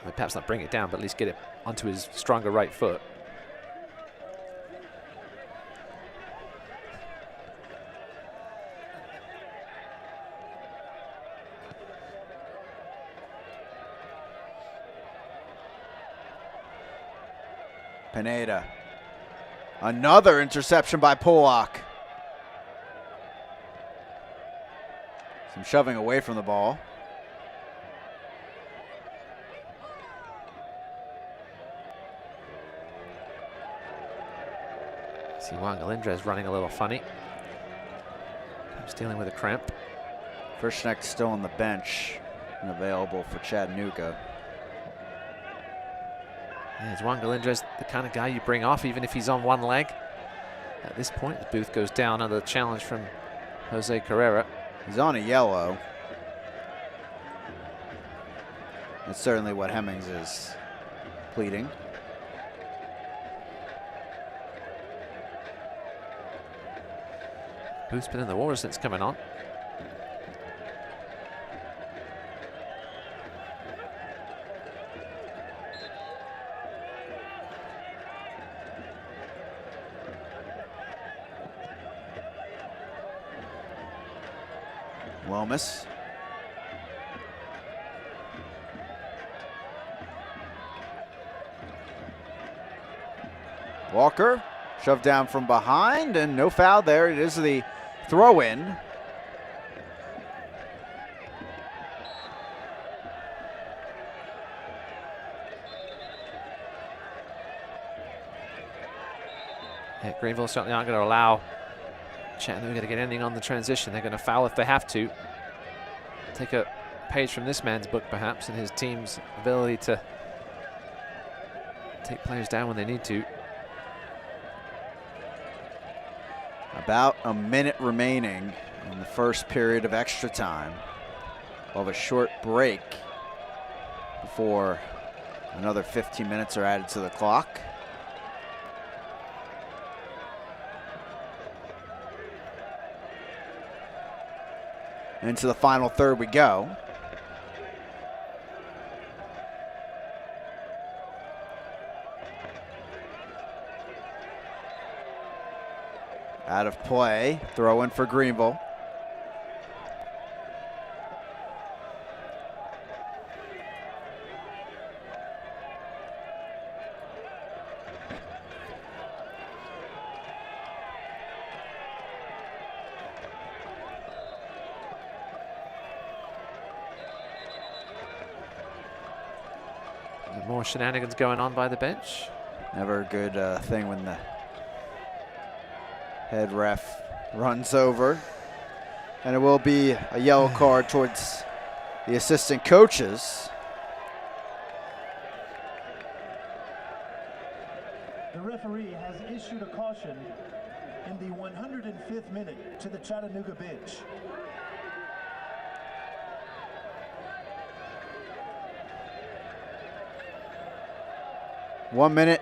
Well, perhaps not bring it down, but at least get it onto his stronger right foot. Pineda. Another interception by Pollock. Some shoving away from the ball. See Juan Galindez running a little funny. He's dealing with a cramp. Frischneck still on the bench and available for Chattanooga. Yeah, is Juan Galindez the kind of guy you bring off even if he's on one leg? At this point, the Booth goes down under the challenge from Jose Carrera. He's on a yellow. That's certainly what Hemmings is pleading. Booth's been in the water since coming on. Lomas. Walker shoved down from behind and no foul there. It is the throw in. Yeah, Greenville certainly aren't going to allow Chattanooga to get anything on the transition. They're going to foul if they have to. Take a page from this man's book, perhaps, and his team's ability to take players down when they need to. About a minute remaining in the first period of extra time. We'll have a short break before another 15 minutes are added to the clock. Into the final third we go. Out of play, throw in for Greenville. More shenanigans going on by the bench. Never a good thing when the head ref runs over. And it will be a yellow card towards the assistant coaches. The referee has issued a caution in the 105th minute to the Chattanooga bench. One minute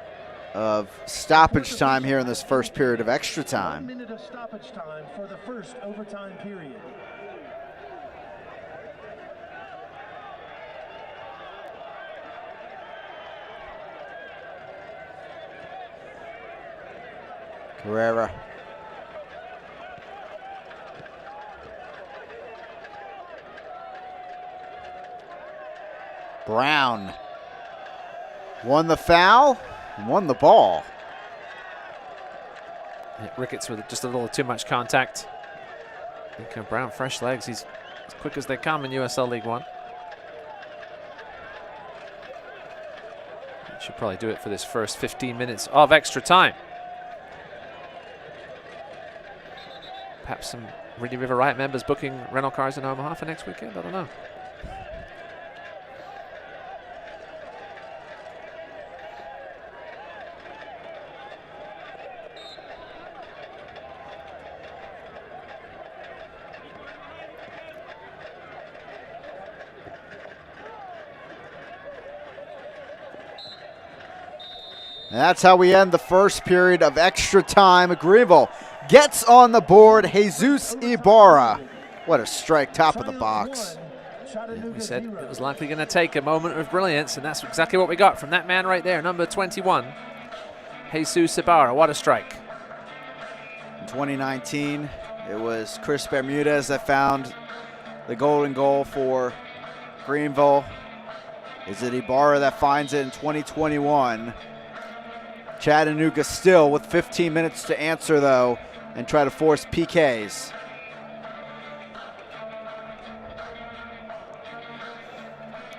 of stoppage time here in this first period of extra time. 1 minute of stoppage time for the first overtime period. Carrera. Brown won the foul, won the ball. Yeah, Ricketts with just a little too much contact. I think Brown, fresh legs. He's as quick as they come in USL League One. Should probably do it for this first 15 minutes of extra time. Perhaps some Reedy River Riot members booking rental cars in Omaha for next weekend. I don't know. And that's how we end the first period of extra time. Greenville gets on the board. Jesus Ibarra. What a strike, top of the box. Yeah, we said it was likely going to take a moment of brilliance, and that's exactly what we got from that man right there, number 21, Jesus Ibarra. What a strike. In 2019, it was Chris Bermudez that found the golden goal for Greenville. Is it Ibarra that finds it in 2021? Chattanooga still with 15 minutes to answer, though, and try to force PKs.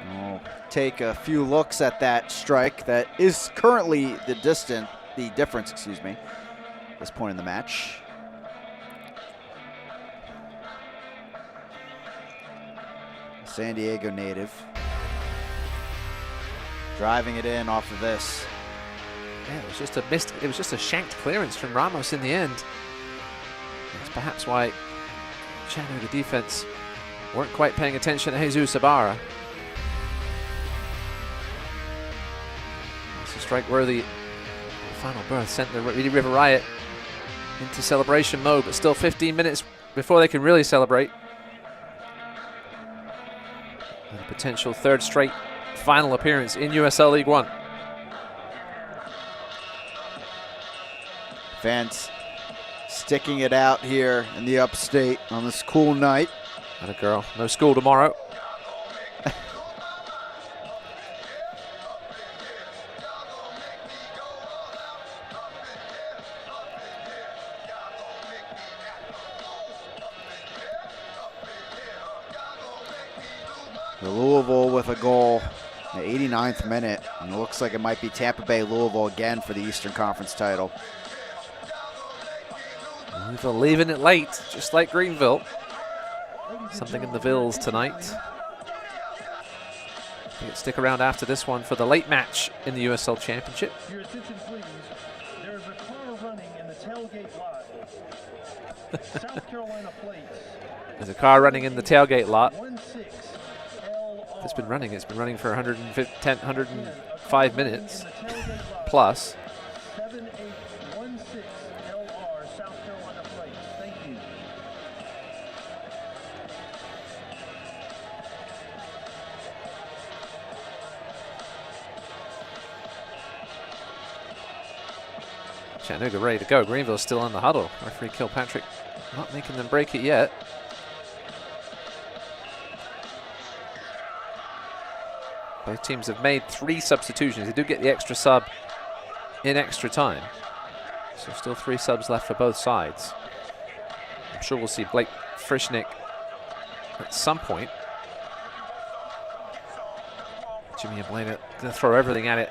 We'll take a few looks at that strike that is currently the difference, at this point in the match. San Diego native. Driving it in off of this. Yeah, it was just a shanked clearance from Ramos in the end. That's perhaps why Chattanooga defense weren't quite paying attention to Jesus Ibarra. It's a strike-worthy final berth, sent the Reedy River Riot into celebration mode, but still 15 minutes before they can really celebrate. And a potential third straight final appearance in USL League One. Fans sticking it out here in the upstate on this cool night. Atta girl, no school tomorrow. The Louisville with a goal in the 89th minute, and it looks like it might be Tampa Bay Louisville again for the Eastern Conference title. Louisville leaving it late, just like Greenville. Something in the Vills tonight. Stick around after this one for the late match in the USL Championship. Your attention, please. There's a car running in the tailgate lot. South Carolina plates. There's a car running in the tailgate lot. It's been running for 105 minutes plus. 7816 LR South Carolina plates. Thank you. Chattanooga ready to go. Greenville's still in the huddle. Referee Kilpatrick not making them break it yet. Both teams have made 3 substitutions. They do get the extra sub in extra time. So still 3 subs left for both sides. I'm sure we'll see Blake Frischnick at some point. Jimmy Ablana going to throw everything at it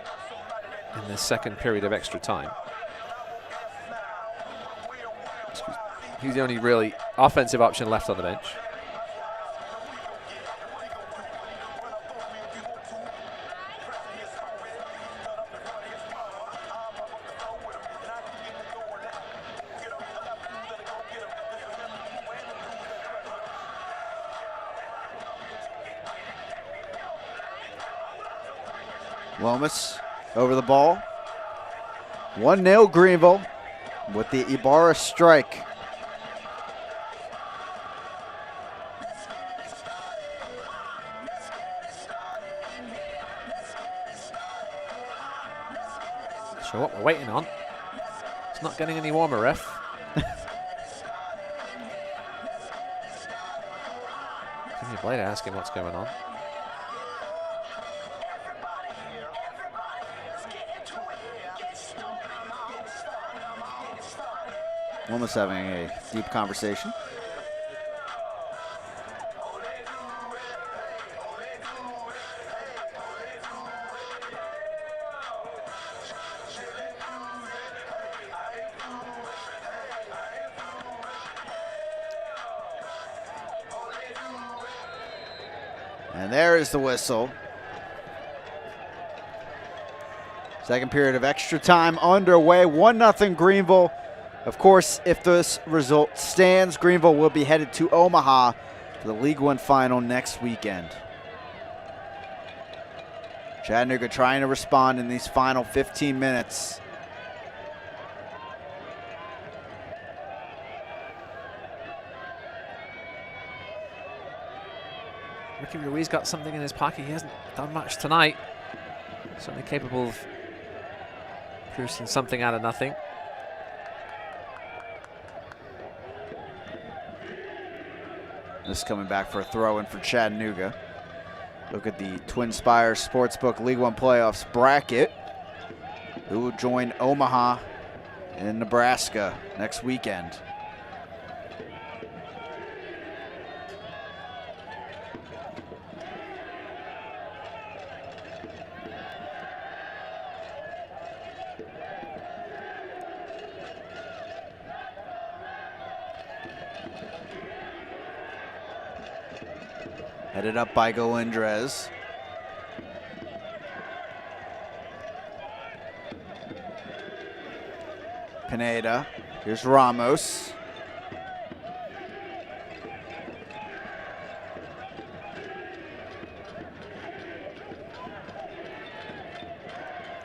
in this second period of extra time. He's the only really offensive option left on the bench. Lomas over the ball. 1-0 Greenville with the Ibarra strike. Sure what we're waiting on. It's not getting any warmer, ref. Jimmy Blade asking what's going on. Almost having a deep conversation. And there is the whistle. Second period of extra time underway. 1-0 Greenville. Of course, if this result stands, Greenville will be headed to Omaha for the League One final next weekend. Chattanooga trying to respond in these final 15 minutes. Ricky Ruiz got something in his pocket. He hasn't done much tonight. Certainly capable of producing something out of nothing. This coming back for a throw-in for Chattanooga. Look at the Twin Spires Sportsbook League One playoffs bracket. Who will join Omaha in Nebraska next weekend? Headed up by Galindrez. Pineda. Here's Ramos.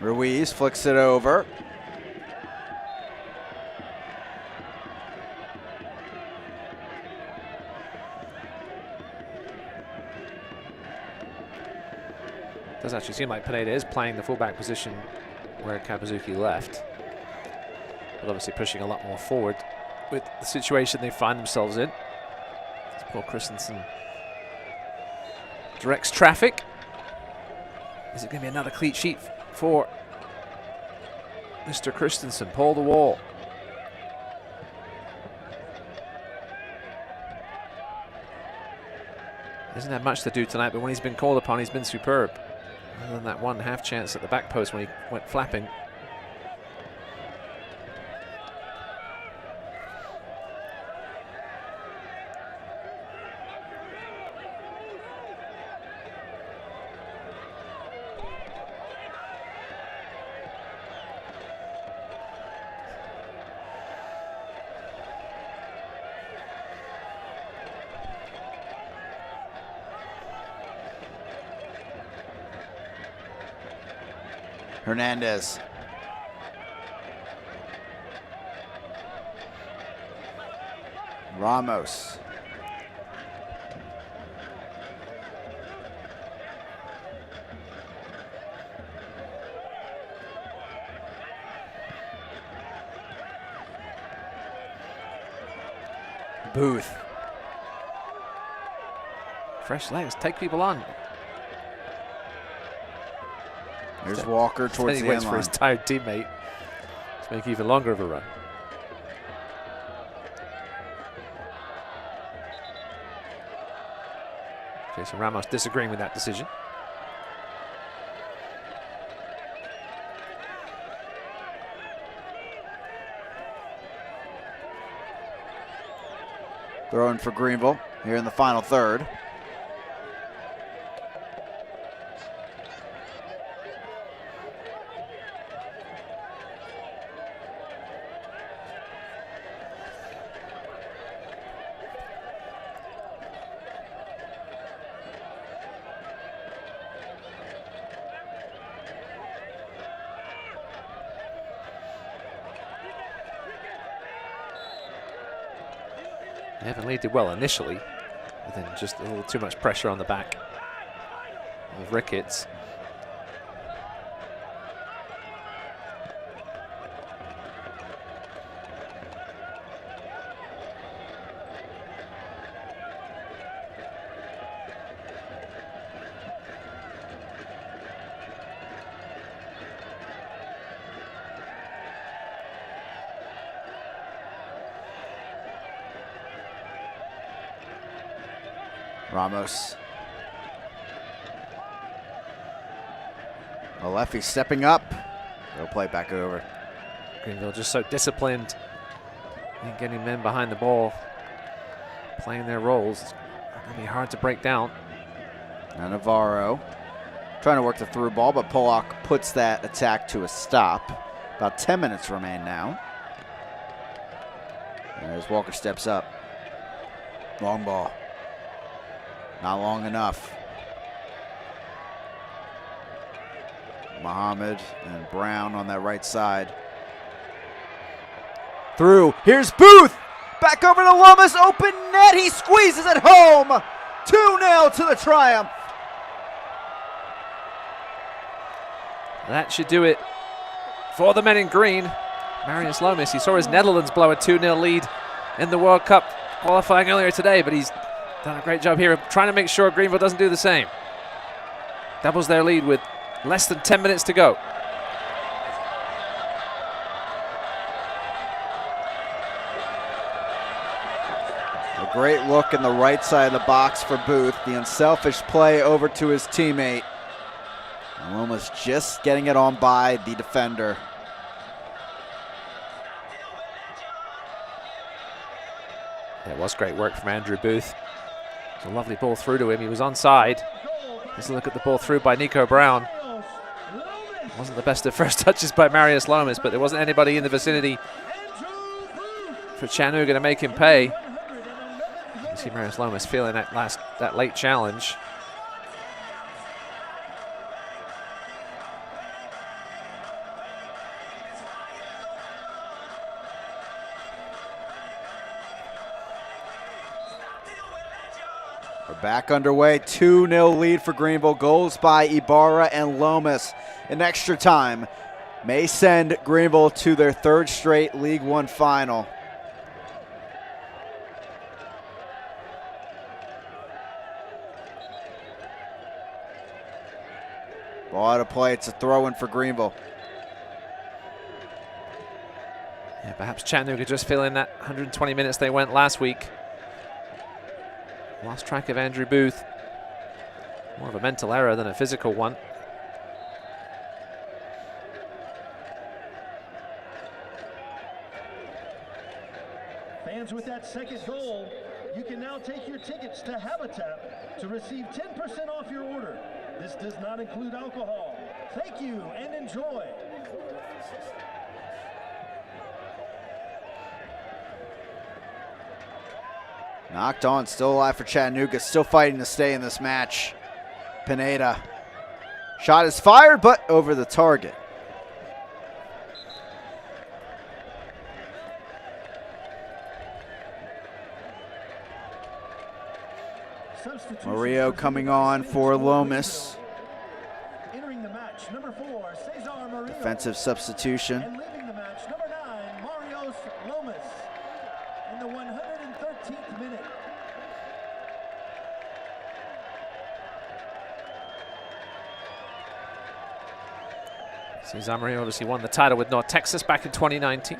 Ruiz flicks it over. Does actually seem like Pineda is playing the fullback position where Kabazuki left, but obviously pushing a lot more forward with the situation they find themselves in. As Paul Christensen directs traffic. Is it going to be another clean sheet for Mr. Christensen? Paul the Wall. Hasn't had much to do tonight, but when he's been called upon, he's been superb. Other than that one half chance at the back post when he went flapping. Hernandez. Ramos. Booth. Fresh legs, take people on. There's Walker towards the end line. For his tired teammate to make even longer of a run. Jason Ramos disagreeing with that decision. throwing for Greenville here in the final third. Avonlea did well initially, but then just a little too much pressure on the back of Ricketts. Ramos. Alefi stepping up. They'll play it back over. Greenville just so disciplined and getting men behind the ball, playing their roles. It's going to be hard to break down. Now Navarro trying to work the through ball, but Pollock puts that attack to a stop. About 10 minutes remain now. As Walker steps up. Long ball. Not long enough. Muhammad and Brown on that right side. Through. Here's Booth. Back over to Lomas. Open net. He squeezes it home. 2-0 to the Triumph. That should do it for the men in green. Marius Lomas, he saw his Netherlands blow a 2-0 lead in the World Cup qualifying earlier today, but he's done a great job here of trying to make sure Greenville doesn't do the same. Doubles their lead with less than 10 minutes to go. A great look in the right side of the box for Booth. The unselfish play over to his teammate. And Lomas just getting it on by the defender. It was great work from Andrew Booth. It was a lovely ball through to him. He was onside. Let's look at the ball through by Nico Brown. Wasn't the best of first touches by Marius Lomas, but there wasn't anybody in the vicinity for Chattanooga to make him pay. You see Marius Lomas feeling that late challenge. We're back underway. 2-0 lead for Greenville. Goals by Ibarra and Lomas. In extra time may send Greenville to their third straight League One final. Ball out of play. It's a throw-in for Greenville. Yeah, perhaps Chattanooga just feeling that 120 minutes they went last week. Lost track of Andrew Booth. More of a mental error than a physical one. Fans, with that second goal, you can now take your tickets to Habitat to receive 10% off your order. This does not include alcohol. Thank you and enjoy. Knocked on, still alive for Chattanooga, still fighting to stay in this match. Pineda. Shot is fired, but over the target. Murillo coming on for Lomas. Entering the match, number 4, Cesar Murillo. Defensive substitution. And leaving the match, number 9, Marios Lomas. In the 113th minute. Cesar Murillo obviously won the title with North Texas back in 2019.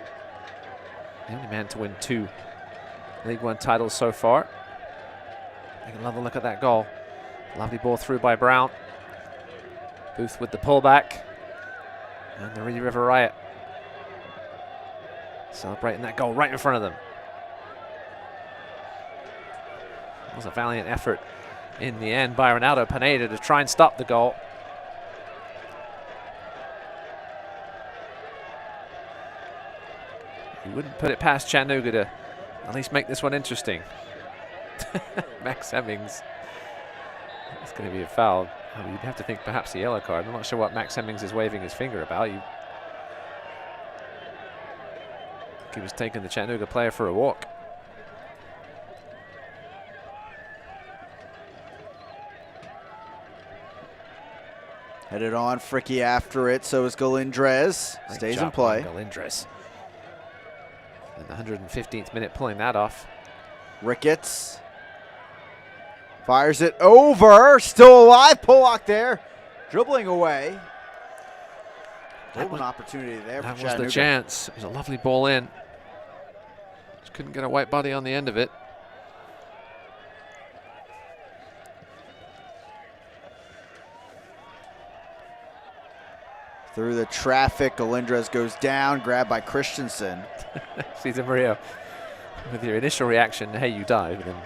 The only man to win 2 League One titles so far. Take another look at that goal. Lovely ball through by Brown. Booth with the pullback. And the Reedy River Riot celebrating that goal right in front of them. was a valiant effort in the end by Ronaldo Pineda to try and stop the goal. You wouldn't put it past Chattanooga to at least make this one interesting. Max Hemmings. It's going to be a foul. Oh, you'd have to think perhaps a yellow card. I'm not sure what Max Hemmings is waving his finger about. He was taking the Chattanooga player for a walk. Headed on, Fricky after it, so is Galindrez. Stays in play. Galindrez. In the 115th minute pulling that off. Ricketts fires it over, still alive. Pollock there, dribbling away. Golden opportunity there for That was Chattanooga. the chance. It was a lovely ball in. Just couldn't get a white body on the end of it. Through the traffic, Galindrez goes down, grabbed by Christensen. Cesar Murillo, with your initial reaction, hey, you dive, and then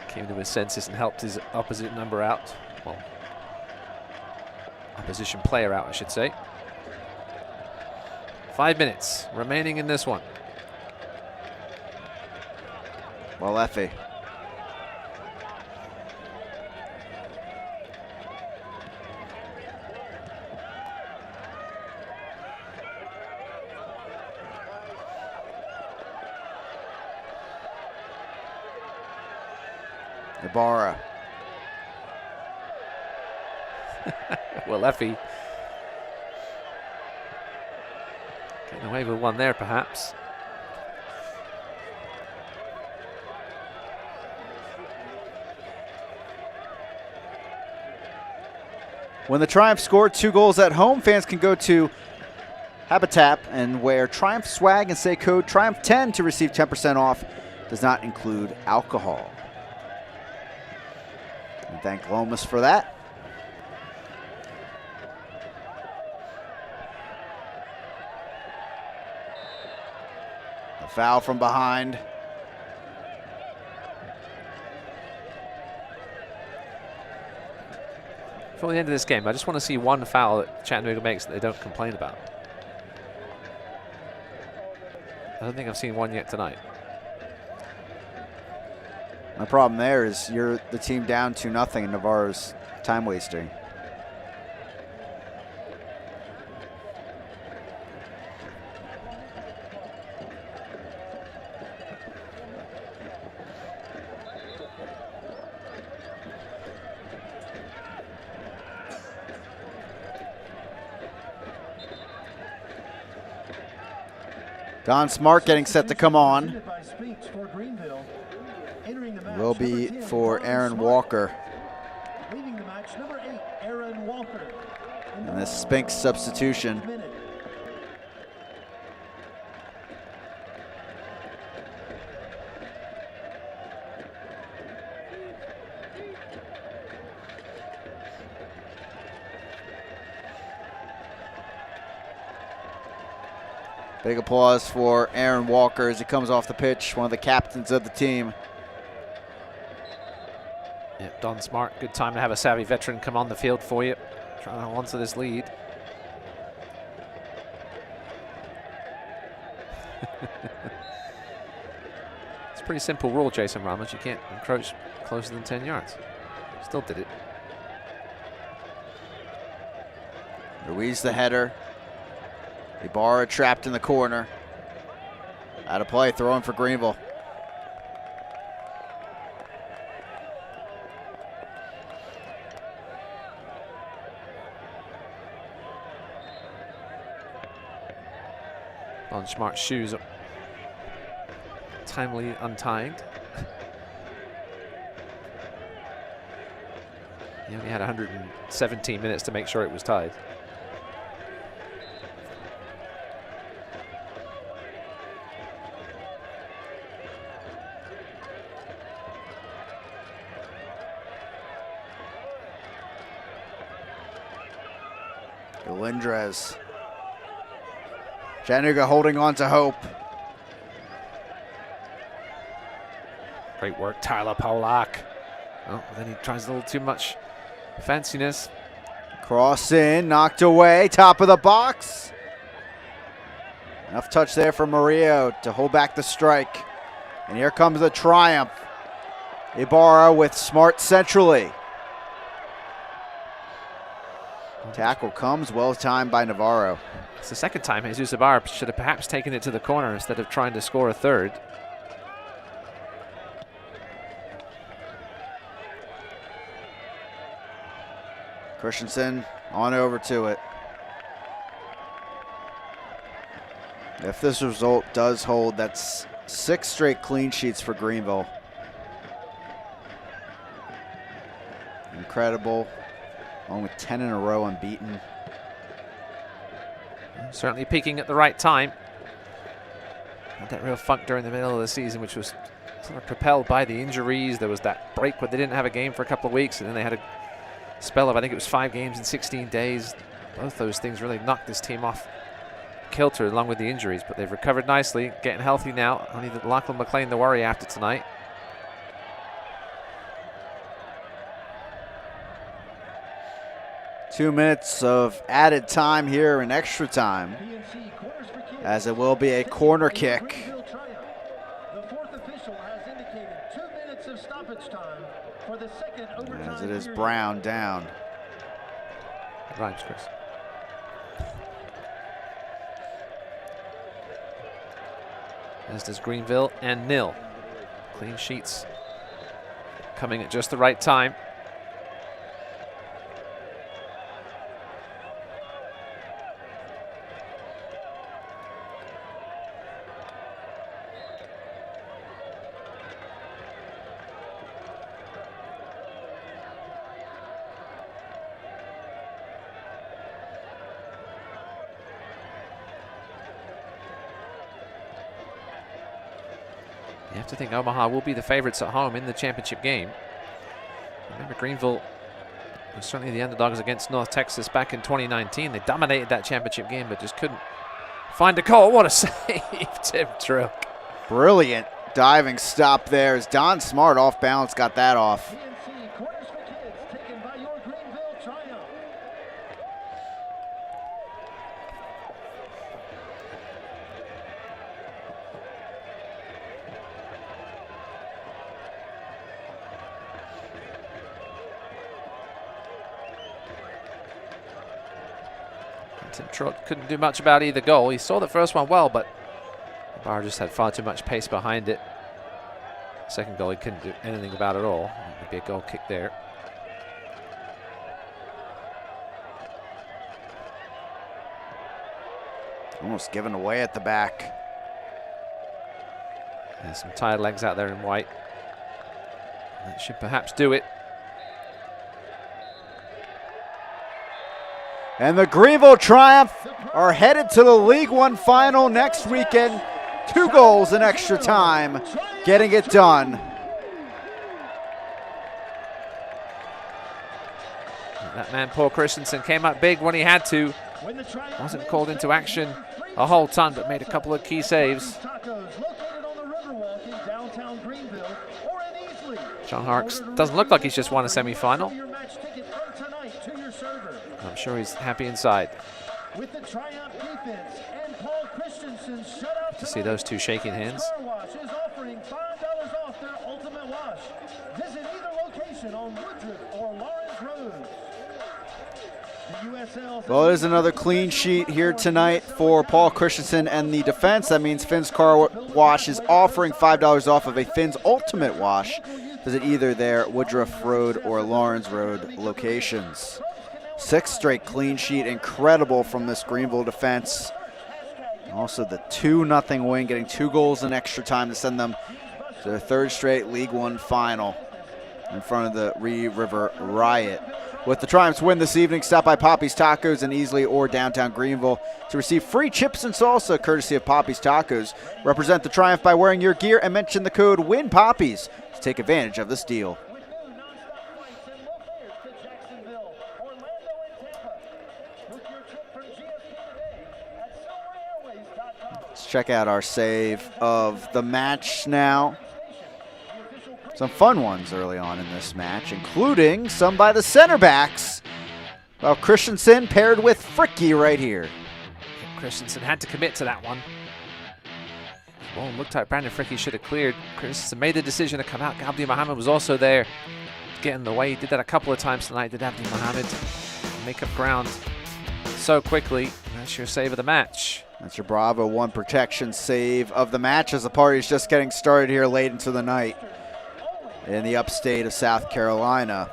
came to his senses and helped his opposite number out. Well, opposition player out, I should say. 5 minutes remaining in this one. Well, Effie. Ibarra. Well, Effie getting away with one there, perhaps. When the Triumph scored 2 goals at home, fans can go to Habitat and wear Triumph swag and say code Triumph10 to receive 10% off. Does not include alcohol. And thank Lomas for that. A foul from behind. Before the end of this game, I just want to see one foul that Chattanooga makes that they don't complain about. I don't think I've seen one yet tonight. My problem there is you're the team down 2-0 and Navarro's time wasting. Don Smart getting set to come on. Will be for Aaron Walker. And this Spinks substitution. Big applause for Aaron Walker as he comes off the pitch, one of the captains of the team. Yeah, Don Smart, good time to have a savvy veteran come on the field for you. Trying to hold on to this lead. It's a pretty simple rule, Jason Ramos. You can't encroach closer than 10 yards. Still did it. Ruiz the header. Ibarra trapped in the corner. Out of play, throwing for Greenville. Don Smart's shoes are timely untied. He only had 117 minutes to make sure it was tied. Galindrez. Chattanooga holding on to hope. Great work, Tyler Polak. Oh, then he tries a little too much fanciness. Cross in, knocked away, top of the box. Enough touch there for Murillo to hold back the strike. And here comes the triumph. Ibarra with smart centrally. Tackle comes, well timed by Navarro. It's the second time Jesus Ibarra should have perhaps taken it to the corner instead of trying to score a third. Christensen on over to it. If this result does hold, that's 6 straight clean sheets for Greenville. Incredible. Along with 10 in a row unbeaten. Certainly peaking at the right time. Had that real funk during the middle of the season, which was sort of propelled by the injuries. There was that break where they didn't have a game for a couple of weeks, and then they had a spell of, I think it was 5 games in 16 days. Both those things really knocked this team off kilter along with the injuries, but they've recovered nicely, getting healthy now. Only Lachlan McLean the worry after tonight. Two minutes of added time here in extra time, as it will be a corner kick. As it is Brown down. Rhymes, Chris. As does Greenville and nil. Clean sheets coming at just the right time. You have to think Omaha will be the favorites at home in the championship game. Remember, Greenville was certainly the underdogs against North Texas back in 2019. They dominated that championship game, but just couldn't find a goal. What a save, Tim Trook. Brilliant diving stop there as Don Smart off balance got that off. Tim Trook couldn't do much about either goal. He saw the first one well, but Barr just had far too much pace behind it. Second goal he couldn't do anything about at all. Maybe a goal kick there. Almost given away at the back. There's some tired legs out there in white. That should perhaps do it. And the Greenville Triumph are headed to the League One final next weekend. 2 goals in extra time, getting it done. That man, Paul Christensen, came up big when he had to. Wasn't called into action a whole ton, but made a couple of key saves. John Harks doesn't look like he's just won a semi-final. I'm sure he's happy inside. To see those two shaking hands. Well, it is another clean sheet here tonight for Paul Christensen and the defense. That means Finn's Car Wash is offering $5 off of a Finn's Ultimate Wash. Visit either their Woodruff Road or Lawrence Road locations. 6th straight clean sheet, incredible from this Greenville defense. Also the 2-0 win, getting 2 goals in extra time to send them to their 3rd straight League One final in front of the Reed River Riot. With the Triumphs win this evening, stop by Poppy's Tacos in Easley or downtown Greenville to receive free chips and salsa courtesy of Poppy's Tacos. Represent the Triumph by wearing your gear and mention the code WINPOPPIES to take advantage of this deal. Let's check out our save of the match now. Some fun ones early on in this match, including some by the center backs. Well, Christensen paired with Fricky right here. Christensen had to commit to that one. Well, looked like Brandon Fricky should have cleared. Christensen made the decision to come out. Abdi Mohammed was also there to get in the way. He did that a couple of times tonight, did Abdi Mohammed. Make up ground so quickly. That's your save of the match. That's your Bravo 1 protection save of the match as the party's just getting started here late into the night in the upstate of South Carolina.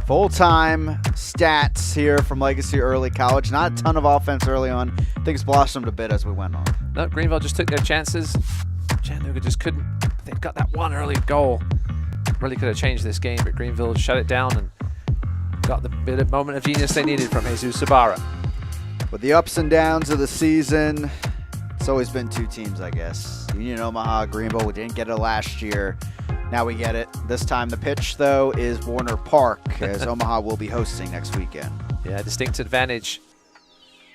Full-time stats here from Legacy Early College. Not a ton of offense early on. Things blossomed a bit as we went on. No, Greenville just took their chances. Chattanooga just couldn't. They got that one early goal. Really could have changed this game, but Greenville shut it down and got the bit of moment of genius they needed from Jesus Sabara. With the ups and downs of the season, it's always been two teams, I guess. Union Omaha, Greenville. We didn't get it last year. Now we get it. This time the pitch, though, is Warner Park, as Omaha will be hosting next weekend. Yeah, distinct advantage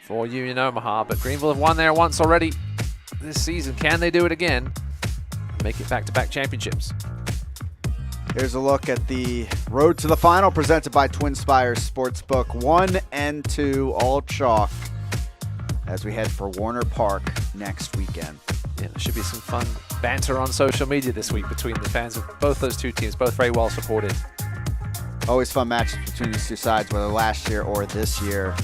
for Union Omaha, but Greenville have won there once already this season. Can they do it again? Make it back-to-back championships. Here's a look at the road to the final presented by Twin Spires Sportsbook. 1 and 2 all chalk as we head for Warner Park next weekend. Yeah, there should be some fun banter on social media this week between the fans of both those two teams, both very well supported. Always fun matches between these two sides, whether last year or this year.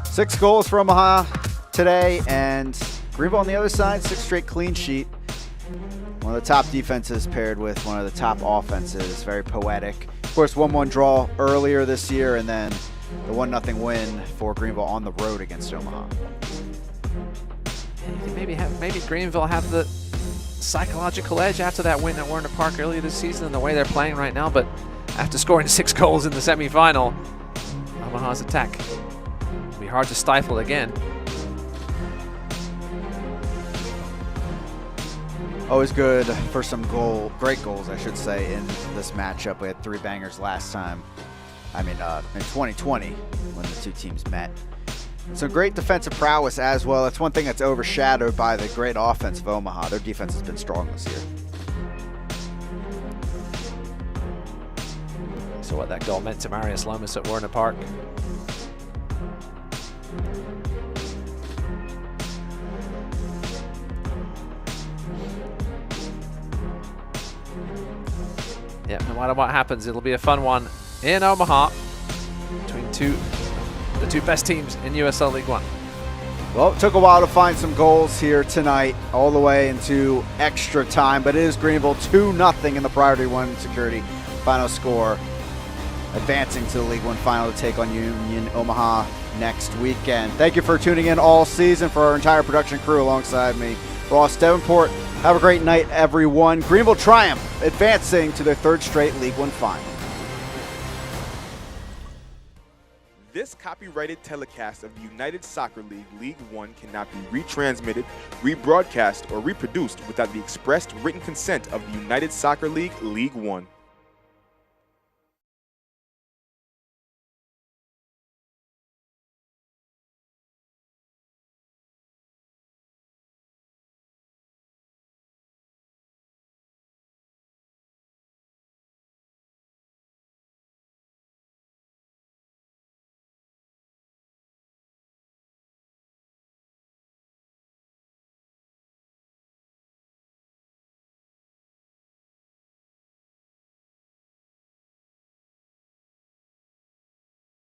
6 goals for Omaha today, and Greenville on the other side, 6 straight clean sheet. One of the top defenses paired with one of the top offenses. Very poetic. Of course, 1-1 draw earlier this year, and then the 1-0 win for Greenville on the road against Omaha. Maybe Greenville have the psychological edge after that win at Warner Park earlier this season and the way they're playing right now, but after scoring 6 goals in the semifinal, Omaha's attack will be hard to stifle again. Always good for some great goals, I should say, in this matchup. We had 3 bangers last time. In 2020 when the two teams met. Some great defensive prowess as well. That's one thing that's overshadowed by the great offense of Omaha. Their defense has been strong this year. So what that goal meant to Marius Lomas at Warner Park. Yeah, no matter what happens, it'll be a fun one in Omaha between the two best teams in USL League One. Well, it took a while to find some goals here tonight, all the way into extra time, but it is Greenville 2-0 in the Priority 1 Security final score, advancing to the League One final to take on Union Omaha next weekend. Thank you for tuning in all season. For our entire production crew alongside me, Ross Davenport. Have a great night, everyone. Greenville triumph, advancing to their 3rd straight League One final. This copyrighted telecast of the United Soccer League League One cannot be retransmitted, rebroadcast, or reproduced without the expressed written consent of the United Soccer League League One.